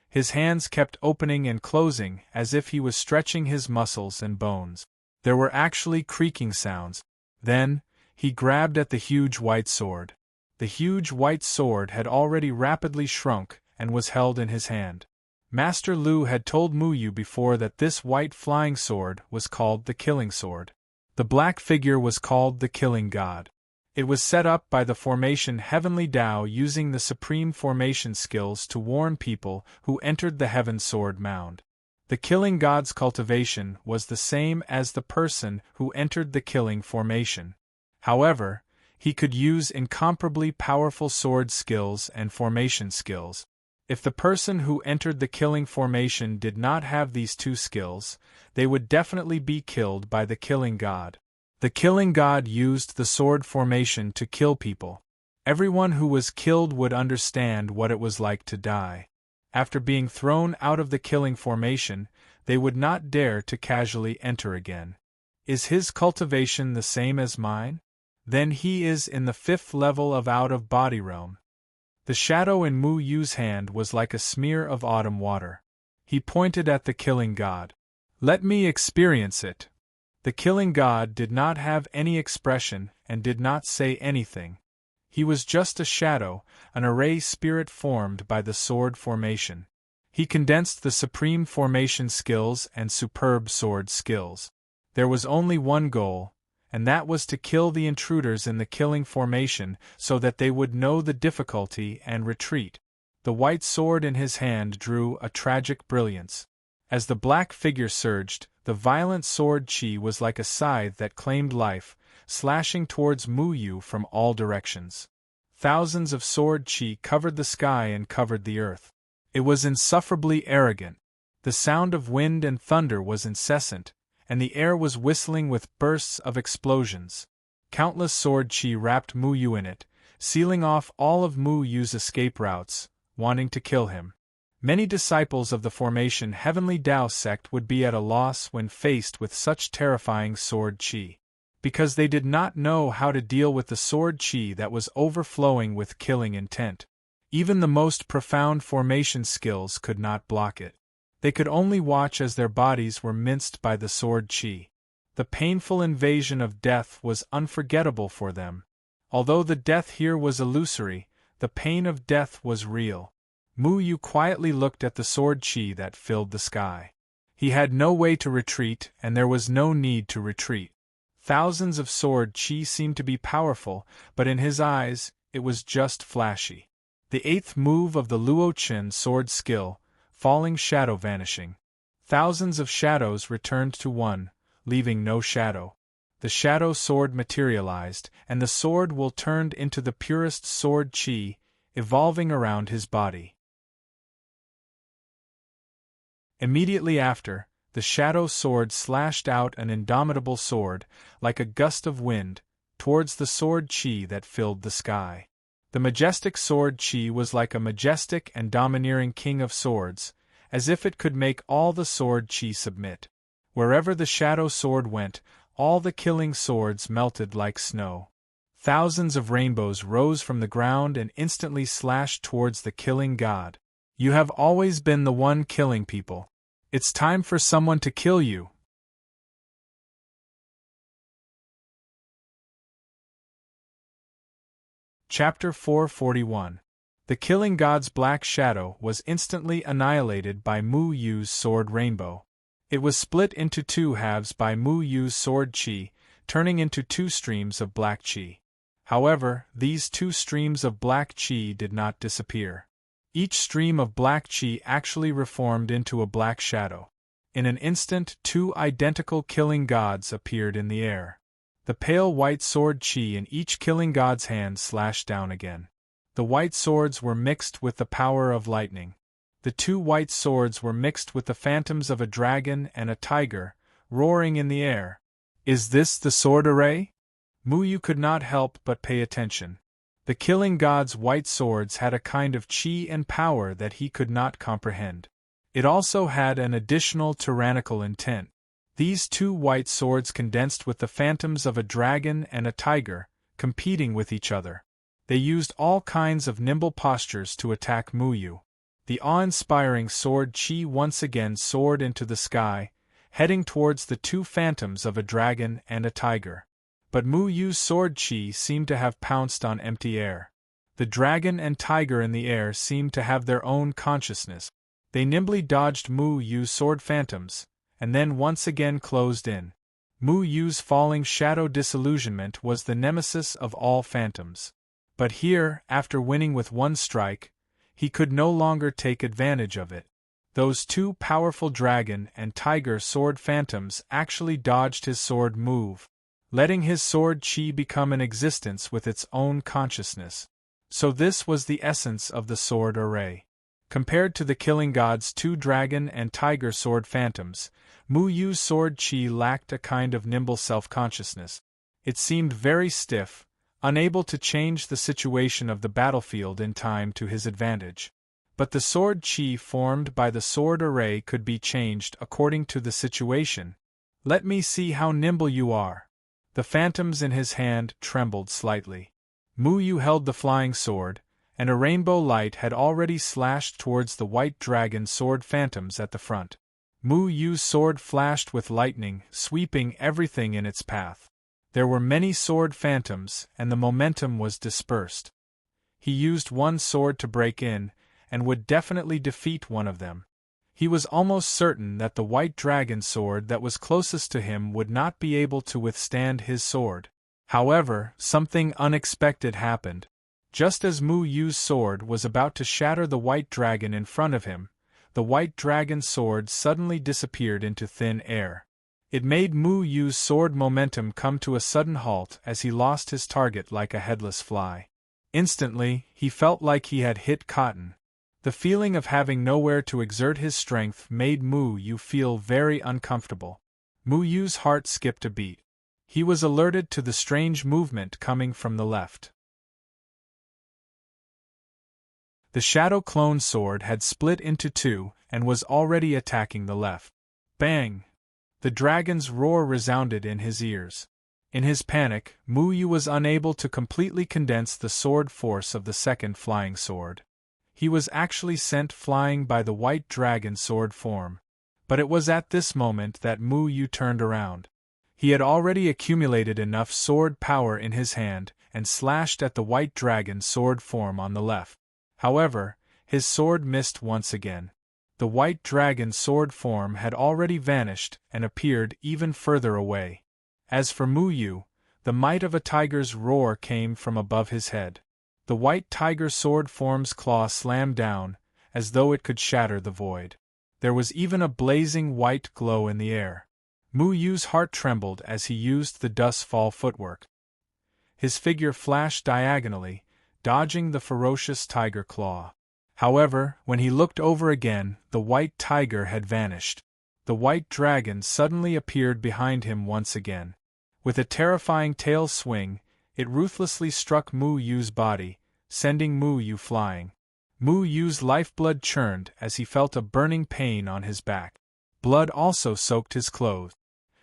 His hands kept opening and closing as if he was stretching his muscles and bones. There were actually creaking sounds. Then, he grabbed at the huge white sword. The huge white sword had already rapidly shrunk and was held in his hand. Master Lu had told Muyu before that this white flying sword was called the Killing Sword. The black figure was called the Killing God. It was set up by the formation Heavenly Tao using the supreme formation skills to warn people who entered the Heaven Sword Mound. The Killing God's cultivation was the same as the person who entered the Killing formation. However, he could use incomparably powerful sword skills and formation skills. If the person who entered the Killing formation did not have these two skills, they would definitely be killed by the Killing God. The Killing God used the sword formation to kill people. Everyone who was killed would understand what it was like to die. After being thrown out of the Killing formation, they would not dare to casually enter again. Is his cultivation the same as mine? Then he is in the 5th level of out-of-body realm. The shadow in Mu Yu's hand was like a smear of autumn water. He pointed at the Killing God. Let me experience it. The Killing God did not have any expression and did not say anything. He was just a shadow, an array spirit formed by the sword formation. He condensed the supreme formation skills and superb sword skills. There was only one goal, and that was to kill the intruders in the Killing formation so that they would know the difficulty and retreat. The white sword in his hand drew a tragic brilliance. As the black figure surged, the violent sword chi was like a scythe that claimed life, slashing towards Muyu from all directions. Thousands of sword chi covered the sky and covered the earth. It was insufferably arrogant. The sound of wind and thunder was incessant, and the air was whistling with bursts of explosions. Countless sword chi wrapped Muyu in it, sealing off all of Muyu's escape routes, wanting to kill him. Many disciples of the formation Heavenly Tao sect would be at a loss when faced with such terrifying sword chi, because they did not know how to deal with the sword chi that was overflowing with killing intent. Even the most profound formation skills could not block it. They could only watch as their bodies were minced by the sword chi. The painful invasion of death was unforgettable for them. Although the death here was illusory, the pain of death was real. Muyu quietly looked at the sword chi that filled the sky. He had no way to retreat, and there was no need to retreat. Thousands of sword chi seemed to be powerful, but in his eyes, it was just flashy. The 8th move of the Luochen sword skill, falling shadow vanishing. Thousands of shadows returned to one, leaving no shadow. The shadow sword materialized, and the sword will turned into the purest sword chi, evolving around his body. Immediately after, the shadow sword slashed out an indomitable sword, like a gust of wind, towards the sword chi that filled the sky. The majestic sword chi was like a majestic and domineering king of swords, as if it could make all the sword chi submit. Wherever the shadow sword went, all the killing swords melted like snow. Thousands of rainbows rose from the ground and instantly slashed towards the Killing God. You have always been the one killing people. It's time for someone to kill you. Chapter 441. The killing god's black shadow was instantly annihilated by Mu Yu's sword rainbow. It was split into two halves by Mu Yu's sword chi, turning into two streams of black chi. However, these two streams of black chi did not disappear. Each stream of black chi actually reformed into a black shadow. In an instant, two identical killing gods appeared in the air. The pale white sword chi in each killing god's hand slashed down again. The white swords were mixed with the power of lightning. The two white swords were mixed with the phantoms of a dragon and a tiger, roaring in the air. Is this the sword array? Mu Yu could not help but pay attention. The killing god's white swords had a kind of chi and power that he could not comprehend. It also had an additional tyrannical intent. These two white swords condensed with the phantoms of a dragon and a tiger, competing with each other. They used all kinds of nimble postures to attack Mu Yu. The awe-inspiring sword chi once again soared into the sky, heading towards the two phantoms of a dragon and a tiger. But Mu Yu's sword chi seemed to have pounced on empty air. The dragon and tiger in the air seemed to have their own consciousness. They nimbly dodged Mu Yu's sword phantoms, and then once again closed in. Mu Yu's falling shadow disillusionment was the nemesis of all phantoms. But here, after winning with one strike, he could no longer take advantage of it. Those two powerful dragon and tiger sword phantoms actually dodged his sword move, letting his sword chi become an existence with its own consciousness. So this was the essence of the sword array. Compared to the killing god's two dragon and tiger sword phantoms, Mu Yu's sword chi lacked a kind of nimble self-consciousness. It seemed very stiff, unable to change the situation of the battlefield in time to his advantage. But the sword chi formed by the sword array could be changed according to the situation. Let me see how nimble you are. The phantoms in his hand trembled slightly. Mu Yu held the flying sword, and a rainbow light had already slashed towards the white dragon sword phantoms at the front. Mu Yu's sword flashed with lightning, sweeping everything in its path. There were many sword phantoms, and the momentum was dispersed. He used one sword to break in, and would definitely defeat one of them. He was almost certain that the white dragon sword that was closest to him would not be able to withstand his sword. However, something unexpected happened. Just as Mu Yu's sword was about to shatter the white dragon in front of him, the white dragon sword suddenly disappeared into thin air. It made Mu Yu's sword momentum come to a sudden halt as he lost his target like a headless fly. Instantly, he felt like he had hit cotton. The feeling of having nowhere to exert his strength made Mu Yu feel very uncomfortable. Mu Yu's heart skipped a beat. He was alerted to the strange movement coming from the left. The shadow clone sword had split into two and was already attacking the left. Bang! The dragon's roar resounded in his ears. In his panic, Mu Yu was unable to completely condense the sword force of the second flying sword. He was actually sent flying by the white dragon sword form. But it was at this moment that Mu Yu turned around. He had already accumulated enough sword power in his hand and slashed at the white dragon sword form on the left. However, his sword missed once again. The white dragon sword form had already vanished and appeared even further away. As for Mu Yu, the might of a tiger's roar came from above his head. The white tiger sword form's claw slammed down, as though it could shatter the void. There was even a blazing white glow in the air. Mu Yu's heart trembled as he used the dust-fall footwork. His figure flashed diagonally, dodging the ferocious tiger claw. However, when he looked over again, the white tiger had vanished. The white dragon suddenly appeared behind him once again. With a terrifying tail swing, it ruthlessly struck Mu Yu's body, sending Mu Yu flying. Mu Yu's lifeblood churned as he felt a burning pain on his back. Blood also soaked his clothes.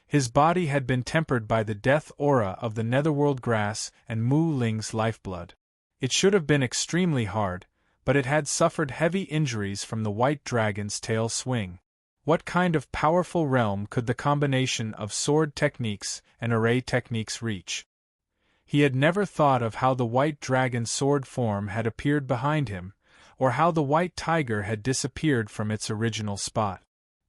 His body had been tempered by the death aura of the netherworld grass and Mu Ling's lifeblood. It should have been extremely hard, but it had suffered heavy injuries from the white dragon's tail swing. What kind of powerful realm could the combination of sword techniques and array techniques reach? He had never thought of how the white dragon sword form had appeared behind him, or how the white tiger had disappeared from its original spot.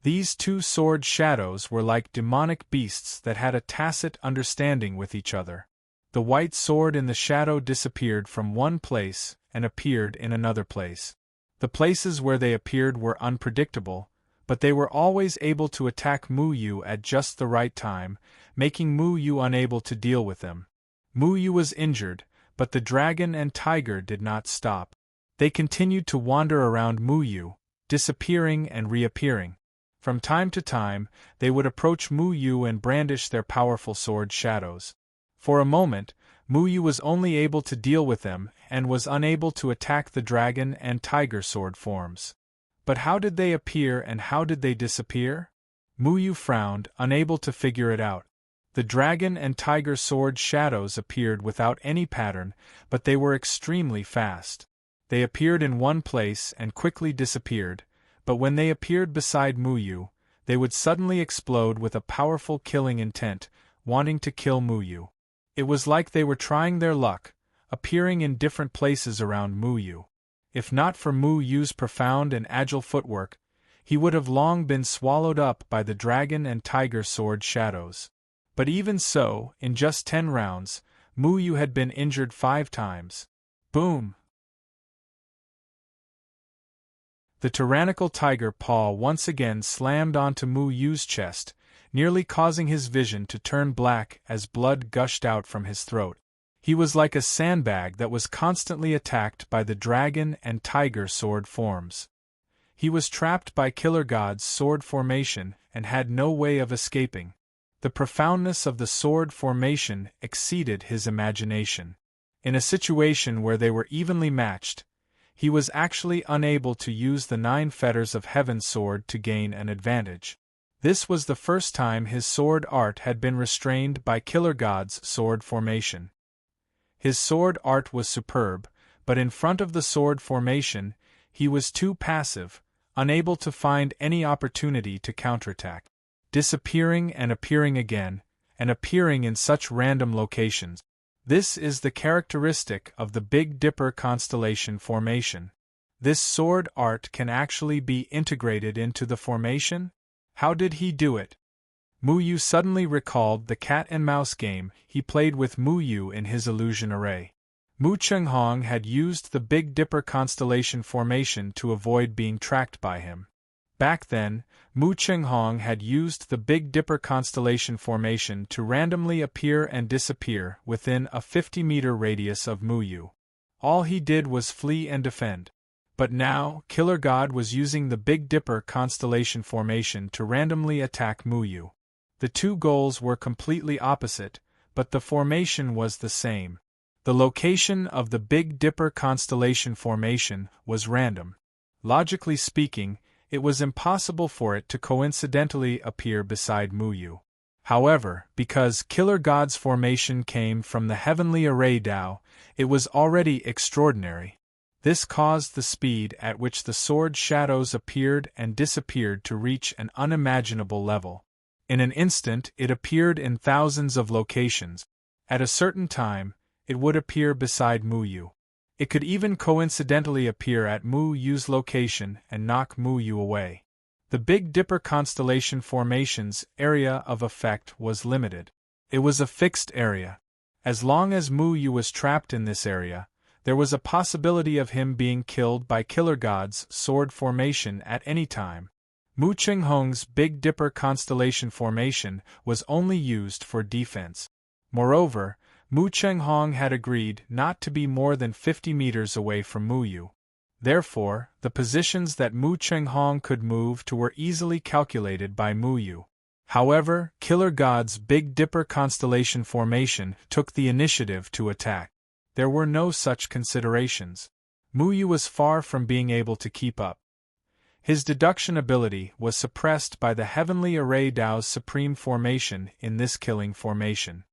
These two sword shadows were like demonic beasts that had a tacit understanding with each other. The white sword in the shadow disappeared from one place and appeared in another place. The places where they appeared were unpredictable, but they were always able to attack Mu Yu at just the right time, making Mu Yu unable to deal with them. Mu Yu was injured, but the dragon and tiger did not stop. They continued to wander around Mu Yu, disappearing and reappearing. From time to time, they would approach Mu Yu and brandish their powerful sword shadows. For a moment, Mu Yu was only able to deal with them and was unable to attack the dragon and tiger sword forms. But how did they appear and how did they disappear? Mu Yu frowned, unable to figure it out. The dragon and tiger sword shadows appeared without any pattern, but they were extremely fast. They appeared in one place and quickly disappeared, but when they appeared beside Mu Yu, they would suddenly explode with a powerful killing intent, wanting to kill Mu Yu. It was like they were trying their luck, appearing in different places around Mu Yu. If not for Mu Yu's profound and agile footwork, he would have long been swallowed up by the dragon and tiger sword shadows. But even so, in just 10 rounds, Mu Yu had been injured 5 times. Boom! The tyrannical tiger paw once again slammed onto Mu Yu's chest, nearly causing his vision to turn black as blood gushed out from his throat. He was like a sandbag that was constantly attacked by the dragon and tiger sword forms. He was trapped by Killer God's sword formation and had no way of escaping. The profoundness of the sword formation exceeded his imagination. In a situation where they were evenly matched, he was actually unable to use the 9 fetters of Heaven's sword to gain an advantage. This was the first time his sword art had been restrained by Killer God's sword formation. His sword art was superb, but in front of the sword formation, he was too passive, unable to find any opportunity to counterattack. Disappearing and appearing again, and appearing in such random locations. This is the characteristic of the Big Dipper constellation formation. This sword art can actually be integrated into the formation? How did he do it? Mu Yu suddenly recalled the cat and mouse game he played with Mu Yu in his illusion array. Mu Chenghong had used the Big Dipper constellation formation to avoid being tracked by him. Back then, Mu Chenghong had used the Big Dipper constellation formation to randomly appear and disappear within a 50-meter radius of Mu Yu. All he did was flee and defend. But now, Killer God was using the Big Dipper constellation formation to randomly attack Mu Yu. The two goals were completely opposite, but the formation was the same. The location of the Big Dipper constellation formation was random. Logically speaking, it was impossible for it to coincidentally appear beside Mu Yu. However, because Killer God's formation came from the heavenly array Tao, it was already extraordinary. This caused the speed at which the sword shadows appeared and disappeared to reach an unimaginable level. In an instant it appeared in thousands of locations. At a certain time, it would appear beside Mu Yu. It could even coincidentally appear at Mu Yu's location and knock Mu Yu away. The Big Dipper constellation formation's area of effect was limited. It was a fixed area. As long as Mu Yu was trapped in this area, there was a possibility of him being killed by Killer God's sword formation at any time. Mu Chenghong's Big Dipper constellation formation was only used for defense. Moreover, Mu Chenghong had agreed not to be more than 50 meters away from Mu Yu. Therefore, the positions that Mu Chenghong could move to were easily calculated by Mu Yu. However, Killer God's Big Dipper constellation formation took the initiative to attack. There were no such considerations. Mu Yu was far from being able to keep up. His deduction ability was suppressed by the heavenly array Tao's supreme formation in this killing formation.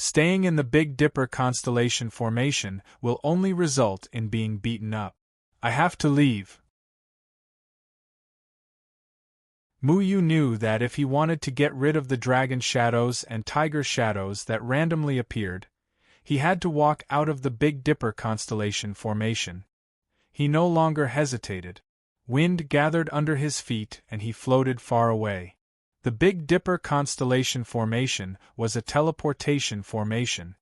Staying in the Big Dipper constellation formation will only result in being beaten up. I have to leave. Mu Yu knew that if he wanted to get rid of the dragon shadows and tiger shadows that randomly appeared, He had to walk out of the Big Dipper constellation formation. He no longer hesitated. Wind gathered under his feet and he floated far away. The Big Dipper constellation formation was a teleportation formation.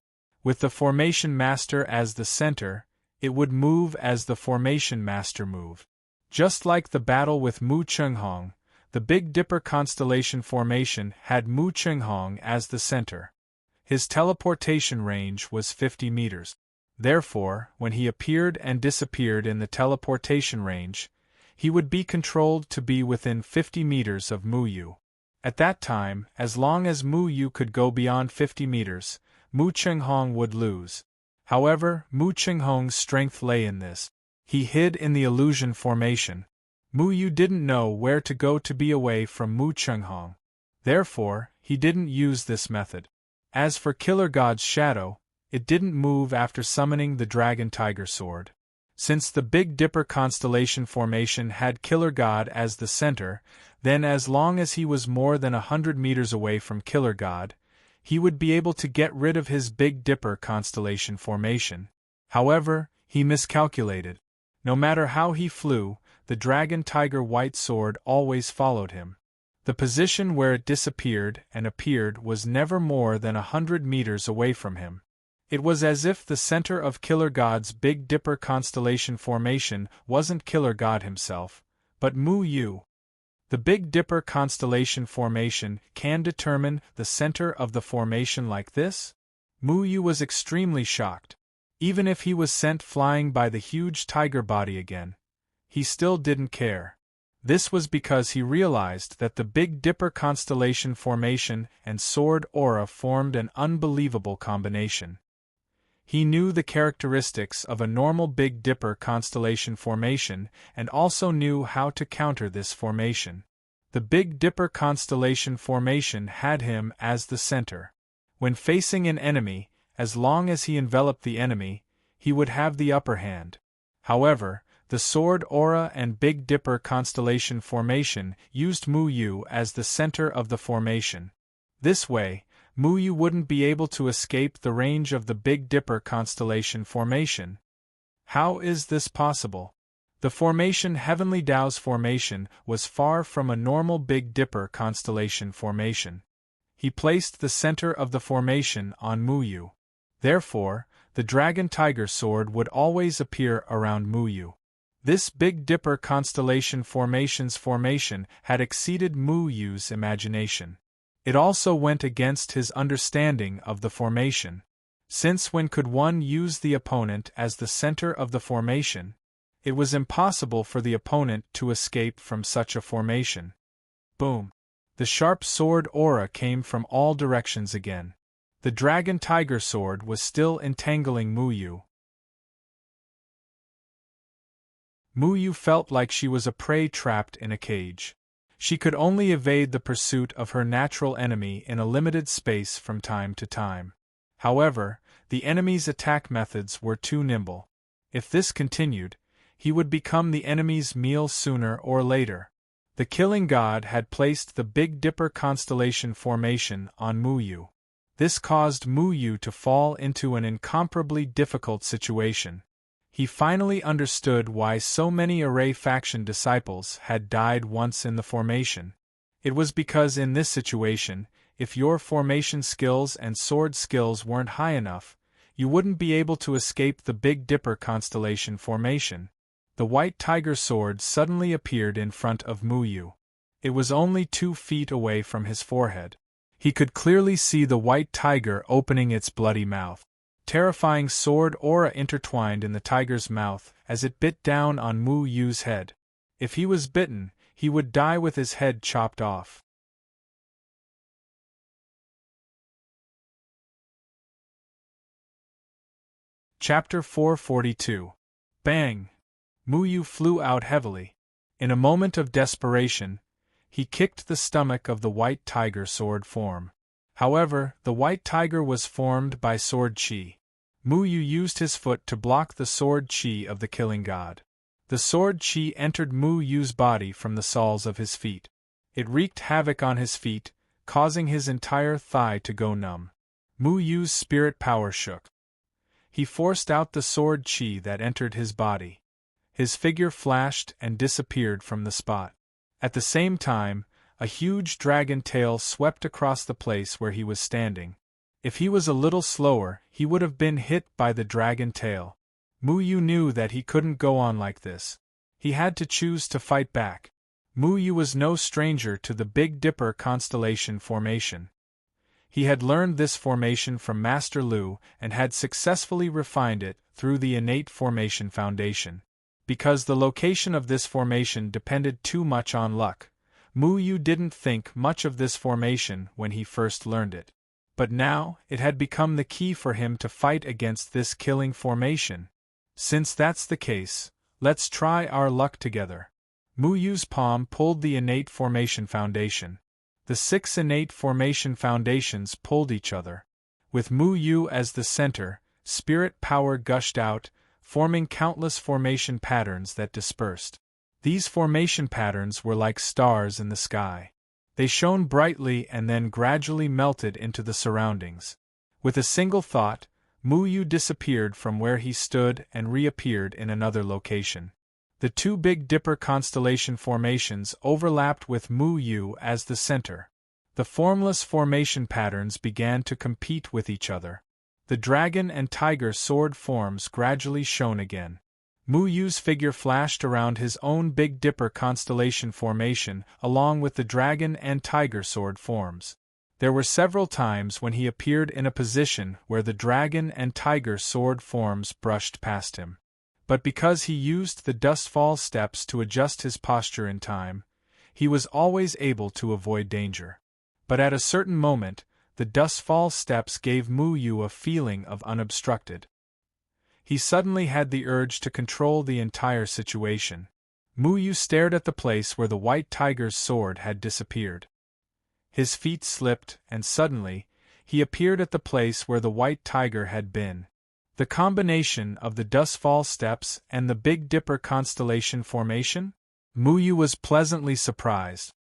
With the formation master as the center, it would move as the formation master moved. Just like the battle with Mu Chunghong, the Big Dipper constellation formation had Mu Chunghong as the center. His teleportation range was 50 meters. Therefore, when he appeared and disappeared in the teleportation range, he would be controlled to be within 50 meters of Mu Yu. At that time, as long as Mu Yu could go beyond 50 meters, Mu Chunghong would lose. However, Mu Chunghong's strength lay in this. He hid in the illusion formation. Mu Yu didn't know where to go to be away from Mu Chunghong. Therefore, he didn't use this method. As for Killer God's shadow, it didn't move after summoning the Dragon Tiger Sword. Since the Big Dipper constellation formation had Killer God as the center, then as long as he was more than 100 meters away from Killer God, he would be able to get rid of his Big Dipper constellation formation. However, he miscalculated. No matter how he flew, the Dragon Tiger White Sword always followed him. The position where it disappeared and appeared was never more than 100 meters away from him. It was as if the center of Killer God's Big Dipper constellation formation wasn't Killer God himself, but Mu Yu. The Big Dipper constellation formation can determine the center of the formation like this? Mu Yu was extremely shocked. Even if he was sent flying by the huge tiger body again, he still didn't care. This was because he realized that the Big Dipper constellation formation and sword aura formed an unbelievable combination. He knew the characteristics of a normal Big Dipper constellation formation and also knew how to counter this formation. The Big Dipper constellation formation had him as the center. When facing an enemy, as long as he enveloped the enemy, he would have the upper hand. However, the Sword Aura and Big Dipper constellation formation used Mu Yu as the center of the formation. This way, Mu Yu wouldn't be able to escape the range of the Big Dipper constellation formation. How is this possible? The formation Heavenly Tao's formation was far from a normal Big Dipper constellation formation. He placed the center of the formation on Mu Yu. Therefore, the Dragon Tiger Sword would always appear around Mu Yu. This Big Dipper constellation formation's formation had exceeded Mu Yu's imagination. It also went against his understanding of the formation. Since when could one use the opponent as the center of the formation? It was impossible for the opponent to escape from such a formation. Boom! The sharp sword aura came from all directions again. The Dragon Tiger Sword was still entangling Mu Yu. Mu Yu felt like she was a prey trapped in a cage. She could only evade the pursuit of her natural enemy in a limited space from time to time. However, the enemy's attack methods were too nimble. If this continued, he would become the enemy's meal sooner or later. The Killing God had placed the Big Dipper constellation formation on Mu Yu. This caused Mu Yu to fall into an incomparably difficult situation. He finally understood why so many Array faction disciples had died once in the formation. It was because in this situation, if your formation skills and sword skills weren't high enough, you wouldn't be able to escape the Big Dipper constellation formation. The White Tiger Sword suddenly appeared in front of Mu Yu. It was only 2 feet away from his forehead. He could clearly see the white tiger opening its bloody mouth. Terrifying sword aura intertwined in the tiger's mouth as it bit down on Mu Yu's head. If he was bitten, he would die with his head chopped off. Chapter 442. Bang! Mu Yu flew out heavily. In a moment of desperation, he kicked the stomach of the white tiger sword form. However, the white tiger was formed by sword chi. Mu Yu used his foot to block the sword chi of the Killing God. The sword chi entered Mu Yu's body from the soles of his feet. It wreaked havoc on his feet, causing his entire thigh to go numb. Mu Yu's spirit power shook. He forced out the sword chi that entered his body. His figure flashed and disappeared from the spot. At the same time, a huge dragon tail swept across the place where he was standing. If he was a little slower, he would have been hit by the dragon tail. Mu Yu knew that he couldn't go on like this. He had to choose to fight back. Mu Yu was no stranger to the Big Dipper constellation formation. He had learned this formation from Master Lu and had successfully refined it through the innate formation foundation. Because the location of this formation depended too much on luck, Mu Yu didn't think much of this formation when he first learned it. But now, it had become the key for him to fight against this killing formation. Since that's the case, let's try our luck together. Mu Yu's palm pulled the innate formation foundation. The 6 innate formation foundations pulled each other. With Mu Yu as the center, spirit power gushed out, forming countless formation patterns that dispersed. These formation patterns were like stars in the sky. They shone brightly and then gradually melted into the surroundings. With a single thought, Mu Yu disappeared from where he stood and reappeared in another location. The 2 Big Dipper constellation formations overlapped with Mu Yu as the center. The formless formation patterns began to compete with each other. The dragon and tiger sword forms gradually shone again. Mu Yu's figure flashed around his own Big Dipper constellation formation along with the dragon and tiger sword forms. There were several times when he appeared in a position where the dragon and tiger sword forms brushed past him. But because he used the dustfall steps to adjust his posture in time, he was always able to avoid danger. But at a certain moment, the dustfall steps gave Mu Yu a feeling of unobstructed. He suddenly had the urge to control the entire situation. Mu Yu stared at the place where the white tiger's sword had disappeared. His feet slipped, and suddenly, he appeared at the place where the white tiger had been. The combination of the dustfall steps and the Big Dipper constellation formation? Mu Yu was pleasantly surprised.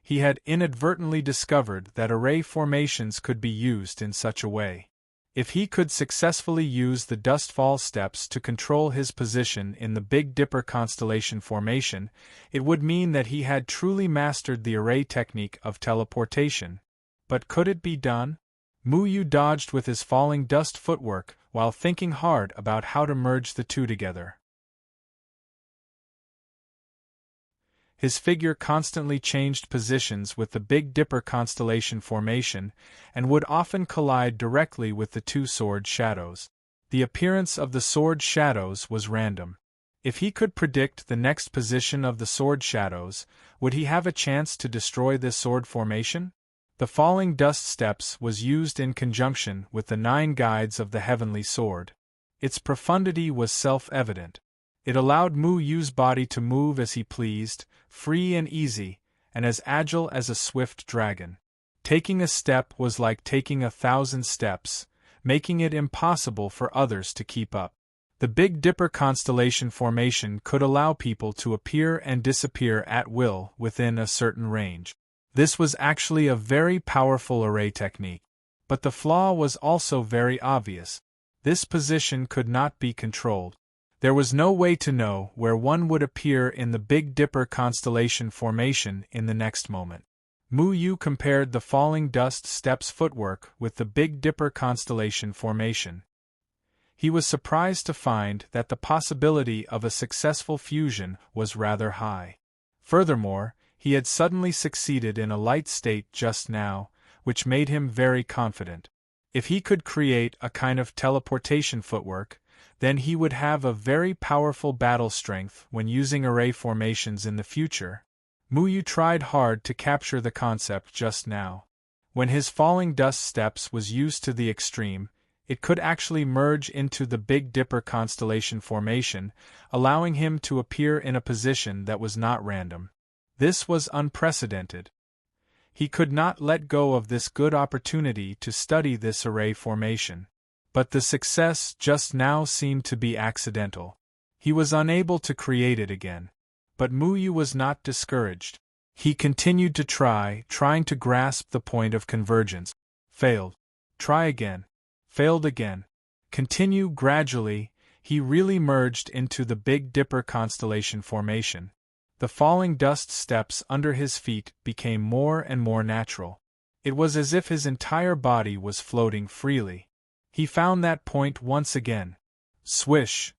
He had inadvertently discovered that array formations could be used in such a way. If he could successfully use the dustfall steps to control his position in the Big Dipper constellation formation, it would mean that he had truly mastered the array technique of teleportation. But could it be done? Mu Yu dodged with his falling dust footwork while thinking hard about how to merge the two together. His figure constantly changed positions with the Big Dipper constellation formation and would often collide directly with the 2 sword shadows. The appearance of the sword shadows was random. If he could predict the next position of the sword shadows, would he have a chance to destroy this sword formation? The falling dust steps was used in conjunction with the 9 guides of the heavenly sword. Its profundity was self-evident. It allowed Mu Yu's body to move as he pleased, free and easy, and as agile as a swift dragon. Taking a step was like taking 1,000 steps, making it impossible for others to keep up. The Big Dipper constellation formation could allow people to appear and disappear at will within a certain range. This was actually a very powerful array technique. But the flaw was also very obvious. This position could not be controlled. There was no way to know where one would appear in the Big Dipper constellation formation in the next moment. Mu Yu compared the falling dust steps footwork with the Big Dipper constellation formation. He was surprised to find that the possibility of a successful fusion was rather high. Furthermore, he had suddenly succeeded in a light state just now, which made him very confident. If he could create a kind of teleportation footwork, then he would have a very powerful battle strength when using array formations in the future. Mu Yu tried hard to capture the concept just now. When his falling dust steps was used to the extreme, it could actually merge into the Big Dipper constellation formation, allowing him to appear in a position that was not random. This was unprecedented. He could not let go of this good opportunity to study this array formation. But the success just now seemed to be accidental. He was unable to create it again. But Mu Yu was not discouraged. He continued to trying to grasp the point of convergence. Failed. Try again. Failed again. Continue gradually, he really merged into the Big Dipper constellation formation. The falling dust steps under his feet became more and more natural. It was as if his entire body was floating freely. He found that point once again. Swish!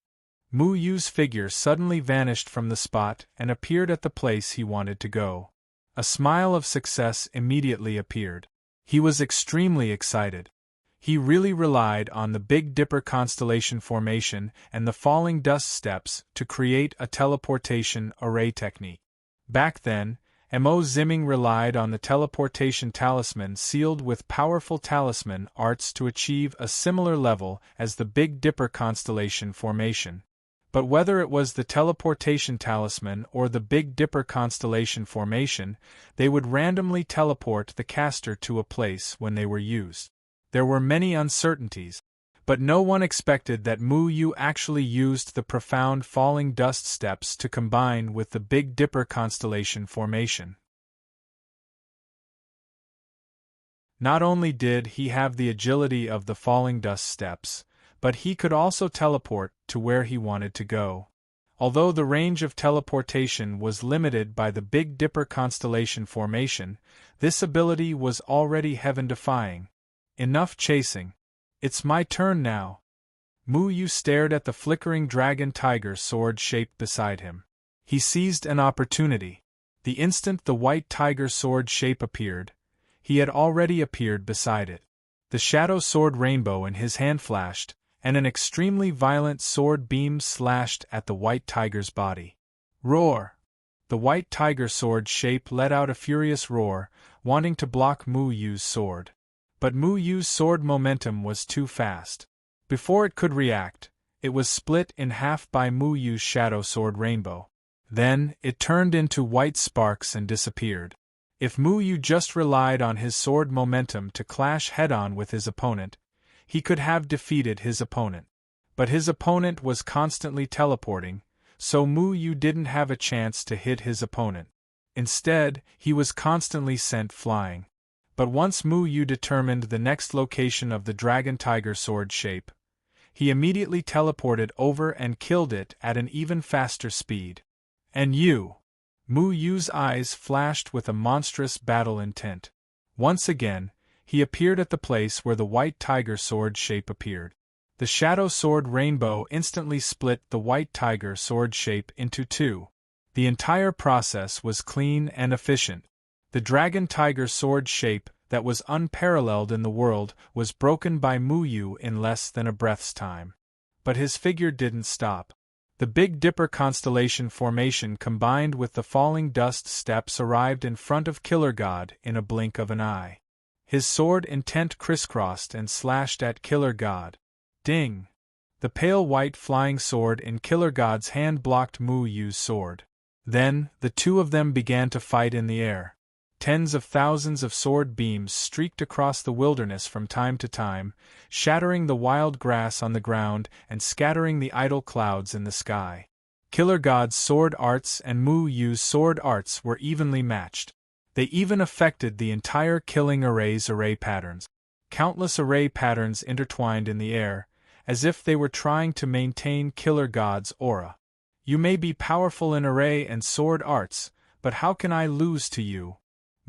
Mu Yu's figure suddenly vanished from the spot and appeared at the place he wanted to go. A smile of success immediately appeared. He was extremely excited. He really relied on the Big Dipper constellation formation and the falling dust steps to create a teleportation array technique. Back then, Mo Zimming relied on the teleportation talisman sealed with powerful talisman arts to achieve a similar level as the Big Dipper constellation formation. But whether it was the teleportation talisman or the Big Dipper constellation formation, they would randomly teleport the caster to a place when they were used. There were many uncertainties, but no one expected that Mu Yu actually used the profound falling dust steps to combine with the Big Dipper constellation formation. Not only did he have the agility of the falling dust steps, but he could also teleport to where he wanted to go. Although the range of teleportation was limited by the Big Dipper constellation formation, this ability was already heaven-defying. Enough chasing. It's my turn now. Mu Yu stared at the flickering dragon tiger sword shape beside him. He seized an opportunity. The instant the white tiger sword shape appeared, he had already appeared beside it. The shadow sword rainbow in his hand flashed, and an extremely violent sword beam slashed at the white tiger's body. Roar! The white tiger sword shape let out a furious roar, wanting to block Mu Yu's sword. But Mu Yu's sword momentum was too fast. Before it could react, it was split in half by Mu Yu's shadow sword rainbow. Then, it turned into white sparks and disappeared. If Mu Yu just relied on his sword momentum to clash head-on with his opponent, he could have defeated his opponent. But his opponent was constantly teleporting, so Mu Yu didn't have a chance to hit his opponent. Instead, he was constantly sent flying. But once Mu Yu determined the next location of the dragon tiger sword shape, he immediately teleported over and killed it at an even faster speed. And you! Mu Yu's eyes flashed with a monstrous battle intent. Once again, he appeared at the place where the white tiger sword shape appeared. The shadow sword rainbow instantly split the white tiger sword shape into two. The entire process was clean and efficient. The dragon tiger sword shape that was unparalleled in the world was broken by Mu Yu in less than a breath's time. But his figure didn't stop. The Big Dipper constellation formation combined with the falling dust steps arrived in front of Killer God in a blink of an eye. His sword intent crisscrossed and slashed at Killer God. Ding! The pale white flying sword in Killer God's hand blocked Mu Yu's sword. Then, the two of them began to fight in the air. Tens of thousands of sword beams streaked across the wilderness from time to time, shattering the wild grass on the ground and scattering the idle clouds in the sky. Killer God's sword arts and Mu Yu's sword arts were evenly matched. They even affected the entire killing array's array patterns. Countless array patterns intertwined in the air, as if they were trying to maintain Killer God's aura. You may be powerful in array and sword arts, but how can I lose to you?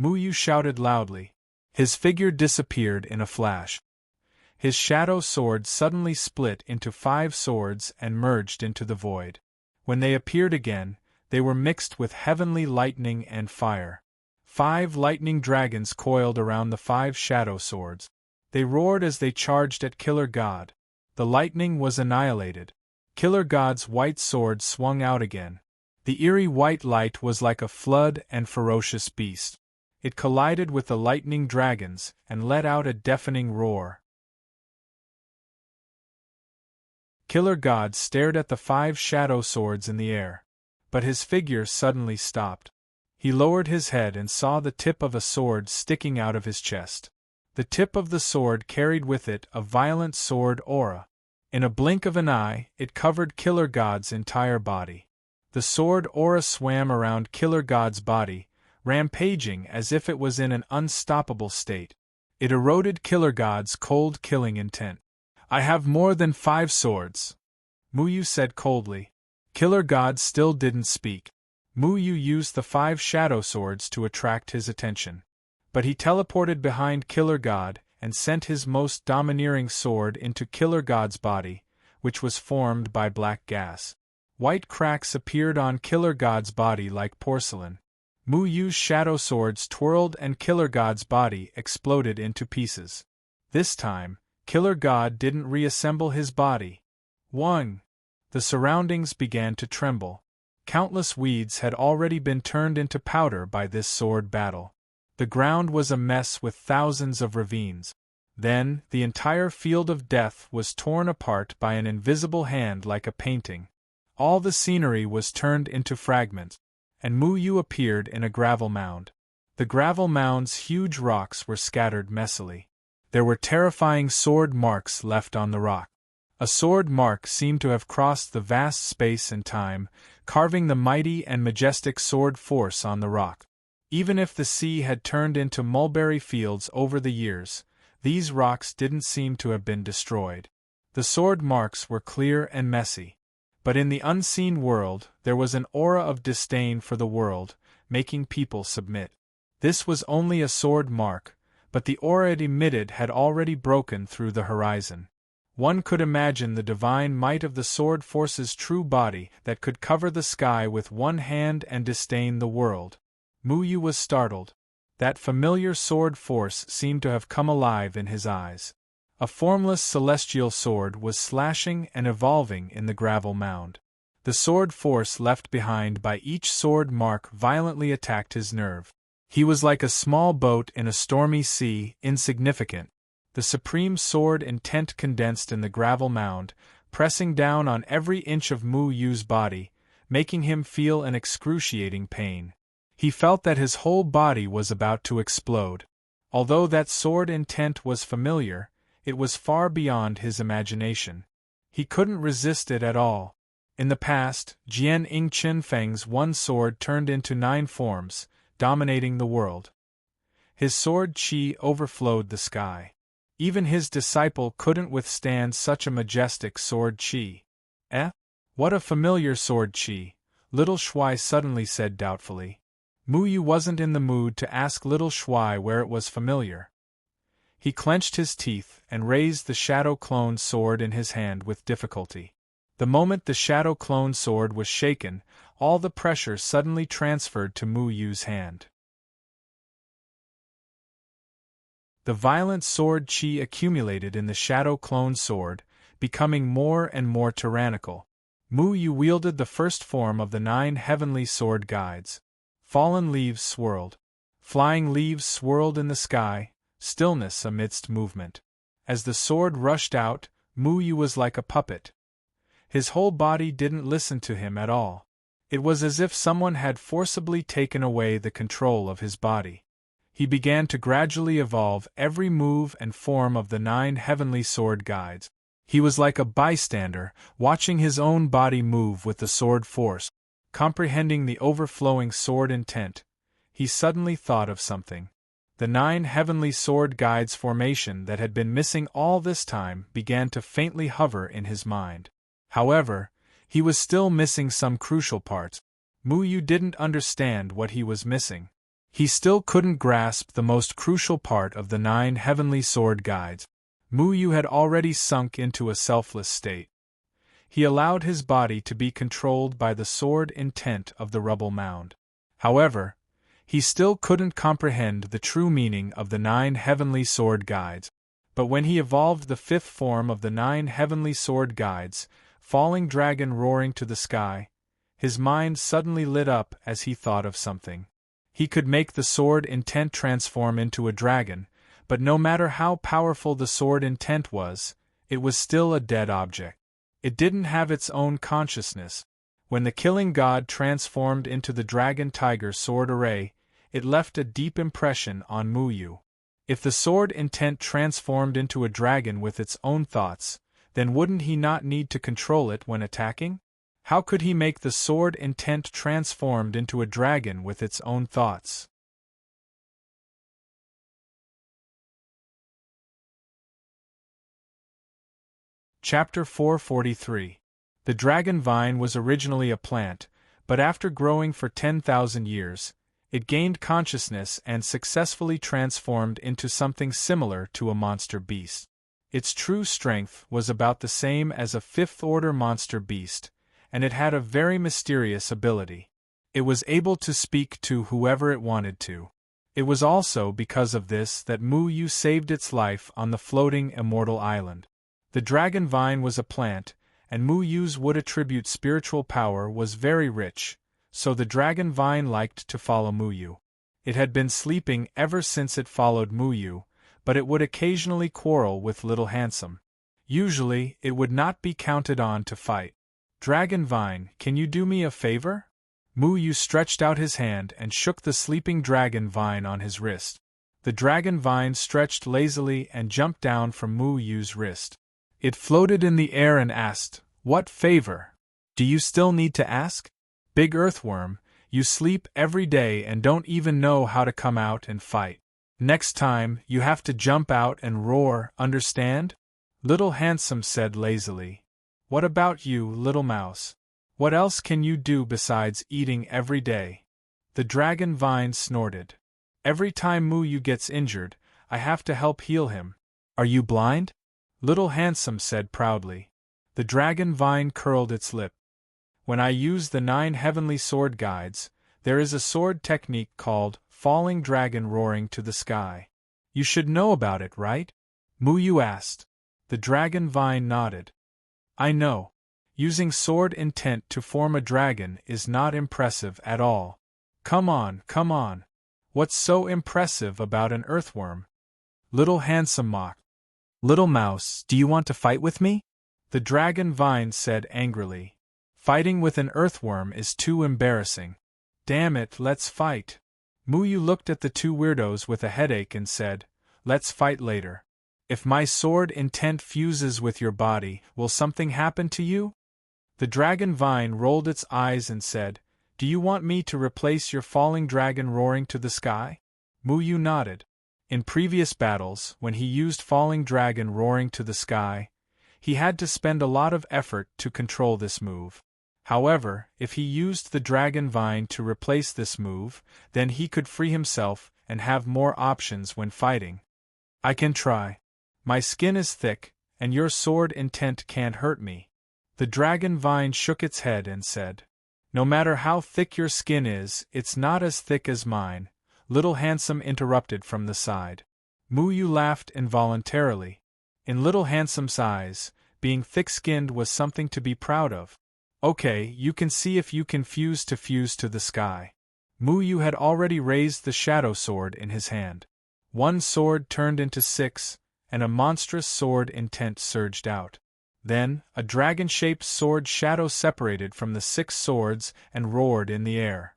Mu Yu shouted loudly. His figure disappeared in a flash. His shadow sword suddenly split into 5 swords and merged into the void. When they appeared again, they were mixed with heavenly lightning and fire. 5 lightning dragons coiled around the 5 shadow swords. They roared as they charged at Killer God. The lightning was annihilated. Killer God's white sword swung out again. The eerie white light was like a flood and ferocious beast. It collided with the lightning dragons and let out a deafening roar. Killer God stared at the 5 shadow swords in the air. But his figure suddenly stopped. He lowered his head and saw the tip of a sword sticking out of his chest. The tip of the sword carried with it a violent sword aura. In a blink of an eye, it covered Killer God's entire body. The sword aura swam around Killer God's body, rampaging as if it was in an unstoppable state. It eroded Killer God's cold killing intent. I have more than 5 swords, Mu Yu said coldly. Killer God still didn't speak. Mu Yu used the 5 shadow swords to attract his attention. But he teleported behind Killer God and sent his most domineering sword into Killer God's body, which was formed by black gas. White cracks appeared on Killer God's body like porcelain. Mu Yu's shadow swords twirled and Killer God's body exploded into pieces. This time, Killer God didn't reassemble his body. 1. The surroundings began to tremble. Countless weeds had already been turned into powder by this sword battle. The ground was a mess with thousands of ravines. Then, the entire field of death was torn apart by an invisible hand like a painting. All the scenery was turned into fragments, and Mu Yu appeared in a gravel mound. The gravel mound's huge rocks were scattered messily. There were terrifying sword marks left on the rock. A sword mark seemed to have crossed the vast space and time, carving the mighty and majestic sword force on the rock. Even if the sea had turned into mulberry fields over the years, these rocks didn't seem to have been destroyed. The sword marks were clear and messy. But in the unseen world, there was an aura of disdain for the world, making people submit. This was only a sword mark, but the aura it emitted had already broken through the horizon. One could imagine the divine might of the sword force's true body that could cover the sky with one hand and disdain the world. Mu Yu was startled. That familiar sword force seemed to have come alive in his eyes. A formless celestial sword was slashing and evolving in the gravel mound. The sword force left behind by each sword mark violently attacked his nerve. He was like a small boat in a stormy sea, insignificant. The supreme sword intent condensed in the gravel mound, pressing down on every inch of Mu Yu's body, making him feel an excruciating pain. He felt that his whole body was about to explode. Although that sword intent was familiar, it was far beyond his imagination. He couldn't resist it at all. In the past, Jian Ing Qin Feng's one sword turned into 9 forms, dominating the world. His sword qi overflowed the sky. Even his disciple couldn't withstand such a majestic sword qi. What a familiar sword qi, Little Shuai suddenly said doubtfully. Mu Yu wasn't in the mood to ask Little Shuai where it was familiar. He clenched his teeth and raised the shadow clone sword in his hand with difficulty. The moment the shadow clone sword was shaken, all the pressure suddenly transferred to Mu Yu's hand. The violent sword qi accumulated in the shadow clone sword, becoming more and more tyrannical. Mu Yu wielded the first form of the 9 heavenly sword guides. Fallen leaves swirled. Flying leaves swirled in the sky, stillness amidst movement. As the sword rushed out, Mu Yu was like a puppet. His whole body didn't listen to him at all. It was as if someone had forcibly taken away the control of his body. He began to gradually evolve every move and form of the 9 heavenly sword guides. He was like a bystander, watching his own body move with the sword force. Comprehending the overflowing sword intent, he suddenly thought of something. The 9 heavenly sword guides formation that had been missing all this time began to faintly hover in his mind. However, he was still missing some crucial parts. Mu Yu didn't understand what he was missing. He still couldn't grasp the most crucial part of the 9 heavenly sword guides. Mu Yu had already sunk into a selfless state. He allowed his body to be controlled by the sword intent of the rubble mound. However, he still couldn't comprehend the true meaning of the 9 heavenly sword guides. But when he evolved the 5th form of the 9 heavenly sword guides, falling dragon roaring to the sky, his mind suddenly lit up as he thought of something. He could make the sword intent transform into a dragon, but no matter how powerful the sword intent was, it was still a dead object. It didn't have its own consciousness. When the killing god transformed into the dragon tiger sword array, it left a deep impression on Mu Yu. If the sword intent transformed into a dragon with its own thoughts, then wouldn't he not need to control it when attacking? How could he make the sword intent transformed into a dragon with its own thoughts? Chapter 443. The dragon vine was originally a plant, but after growing for 10,000 years, it gained consciousness and successfully transformed into something similar to a monster beast. Its true strength was about the same as a fifth-order monster beast, and it had a very mysterious ability. It was able to speak to whoever it wanted to. It was also because of this that Mu Yu saved its life on the floating immortal island. The dragon vine was a plant, and Mu Yu's wood attribute spiritual power was very rich, so the dragon vine liked to follow Mu Yu. It had been sleeping ever since it followed Mu Yu, but it would occasionally quarrel with Little Handsome. Usually, it would not be counted on to fight. Dragon vine, can you do me a favor? Mu Yu stretched out his hand and shook the sleeping dragon vine on his wrist. The dragon vine stretched lazily and jumped down from Mu Yu's wrist. It floated in the air and asked, "What favor? Do you still need to ask? Big earthworm, you sleep every day and don't even know how to come out and fight. Next time, you have to jump out and roar, understand?" Little Handsome said lazily. "What about you, little mouse? What else can you do besides eating every day?" The dragon vine snorted. "Every time Mu Yu gets injured, I have to help heal him. Are you blind?" Little Handsome said proudly. The dragon vine curled its lip. "When I use the 9 heavenly sword guides, there is a sword technique called falling dragon roaring to the sky. You should know about it, right?" Mu Yu asked. The dragon vine nodded. "I know. Using sword intent to form a dragon is not impressive at all. Come on, come on. What's so impressive about an earthworm?" Little Handsome mocked. "Little mouse, do you want to fight with me?" The dragon vine said angrily. "Fighting with an earthworm is too embarrassing. Damn it, let's fight." Mu Yu looked at the two weirdos with a headache and said, "Let's fight later. If my sword intent fuses with your body, will something happen to you?" The dragon vine rolled its eyes and said, "Do you want me to replace your falling dragon roaring to the sky?" Mu Yu nodded. In previous battles, when he used falling dragon roaring to the sky, he had to spend a lot of effort to control this move. However, if he used the dragon vine to replace this move, then he could free himself and have more options when fighting. "I can try. My skin is thick, and your sword intent can't hurt me." The dragon vine shook its head and said, "No matter how thick your skin is, it's not as thick as mine," Little Handsome interrupted from the side. Mu Yu laughed involuntarily. In Little Handsome's eyes, being thick-skinned was something to be proud of. "Okay, you can see if you can fuse to the sky." Mu Yu had already raised the shadow sword in his hand. One sword turned into 6, and a monstrous sword intent surged out. Then, a dragon-shaped sword shadow separated from the 6 swords and roared in the air.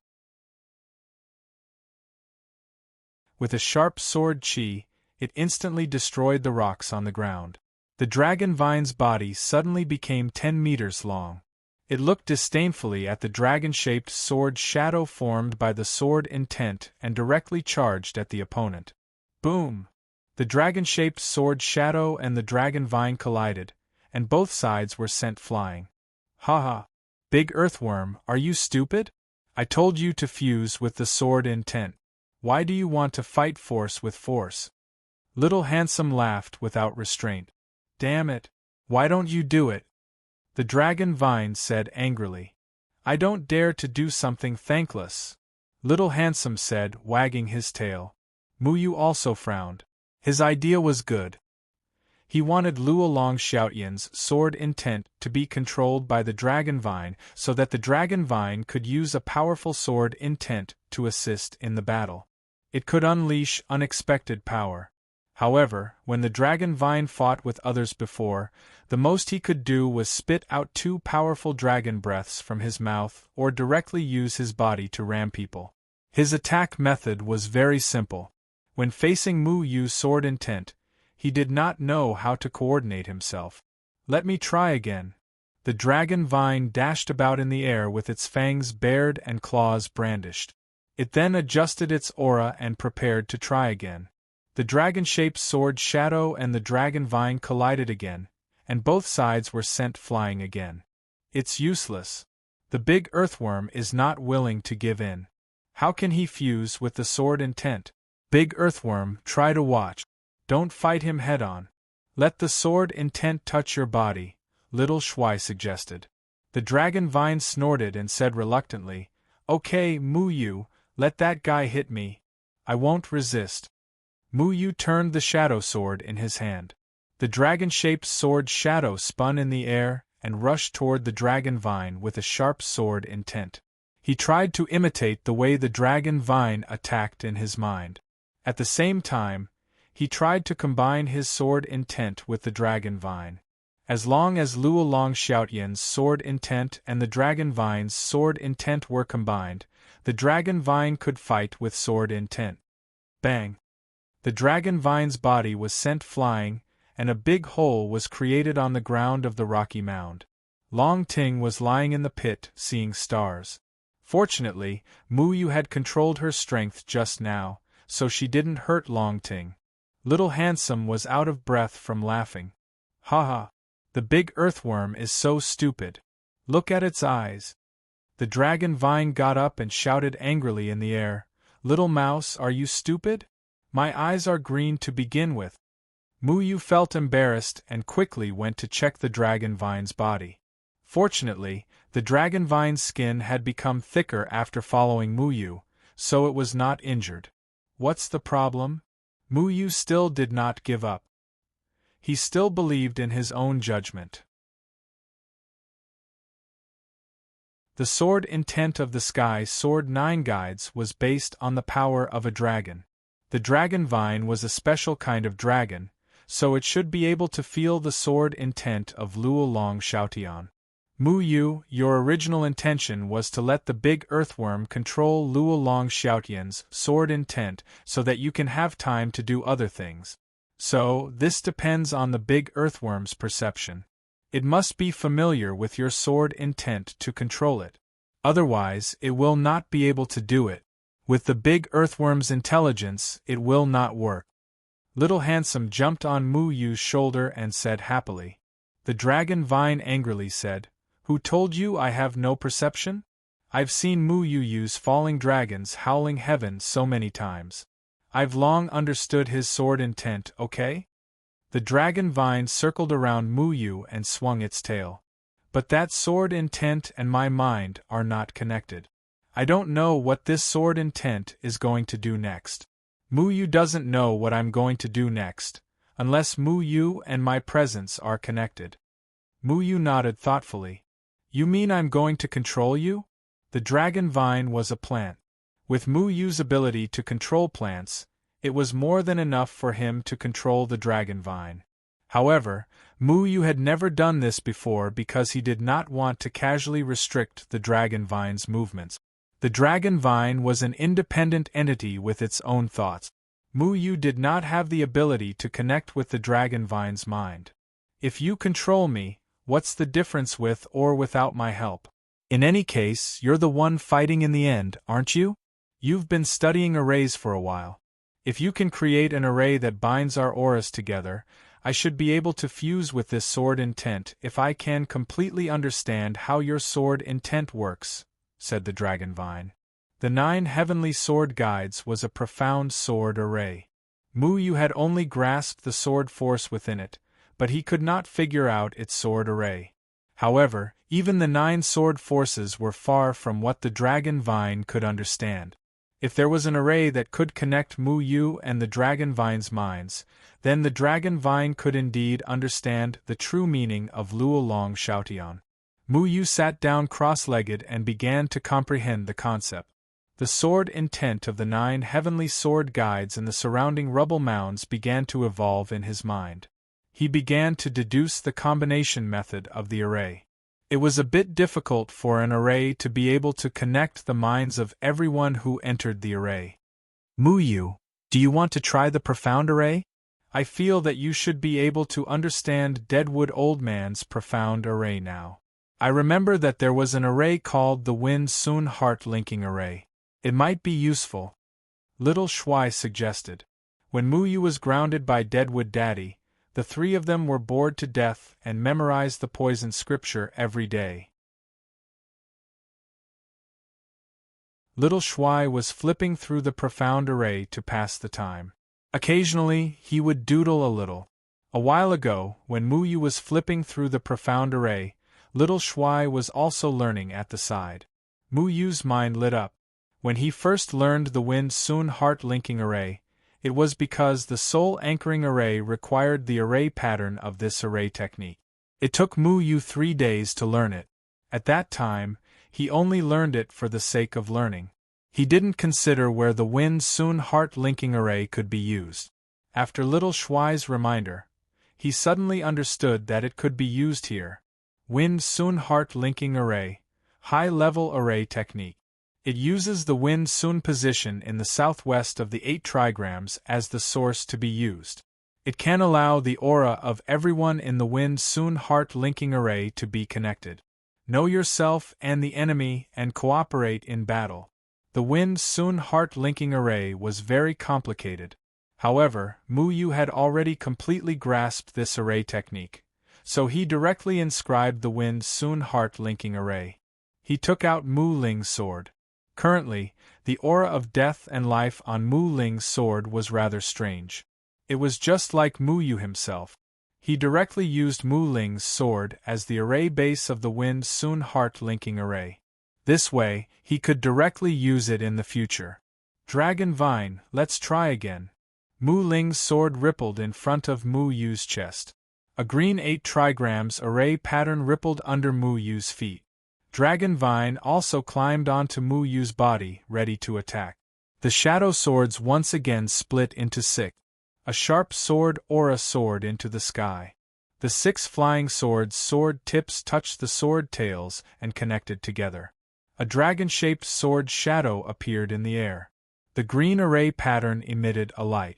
With a sharp sword chi, it instantly destroyed the rocks on the ground. The dragon vine's body suddenly became 10 meters long. It looked disdainfully at the dragon-shaped sword shadow formed by the sword intent and directly charged at the opponent. Boom! The dragon-shaped sword shadow and the dragon vine collided, and both sides were sent flying. "Ha! Big earthworm, are you stupid? I told you to fuse with the sword intent. Why do you want to fight force with force?" Little Handsome laughed without restraint. "Damn it! Why don't you do it?" The dragon vine said angrily. "I don't dare to do something thankless," Little Handsome said, wagging his tail. Mu Yu also frowned. His idea was good. He wanted Luolong Xiaoyan's sword intent to be controlled by the dragon vine so that the dragon vine could use a powerful sword intent to assist in the battle. It could unleash unexpected power. However, when the dragon vine fought with others before, the most he could do was spit out 2 powerful dragon breaths from his mouth or directly use his body to ram people. His attack method was very simple. When facing Mu Yu's sword intent, he did not know how to coordinate himself. "Let me try again." The dragon vine dashed about in the air with its fangs bared and claws brandished. It then adjusted its aura and prepared to try again. The dragon-shaped sword shadow and the dragon vine collided again, and both sides were sent flying again. It's useless. The big earthworm is not willing to give in. How can he fuse with the sword intent? Big earthworm, try to watch. Don't fight him head on. Let the sword intent touch your body, little Shui suggested. The dragon vine snorted and said reluctantly, Okay, Mu Yu, let that guy hit me. I won't resist. Mu Yu turned the shadow sword in his hand. The dragon-shaped sword shadow spun in the air and rushed toward the dragon vine with a sharp sword intent. He tried to imitate the way the dragon vine attacked in his mind. At the same time, he tried to combine his sword intent with the dragon vine. As long as Luo Long Xiaotian's sword intent and the dragon vine's sword intent were combined, the dragon vine could fight with sword intent. Bang! The dragon vine's body was sent flying, and a big hole was created on the ground of the rocky mound. Long Ting was lying in the pit, seeing stars. Fortunately, Mu Yu had controlled her strength just now, so she didn't hurt Long Ting. Little Handsome was out of breath from laughing. Ha ha! The big earthworm is so stupid. Look at its eyes. The dragon vine got up and shouted angrily in the air, Little mouse, are you stupid? My eyes are green to begin with. Mu Yu felt embarrassed and quickly went to check the dragon vine's body. Fortunately, the dragon vine's skin had become thicker after following Mu Yu, so it was not injured. What's the problem? Mu Yu still did not give up. He still believed in his own judgment. The sword intent of the Sky Sword 9 Guides was based on the power of a dragon. The dragon vine was a special kind of dragon, so it should be able to feel the sword intent of Luo Long Xiaotian. Mu Yu, your original intention was to let the big earthworm control Luo Long Xiaotian's sword intent so that you can have time to do other things. So, this depends on the big earthworm's perception. It must be familiar with your sword intent to control it. Otherwise, it will not be able to do it. With the big earthworm's intelligence, it will not work. Little Handsome jumped on Mu Yu's shoulder and said happily. The dragon vine angrily said, Who told you I have no perception? I've seen Mu Yu use falling dragons howling heaven so many times. I've long understood his sword intent, okay? The dragon vine circled around Mu Yu and swung its tail. But that sword intent and my mind are not connected. I don't know what this sword intent is going to do next. Mu Yu doesn't know what I'm going to do next, unless Mu Yu and my presence are connected. Mu Yu nodded thoughtfully. You mean I'm going to control you? The dragon vine was a plant. With Mu Yu's ability to control plants, it was more than enough for him to control the dragon vine. However, Mu Yu had never done this before because he did not want to casually restrict the dragon vine's movements. The dragon vine was an independent entity with its own thoughts. Mu Yu did not have the ability to connect with the dragon vine's mind. If you control me, what's the difference with or without my help? In any case, you're the one fighting in the end, aren't you? You've been studying arrays for a while. If you can create an array that binds our auras together, I should be able to fuse with this sword intent if I can completely understand how your sword intent works, said the dragon vine. The 9 heavenly sword guides was a profound sword array. Mu Yu had only grasped the sword force within it, but he could not figure out its sword array. However, even the 9 sword forces were far from what the dragon vine could understand. If there was an array that could connect Mu Yu and the dragon vine's minds, then the dragon vine could indeed understand the true meaning of Luo Long Xiaotian. Mu Yu sat down cross-legged and began to comprehend the concept. The sword intent of the 9 heavenly sword guides and the surrounding rubble mounds began to evolve in his mind. He began to deduce the combination method of the array. It was a bit difficult for an array to be able to connect the minds of everyone who entered the array. Mu Yu, do you want to try the profound array? I feel that you should be able to understand Deadwood Old Man's profound array now. I remember that there was an array called the Wind Sun Heart Linking Array. It might be useful. Little Shui suggested. When Mu Yu was grounded by Deadwood Daddy, The three of them were bored to death and memorized the poison scripture every day. Little Shuai was flipping through the profound array to pass the time. Occasionally, he would doodle a little. A while ago, when Muyu was flipping through the profound array, Little Shuai was also learning at the side. Muyu's mind lit up. When he first learned the Wind Sun Heart Linking Array, it was because the Soul Anchoring Array required the array pattern of this array technique. It took Muyu 3 days to learn it. At that time, he only learned it for the sake of learning. He didn't consider where the Wind Sun Heart Linking Array could be used. After Little Shuai's reminder, he suddenly understood that it could be used here. Wind Sun Heart Linking Array, High-Level Array Technique. It uses the Wind Sun position in the southwest of the 8 trigrams as the source to be used. It can allow the aura of everyone in the Wind Sun Heart Linking Array to be connected. Know yourself and the enemy and cooperate in battle. The Wind Sun Heart Linking Array was very complicated. However, Muyu had already completely grasped this array technique, so he directly inscribed the Wind Sun Heart Linking Array. He took out Mu Ling's sword. Currently, the aura of death and life on Mu Ling's sword was rather strange. It was just like Muyu himself. He directly used Mu Ling's sword as the array base of the Wind Sun Heart Linking Array. This way, he could directly use it in the future. Dragon Vine, let's try again. Mu Ling's sword rippled in front of Muyu's chest. A green 8 trigrams array pattern rippled under Muyu's feet. Dragon Vine also climbed onto Muyu's body, ready to attack. The shadow swords once again split into 6. A sharp sword aura soared into the sky. The 6 flying swords' sword tips touched the sword tails and connected together. A dragon-shaped sword shadow appeared in the air. The green array pattern emitted a light.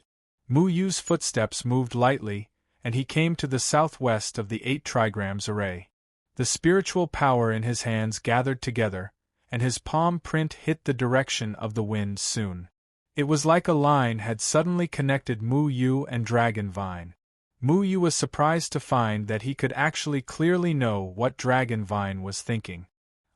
Muyu's footsteps moved lightly, and he came to the southwest of the 8 trigrams array. The spiritual power in his hands gathered together, and his palm print hit the direction of the Wind Sun. It was like a line had suddenly connected Muyu and Dragon Vine. Muyu was surprised to find that he could actually clearly know what Dragon Vine was thinking.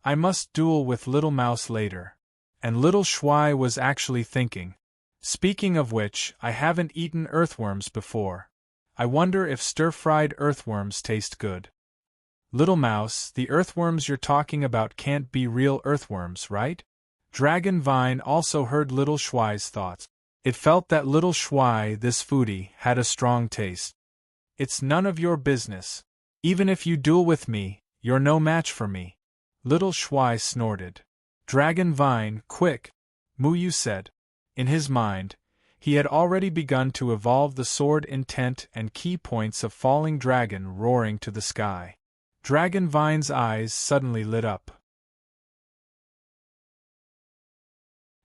I must duel with Little Mouse later. And Little Shuai was actually thinking. Speaking of which, I haven't eaten earthworms before. I wonder if stir-fried earthworms taste good. Little Mouse, the earthworms you're talking about can't be real earthworms, right? Dragon Vine also heard Little Shuai's thoughts. It felt that Little Shuai, this foodie, had a strong taste. It's none of your business. Even if you duel with me, you're no match for me. Little Shuai snorted. Dragon Vine, quick! Muyu said. In his mind, he had already begun to evolve the sword intent and key points of Falling Dragon roaring to the sky. Dragon Vine's eyes suddenly lit up.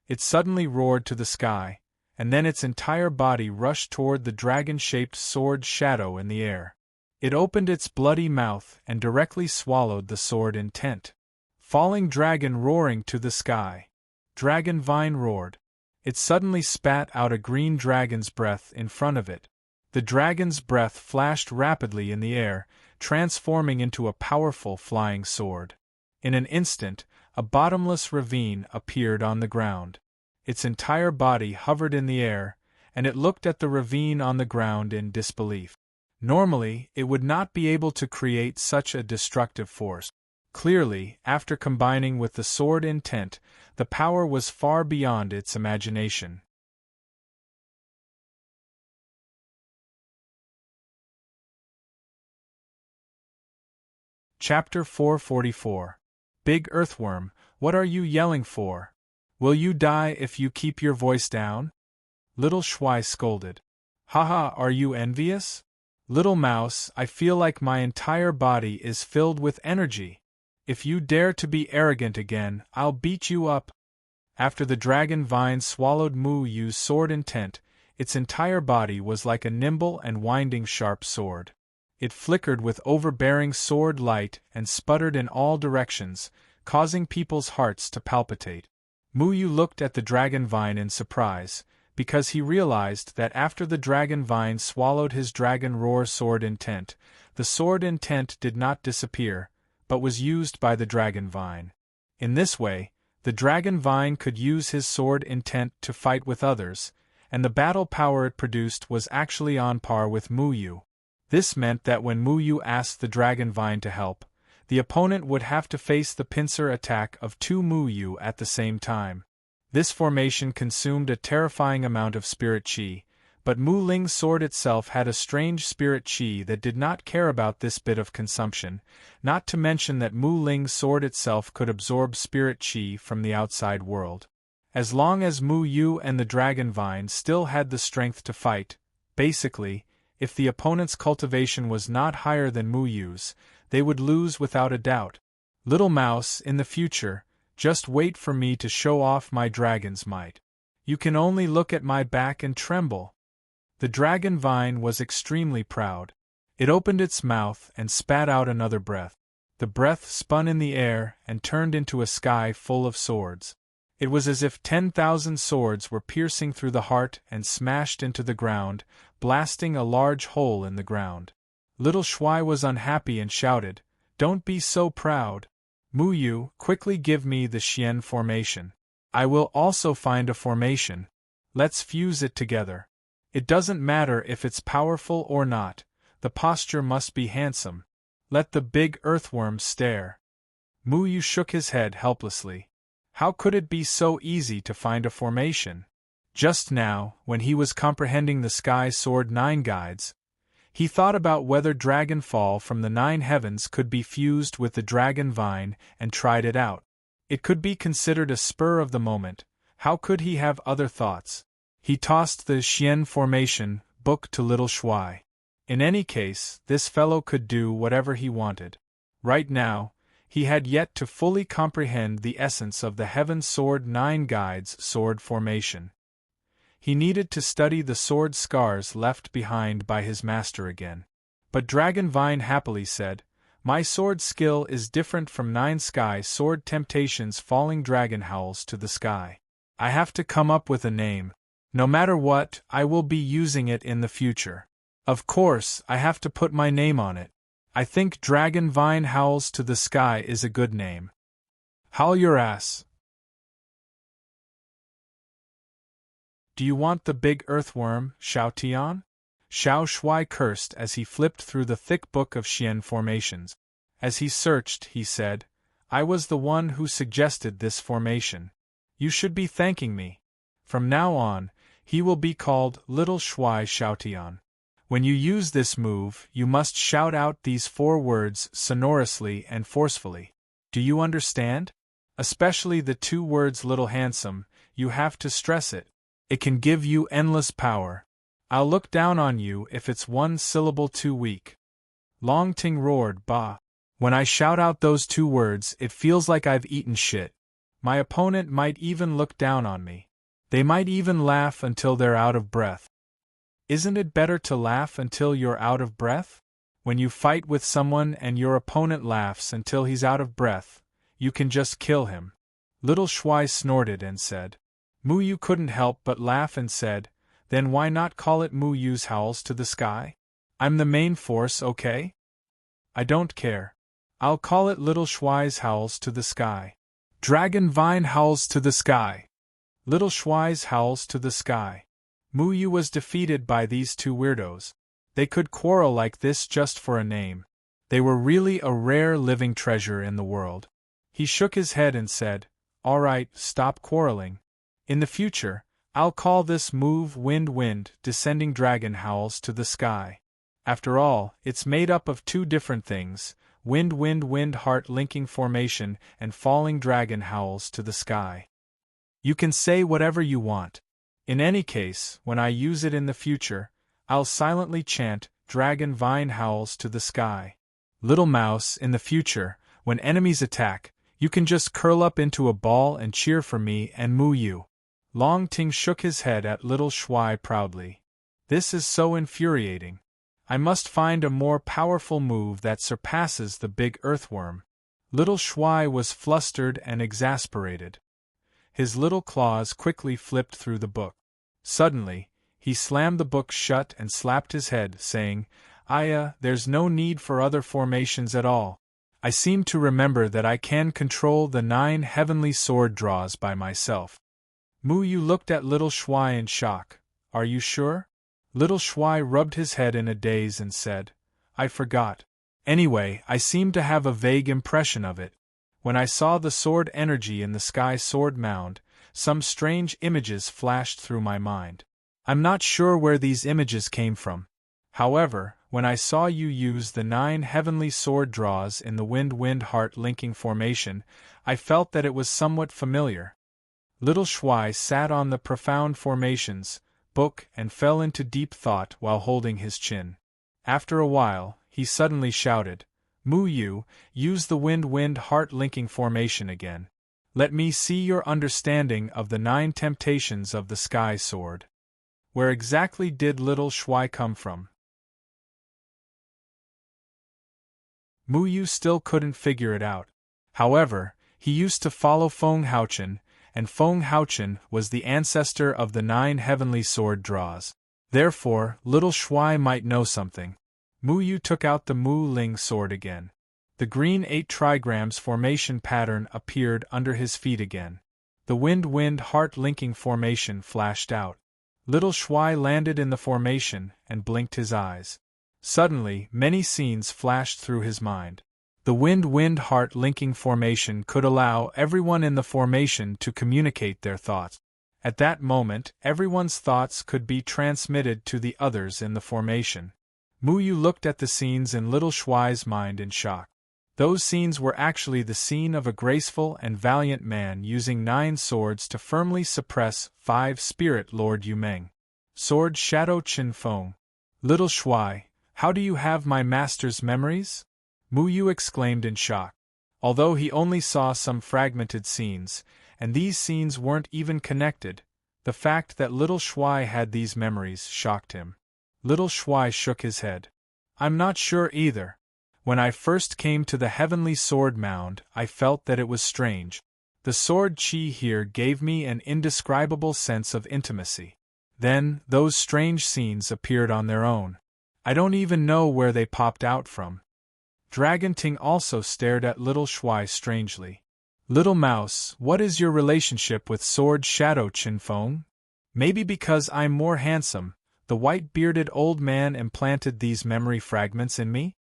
It suddenly roared to the sky, and then its entire body rushed toward the dragon-shaped sword shadow in the air. It opened its bloody mouth and directly swallowed the sword intent. Falling Dragon roaring to the sky. Dragon Vine roared. It suddenly spat out a green dragon's breath in front of it. The dragon's breath flashed rapidly in the air, transforming into a powerful flying sword. In an instant, a bottomless ravine appeared on the ground. Its entire body hovered in the air, and it looked at the ravine on the ground in disbelief. Normally, it would not be able to create such a destructive force. Clearly, after combining with the sword intent, the power was far beyond its imagination. Chapter 444. Big Earthworm, what are you yelling for? Will you die if you keep your voice down? Little Shuai scolded. Haha, are you envious? Little Mouse, I feel like my entire body is filled with energy. If you dare to be arrogant again, I'll beat you up. After the Dragon Vine swallowed Muyu's sword intent, its entire body was like a nimble and winding sharp sword. It flickered with overbearing sword light and sputtered in all directions, causing people's hearts to palpitate. Muyu looked at the Dragon Vine in surprise, because he realized that after the dragon vine swallowed his dragon roar sword intent, the sword intent did not disappear, but was used by the dragon vine. In this way, the dragon vine could use his sword intent to fight with others, and the battle power it produced was actually on par with Muyu. This meant that when Muyu asked the dragon vine to help, the opponent would have to face the pincer attack of two Muyu at the same time. This formation consumed a terrifying amount of spirit chi, but Mu Ling's sword itself had a strange spirit chi that did not care about this bit of consumption, not to mention that Mu Ling's sword itself could absorb spirit chi from the outside world. As long as Mu Yu and the dragon vine still had the strength to fight, basically, if the opponent's cultivation was not higher than Mu Yu's, they would lose without a doubt. Little mouse, in the future, just wait for me to show off my dragon's might. You can only look at my back and tremble. The dragon vine was extremely proud. It opened its mouth and spat out another breath. The breath spun in the air and turned into a sky full of swords. It was as if 10,000 swords were piercing through the heart and smashed into the ground, blasting a large hole in the ground. Little Shuai was unhappy and shouted, "Don't be so proud. Muyu, quickly give me the Xian formation. I will also find a formation. Let's fuse it together. It doesn't matter if it's powerful or not, the posture must be handsome. Let the big earthworm stare." Muyu shook his head helplessly. How could it be so easy to find a formation? Just now, when he was comprehending the Sky Sword 9 guides, he thought about whether Dragon Fall from the 9 heavens could be fused with the dragon vine and tried it out. It could be considered a spur of the moment. How could he have other thoughts? He tossed the Xian formation book to Little Shuai. In any case, this fellow could do whatever he wanted. Right now, he had yet to fully comprehend the essence of the Heaven Sword 9 guides sword formation. He needed to study the sword scars left behind by his master again. But Dragon Vine happily said, "My sword skill is different from 9 Sky Sword Temptations Falling Dragon Howls to the Sky. I have to come up with a name. No matter what, I will be using it in the future. Of course, I have to put my name on it. I think Dragon Vine Howls to the Sky is a good name. Howl your ass. Do you want the big earthworm, Xiao Tian?" Xiao Shuai cursed as he flipped through the thick book of Xian formations. As he searched, he said, "I was the one who suggested this formation. You should be thanking me. From now on, he will be called Little Shuai Xiaotian. When you use this move, you must shout out these 4 words sonorously and forcefully. Do you understand? Especially the 2 words little handsome, you have to stress it. It can give you endless power. I'll look down on you if it's 1 syllable too weak." Long Ting roared, "Bah! When I shout out those 2 words, it feels like I've eaten shit. My opponent might even look down on me. They might even laugh until they're out of breath. Isn't it better to laugh until you're out of breath? When you fight with someone and your opponent laughs until he's out of breath, you can just kill him." Little Shuai snorted and said. Muyu couldn't help but laugh and said, "Then why not call it Muyu's Howls to the Sky? I'm the main force, okay? I don't care. I'll call it Little Shuai's Howls to the Sky. Dragon Vine Howls to the Sky. Little Shuai's Howls to the Sky." Muyu was defeated by these 2 weirdos. They could quarrel like this just for a name. They were really a rare living treasure in the world. He shook his head and said, "All right, stop quarreling. In the future, I'll call this move Wind Descending Dragon Howls to the Sky. After all, it's made up of 2 different things, Wind Heart Linking Formation and Falling Dragon Howls to the Sky. You can say whatever you want. In any case, when I use it in the future, I'll silently chant Dragon Vine Howls to the Sky. Little mouse, in the future, when enemies attack, you can just curl up into a ball and cheer for me and Muyu." Long Ting shook his head at Little Shuai proudly. "This is so infuriating. I must find a more powerful move that surpasses the big earthworm." Little Shuai was flustered and exasperated. His little claws quickly flipped through the book. Suddenly, he slammed the book shut and slapped his head, saying, There's no need for other formations at all. I seem to remember that I can control the 9 heavenly sword draws by myself. Mu Yu looked at little Shuai in shock. Are you sure? Little Shuai rubbed his head in a daze and said, I forgot. Anyway, I seem to have a vague impression of it. When I saw the sword energy in the sky sword mound, some strange images flashed through my mind. I'm not sure where these images came from. However, when I saw you use the 9 heavenly sword draws in the wind-wind-heart linking formation, I felt that it was somewhat familiar. Little Shuai sat on the profound formations book and fell into deep thought while holding his chin. After a while, he suddenly shouted, Mu Yu, use the wind-wind-heart linking formation again. Let me see your understanding of the 9 temptations of the sky sword. Where exactly did little Shuai come from? Mu Yu still couldn't figure it out. However, he used to follow Feng Haochen, and Feng Haochen was the ancestor of the 9 heavenly sword draws. Therefore, little Shuai might know something. Mu Yu took out the Mu Ling sword again. The green 8 trigrams formation pattern appeared under his feet again. The wind-wind-heart linking formation flashed out. Little Shuai landed in the formation and blinked his eyes. Suddenly, many scenes flashed through his mind. The wind-wind-heart linking formation could allow everyone in the formation to communicate their thoughts. At that moment, everyone's thoughts could be transmitted to the others in the formation. Mu Yu looked at the scenes in little Shuai's mind in shock. Those scenes were actually the scene of a graceful and valiant man using 9 swords to firmly suppress 5 Spirit Lord Yumeng. Sword Shadow Qin Feng. Little Shuai, how do you have my master's memories? Mu Yu exclaimed in shock. Although he only saw some fragmented scenes, and these scenes weren't even connected, the fact that little Shuai had these memories shocked him. Little Shuai shook his head. I'm not sure either. When I first came to the heavenly sword mound, I felt that it was strange. The sword chi here gave me an indescribable sense of intimacy. Then, those strange scenes appeared on their own. I don't even know where they popped out from. Dragon Ting also stared at little Shuai strangely. Little Mouse, what is your relationship with Sword Shadow Qin Feng? Maybe because I'm more handsome, the white-bearded old man implanted these memory fragments in me?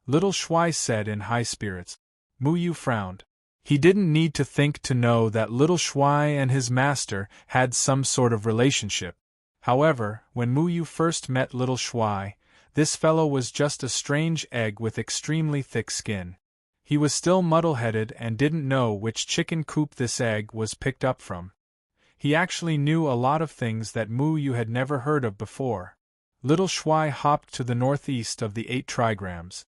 Little Shuai said in high spirits. Mu Yu frowned. He didn't need to think to know that little Shuai and his master had some sort of relationship. However, when Mu Yu first met little Shuai, this fellow was just a strange egg with extremely thick skin. He was still muddle-headed and didn't know which chicken coop this egg was picked up from. He actually knew a lot of things that Mu Yu had never heard of before. Little Shuai hopped to the northeast of the 8 trigrams.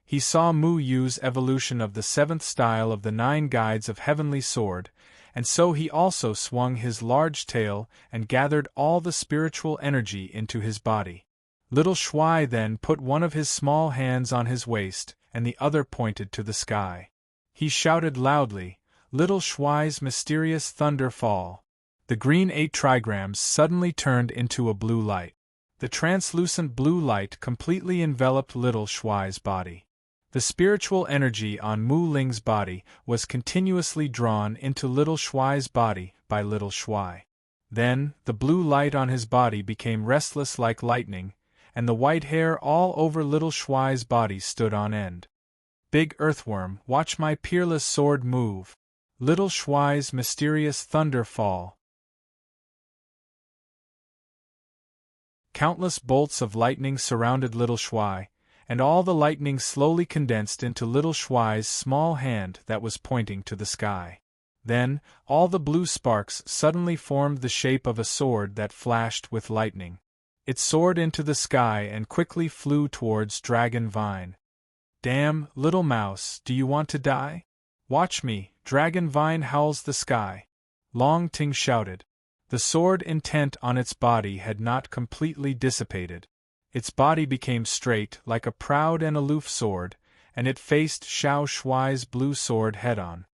He saw Mu Yu's evolution of the 7th style of the 9 guides of Heavenly Sword, and so he also swung his large tail and gathered all the spiritual energy into his body. Little Shuai then put one of his small hands on his waist, and the other pointed to the sky. He shouted loudly, Little Shuai's mysterious thunder fall. The green 8 trigrams suddenly turned into a blue light. The translucent blue light completely enveloped little Shuai's body. The spiritual energy on Mu Ling's body was continuously drawn into little Shuai's body by little Shuai. Then, the blue light on his body became restless like lightning, and the white hair all over little Shuai's body stood on end. Big earthworm, watch my peerless sword move. Little Shuai's mysterious thunder fall. Countless bolts of lightning surrounded little Shuai, and all the lightning slowly condensed into little Shuai's small hand that was pointing to the sky. Then, all the blue sparks suddenly formed the shape of a sword that flashed with lightning. It soared into the sky and quickly flew towards Dragon Vine. Damn, little mouse, do you want to die? Watch me, Dragon Vine howls the sky. Long Ting shouted. The sword intent on its body had not completely dissipated. Its body became straight like a proud and aloof sword, and it faced Xiao Shuai's blue sword head-on.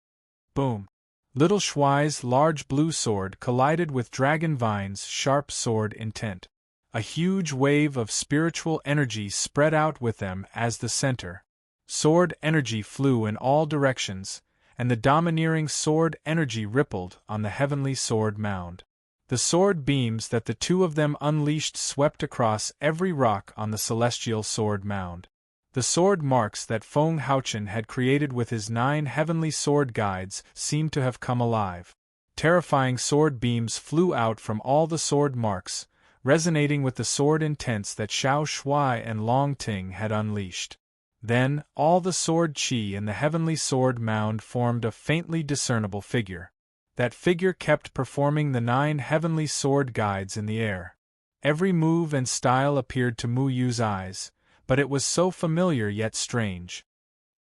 Boom! Little Shuai's large blue sword collided with Dragon Vine's sharp sword intent. A huge wave of spiritual energy spread out with them as the center. Sword energy flew in all directions, and the domineering sword energy rippled on the heavenly sword mound. The sword beams that the two of them unleashed swept across every rock on the celestial sword mound. The sword marks that Feng Haochen had created with his 9 heavenly sword guides seemed to have come alive. Terrifying sword beams flew out from all the sword marks, resonating with the sword intents that Xiao Shuai and Long Ting had unleashed. Then, all the sword chi in the heavenly sword mound formed a faintly discernible figure. That figure kept performing the 9 heavenly sword guides in the air. Every move and style appeared to Mu Yu's eyes, but it was so familiar yet strange.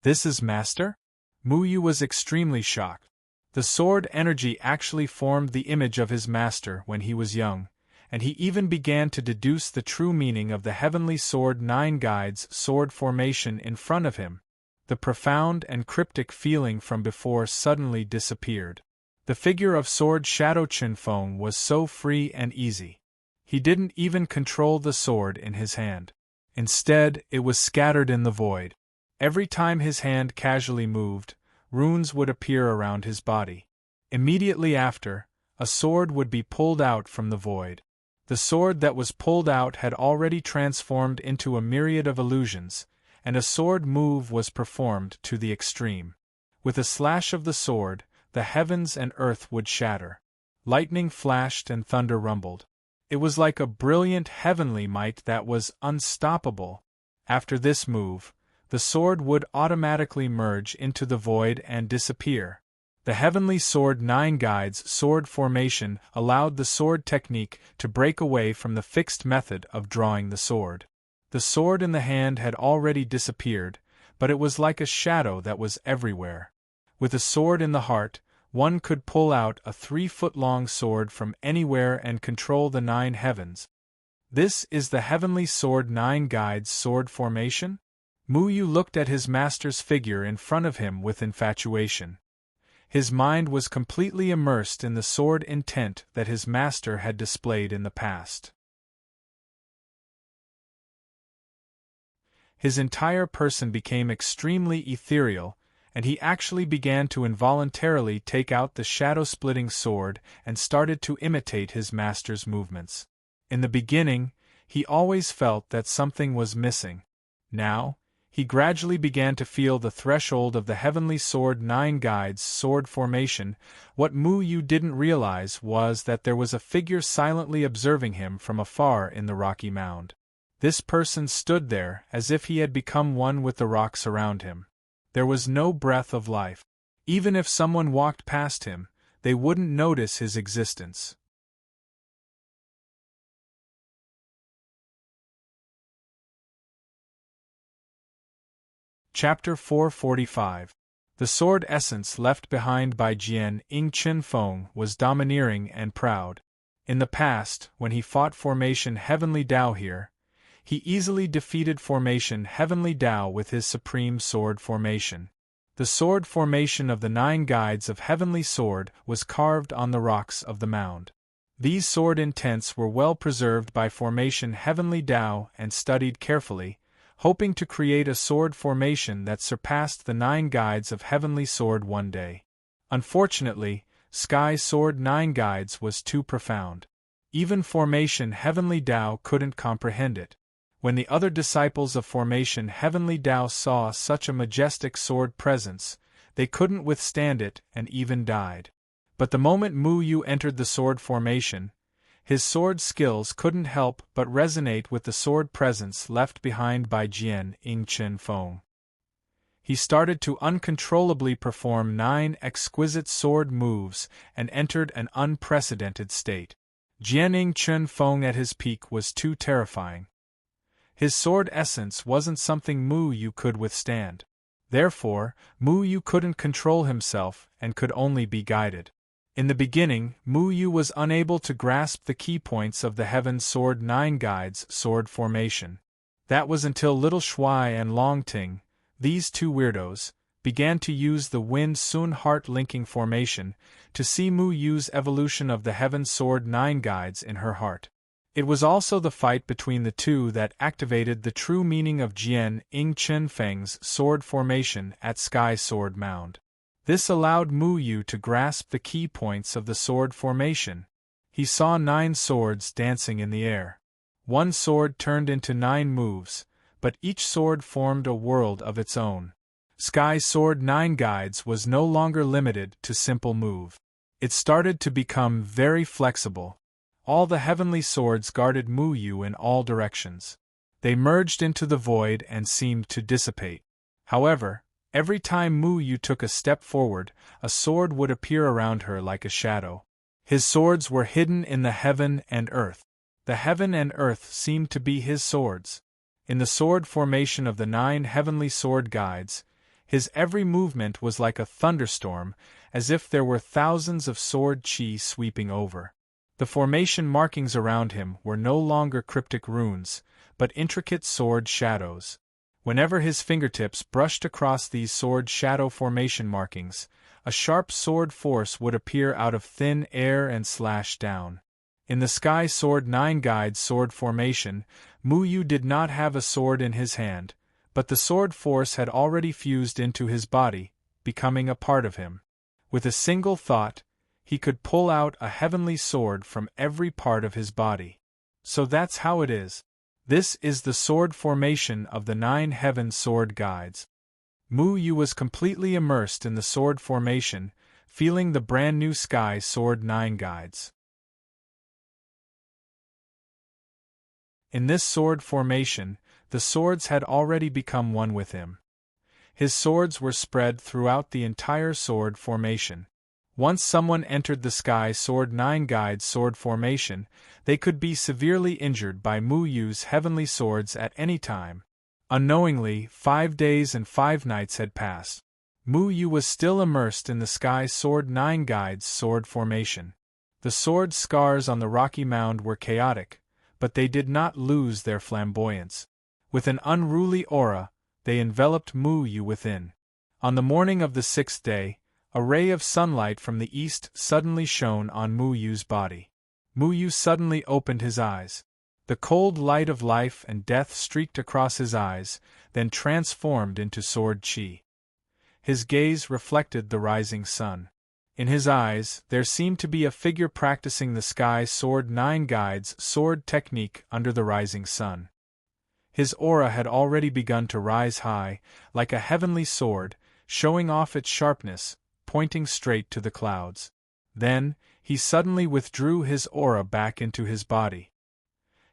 This is Master? Mu Yu was extremely shocked. The sword energy actually formed the image of his master when he was young, and he even began to deduce the true meaning of the heavenly sword 9 guides sword formation in front of him. The profound and cryptic feeling from before suddenly disappeared. The figure of sword Shadow Qinfeng was so free and easy. He didn't even control the sword in his hand. Instead, it was scattered in the void. Every time his hand casually moved, runes would appear around his body. Immediately after, a sword would be pulled out from the void. The sword that was pulled out had already transformed into a myriad of illusions, and a sword move was performed to the extreme. With a slash of the sword, the heavens and earth would shatter. Lightning flashed and thunder rumbled. It was like a brilliant heavenly might that was unstoppable. After this move, the sword would automatically merge into the void and disappear. The heavenly sword 9 guides sword formation allowed the sword technique to break away from the fixed method of drawing the sword. The sword in the hand had already disappeared, but it was like a shadow that was everywhere. With a sword in the heart, one could pull out a 3-foot-long sword from anywhere and control the 9 heavens. This is the heavenly sword 9 guides sword formation? Mu Yu looked at his master's figure in front of him with infatuation. His mind was completely immersed in the sword intent that his master had displayed in the past. His entire person became extremely ethereal, and he actually began to involuntarily take out the shadow-splitting sword and started to imitate his master's movements. In the beginning, he always felt that something was missing. Now, he gradually began to feel the threshold of the heavenly sword 9 guides sword formation. What Mu Yu didn't realize was that there was a figure silently observing him from afar in the rocky mound. This person stood there as if he had become one with the rocks around him. There was no breath of life. Even if someone walked past him, they wouldn't notice his existence. Chapter 445. The sword essence left behind by Jian Ying Qinfeng was domineering and proud. In the past, when he fought Formation Heavenly Dao here, he easily defeated Formation Heavenly Dao with his supreme sword formation. The sword formation of the 9 guides of Heavenly Sword was carved on the rocks of the mound. These sword intents were well preserved by Formation Heavenly Dao and studied carefully, hoping to create a sword formation that surpassed the 9 guides of Heavenly Sword one day. Unfortunately, Sky Sword 9 guides was too profound. Even Formation Heavenly Dao couldn't comprehend it. When the other disciples of Formation Heavenly Dao saw such a majestic sword presence, they couldn't withstand it and even died. But the moment Mu Yu entered the sword formation, his sword skills couldn't help but resonate with the sword presence left behind by Jian Ying Qinfeng. He started to uncontrollably perform 9 exquisite sword moves and entered an unprecedented state. Jian Ying Qinfeng at his peak was too terrifying. His sword essence wasn't something Mu Yu could withstand. Therefore, Mu Yu couldn't control himself and could only be guided. In the beginning, Mu Yu was unable to grasp the key points of the Heaven Sword 9 guides sword formation. That was until Little Shuai and Long Ting, these 2 weirdos, began to use the Wind Sun Heart linking formation to see Mu Yu's evolution of the Heaven Sword 9 guides in her heart. It was also the fight between the two that activated the true meaning of Jian Ing Chen Feng's sword formation at Sky Sword Mound. This allowed Mu Yu to grasp the key points of the sword formation. He saw 9 swords dancing in the air. One sword turned into 9 moves, but each sword formed a world of its own. Sky Sword 9 Guides was no longer limited to simple move. It started to become very flexible. All the heavenly swords guarded Mu Yu in all directions. They merged into the void and seemed to dissipate. However, every time Mu Yu took a step forward, a sword would appear around her like a shadow. His swords were hidden in the heaven and earth. The heaven and earth seemed to be his swords. In the sword formation of the 9 heavenly sword guides, his every movement was like a thunderstorm, as if there were thousands of sword chi sweeping over. The formation markings around him were no longer cryptic runes, but intricate sword shadows. Whenever his fingertips brushed across these sword shadow formation markings, a sharp sword force would appear out of thin air and slash down. In the Sky Sword 9 Guides sword formation, Mu Yu did not have a sword in his hand, but the sword force had already fused into his body, becoming a part of him. With a single thought, he could pull out a heavenly sword from every part of his body. So that's how it is. This is the sword formation of the 9 heaven sword guides. Mu Yu was completely immersed in the sword formation, feeling the brand new Sky Sword 9 guides. In this sword formation, the swords had already become one with him. His swords were spread throughout the entire sword formation. Once someone entered the Sky Sword 9 Guides sword formation, they could be severely injured by Mu Yu's heavenly swords at any time. Unknowingly, 5 days and 5 nights had passed. Mu Yu was still immersed in the Sky Sword 9 Guides sword formation. The sword scars on the rocky mound were chaotic, but they did not lose their flamboyance. With an unruly aura, they enveloped Mu Yu within. On the morning of the 6th day, a ray of sunlight from the east suddenly shone on Mu Yu's body. Mu Yu suddenly opened his eyes. The cold light of life and death streaked across his eyes, then transformed into sword chi. His gaze reflected the rising sun. In his eyes, there seemed to be a figure practicing the Sky Sword 9 Guides sword technique under the rising sun. His aura had already begun to rise high, like a heavenly sword, showing off its sharpness, pointing straight to the clouds. Then, he suddenly withdrew his aura back into his body.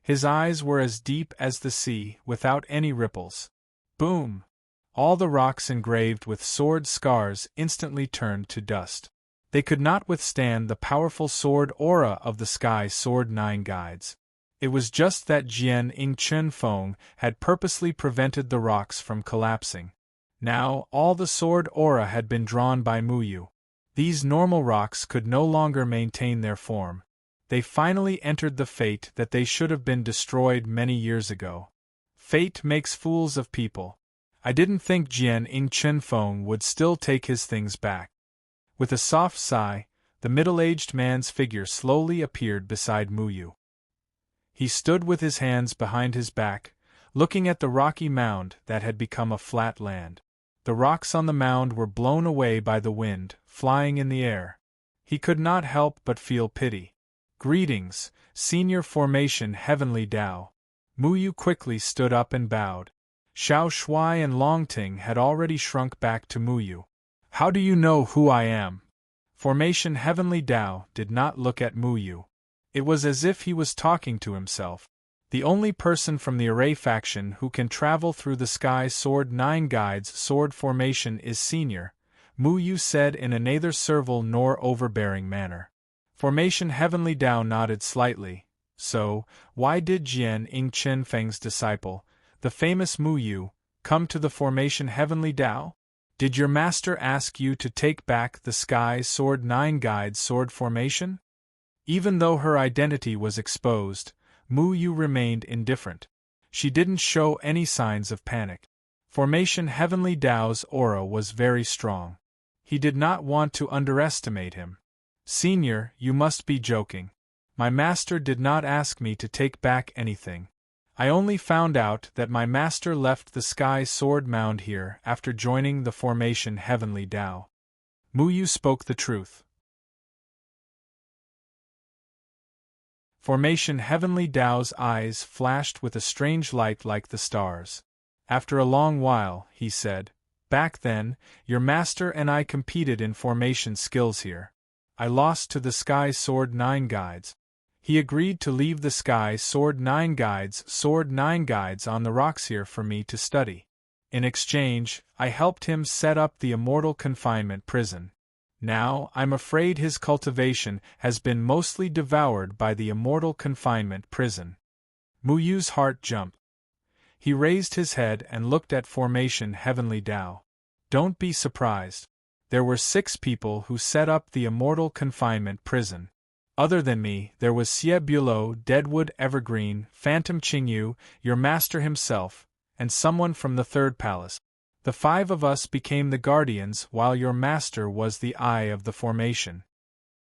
His eyes were as deep as the sea, without any ripples. Boom! All the rocks engraved with sword scars instantly turned to dust. They could not withstand the powerful sword aura of the Sky Sword 9 Guides. It was just that Jian Ing Chen Feng had purposely prevented the rocks from collapsing. Now, all the sword aura had been drawn by Mu Yu. These normal rocks could no longer maintain their form. They finally entered the fate that they should have been destroyed many years ago. Fate makes fools of people. I didn't think Jian Ing Chen Feng would still take his things back. With a soft sigh, the middle-aged man's figure slowly appeared beside Mu Yu. He stood with his hands behind his back, looking at the rocky mound that had become a flat land. The rocks on the mound were blown away by the wind, flying in the air. He could not help but feel pity. "Greetings, Senior Formation Heavenly Tao." Mu Yu quickly stood up and bowed. Xiao Shuai and Long Ting had already shrunk back to Mu Yu. "How do you know who I am?" Formation Heavenly Tao did not look at Mu Yu. It was as if he was talking to himself. "The only person from the Array faction who can travel through the Sky Sword 9 Guides sword formation is Senior," Mu Yu said in a neither servile nor overbearing manner. Formation Heavenly Tao nodded slightly. So, why did Jian Ing Chen Feng's disciple, the famous Mu Yu, come to the Formation Heavenly Tao? Did your master ask you to take back the Sky Sword 9 Guides sword formation? Even though her identity was exposed, Mu Yu remained indifferent. She didn't show any signs of panic. Formation Heavenly Tao's aura was very strong. He did not want to underestimate him. Senior, you must be joking. My master did not ask me to take back anything. I only found out that my master left the Sky Sword Mound here after joining the Formation Heavenly Tao. Mu Yu spoke the truth. Formation Heavenly Tao's eyes flashed with a strange light like the stars. After a long while, he said, "Back then, your master and I competed in formation skills here. I lost to the Sky Sword 9 guides. He agreed to leave the Sky Sword 9 guides on the rocks here for me to study. In exchange, I helped him set up the immortal confinement prison. Now, I'm afraid his cultivation has been mostly devoured by the immortal confinement prison." Mu Yu's heart jumped. He raised his head and looked at Formation Heavenly Tao. "Don't be surprised. There were 6 people who set up the immortal confinement prison. Other than me, there was Xie Bulo, Deadwood Evergreen, Phantom Qingyu, your master himself, and someone from the 3rd palace. The 5 of us became the guardians while your master was the eye of the formation."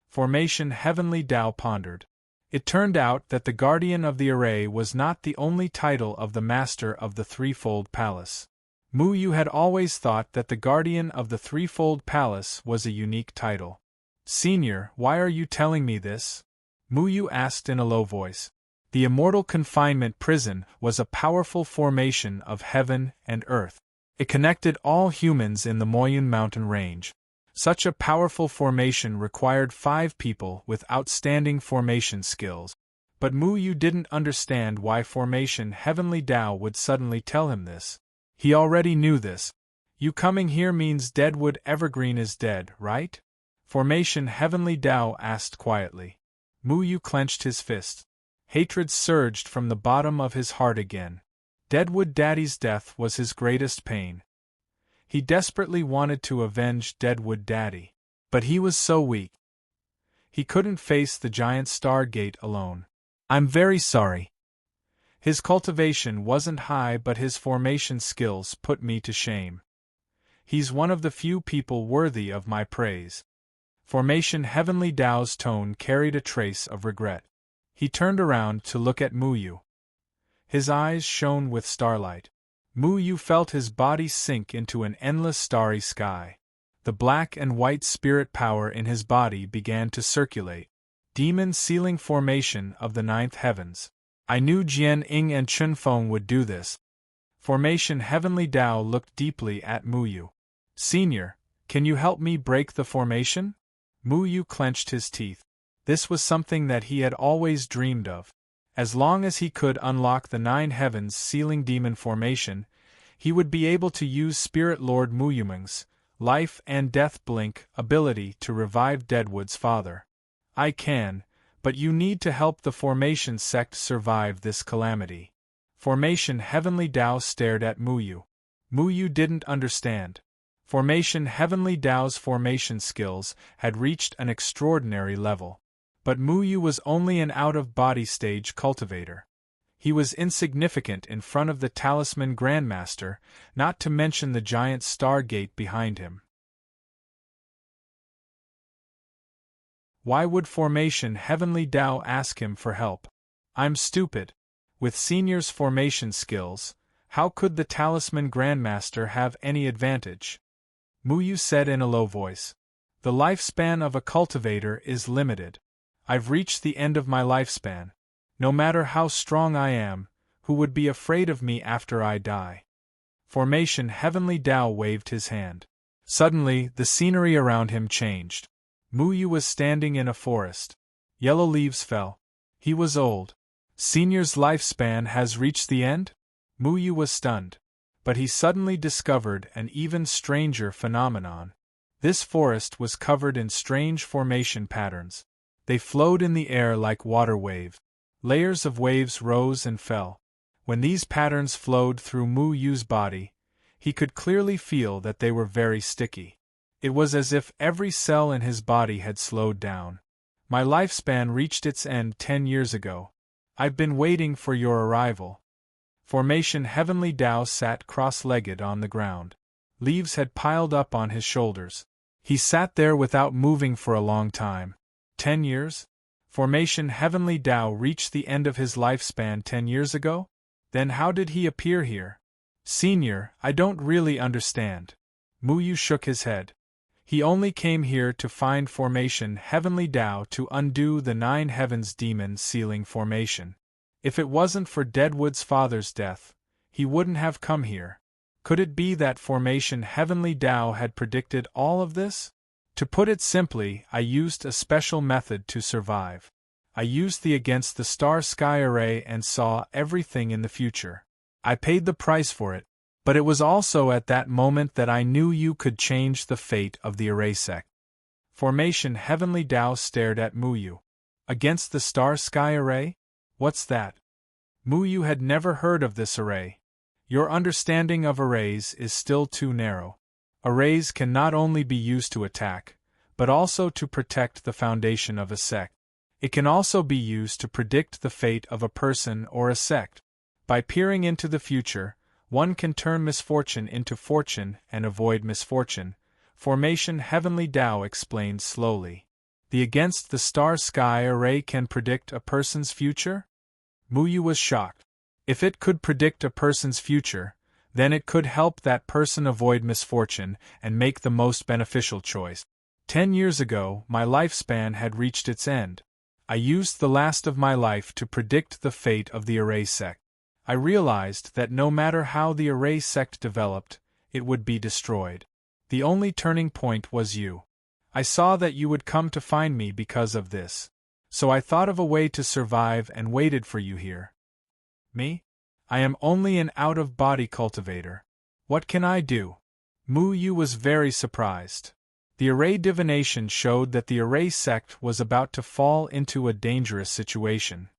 Formation Heavenly Tao pondered. It turned out that the guardian of the array was not the only title of the master of the Threefold Palace. Mu Yu had always thought that the guardian of the Threefold Palace was a unique title. "Senior, why are you telling me this?" Mu Yu asked in a low voice. The immortal confinement prison was a powerful formation of heaven and earth. It connected all humans in the Moyun mountain range. Such a powerful formation required 5 people with outstanding formation skills. But Mu Yu didn't understand why Formation Heavenly Tao would suddenly tell him this. He already knew this. "You coming here means Deadwood Evergreen is dead, right?" Formation Heavenly Tao asked quietly. Mu Yu clenched his fist. Hatred surged from the bottom of his heart again. Deadwood Daddy's death was his greatest pain. He desperately wanted to avenge Deadwood Daddy. But he was so weak. He couldn't face the giant star gate alone. "I'm very sorry. His cultivation wasn't high, but his formation skills put me to shame. He's one of the few people worthy of my praise." Formation Heavenly Tao's tone carried a trace of regret. He turned around to look at Mu Yu. His eyes shone with starlight. Mu Yu felt his body sink into an endless starry sky. The black and white spirit power in his body began to circulate. Demon sealing formation of the 9th heavens. "I knew Jian Ying and Chun Feng would do this." Formation Heavenly Tao looked deeply at Mu Yu. "Senior, can you help me break the formation?" Mu Yu clenched his teeth. This was something that he had always dreamed of. As long as he could unlock the 9 heavens sealing demon formation, he would be able to use Spirit Lord Mu Yumeng's life and death blink ability to revive Deadwood's father. "I can, but you need to help the Formation sect survive this calamity." Formation Heavenly Tao stared at Mu Yu. Mu Yu didn't understand. Formation Heavenly Tao's formation skills had reached an extraordinary level. But Mu Yu was only an out-of-body stage cultivator. He was insignificant in front of the Talisman Grandmaster, not to mention the giant star gate behind him. Why would Formation Heavenly Tao ask him for help? "I'm stupid. With Senior's formation skills, how could the Talisman Grandmaster have any advantage?" Mu Yu said in a low voice. "The lifespan of a cultivator is limited. I've reached the end of my lifespan. No matter how strong I am, who would be afraid of me after I die?" Formation Heavenly Tao waved his hand. Suddenly, the scenery around him changed. Mu Yu was standing in a forest. Yellow leaves fell. He was old. Senior's lifespan has reached the end? Mu Yu was stunned. But he suddenly discovered an even stranger phenomenon. This forest was covered in strange formation patterns. They flowed in the air like water waves. Layers of waves rose and fell. When these patterns flowed through Mu Yu's body, he could clearly feel that they were very sticky. It was as if every cell in his body had slowed down. "My lifespan reached its end 10 years ago. I've been waiting for your arrival." Formation Heavenly Tao sat cross-legged on the ground. Leaves had piled up on his shoulders. He sat there without moving for a long time. 10 years? Formation Heavenly Tao reached the end of his lifespan 10 years ago? Then how did he appear here? Senior, I don't really understand. Muyu shook his head. He only came here to find Formation Heavenly Tao to undo the 9 heavens demon sealing Formation. If it wasn't for Deadwood's father's death, he wouldn't have come here. Could it be that Formation Heavenly Tao had predicted all of this? To put it simply, I used a special method to survive. I used the Against the Star Sky array and saw everything in the future. I paid the price for it, but it was also at that moment that I knew you could change the fate of the array sect. Formation Heavenly Tao stared at Muyu. Against the Star Sky array? What's that? Muyu had never heard of this array. Your understanding of arrays is still too narrow. Arrays can not only be used to attack, but also to protect the foundation of a sect. It can also be used to predict the fate of a person or a sect. By peering into the future, one can turn misfortune into fortune and avoid misfortune, Formation Heavenly Tao explained slowly. The Against the Star Sky array can predict a person's future? Muyu was shocked. If it could predict a person's future, then it could help that person avoid misfortune and make the most beneficial choice. 10 years ago, my lifespan had reached its end. I used the last of my life to predict the fate of the array sect. I realized that no matter how the array sect developed, it would be destroyed. The only turning point was you. I saw that you would come to find me because of this. So I thought of a way to survive and waited for you here. Me? I am only an out-of-body cultivator. What can I do? Muyu was very surprised. The array divination showed that the array sect was about to fall into a dangerous situation.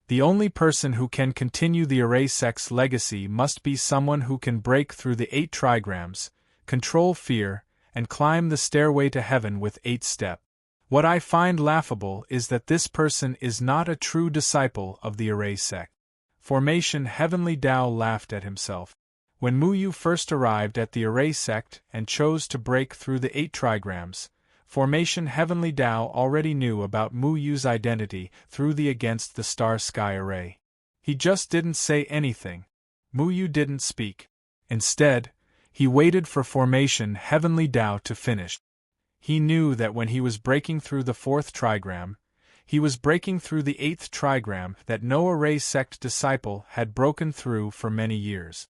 The only person who can continue the array sect's legacy must be someone who can break through the 8 trigrams, control fear, and climb the stairway to heaven with 8 steps. What I find laughable is that this person is not a true disciple of the array sect. Formation Heavenly Tao laughed at himself. When Muyu first arrived at the array sect and chose to break through the 8 trigrams, Formation Heavenly Tao already knew about Muyu's identity through the Against the Star Sky array. He just didn't say anything. Muyu didn't speak. Instead, he waited for Formation Heavenly Tao to finish. He knew that when he was breaking through the 4th trigram, he was breaking through the 8th trigram that no array sect disciple had broken through for many years.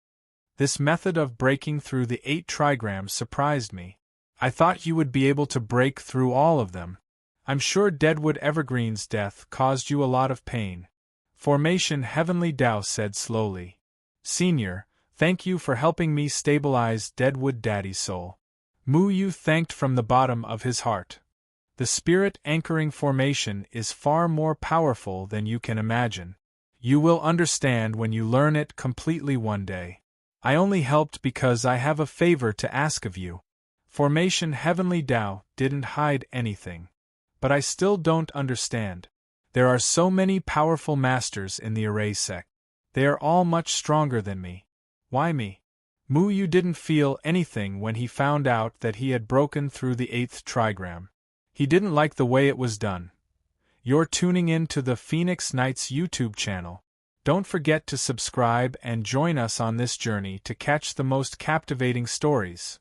This method of breaking through the 8 trigrams surprised me. I thought you would be able to break through all of them. I'm sure Deadwood Evergreen's death caused you a lot of pain. Formation Heavenly Tao said slowly. Senior, thank you for helping me stabilize Deadwood Daddy's soul. Muyu thanked from the bottom of his heart. The spirit anchoring formation is far more powerful than you can imagine. You will understand when you learn it completely one day. I only helped because I have a favor to ask of you. Formation Heavenly Tao didn't hide anything. But I still don't understand. There are so many powerful masters in the array sect. They are all much stronger than me. Why me? Muyu didn't feel anything when he found out that he had broken through the 8th trigram. He didn't like the way it was done. You're tuning in to the Phoenix Knights YouTube channel. Don't forget to subscribe and join us on this journey to catch the most captivating stories.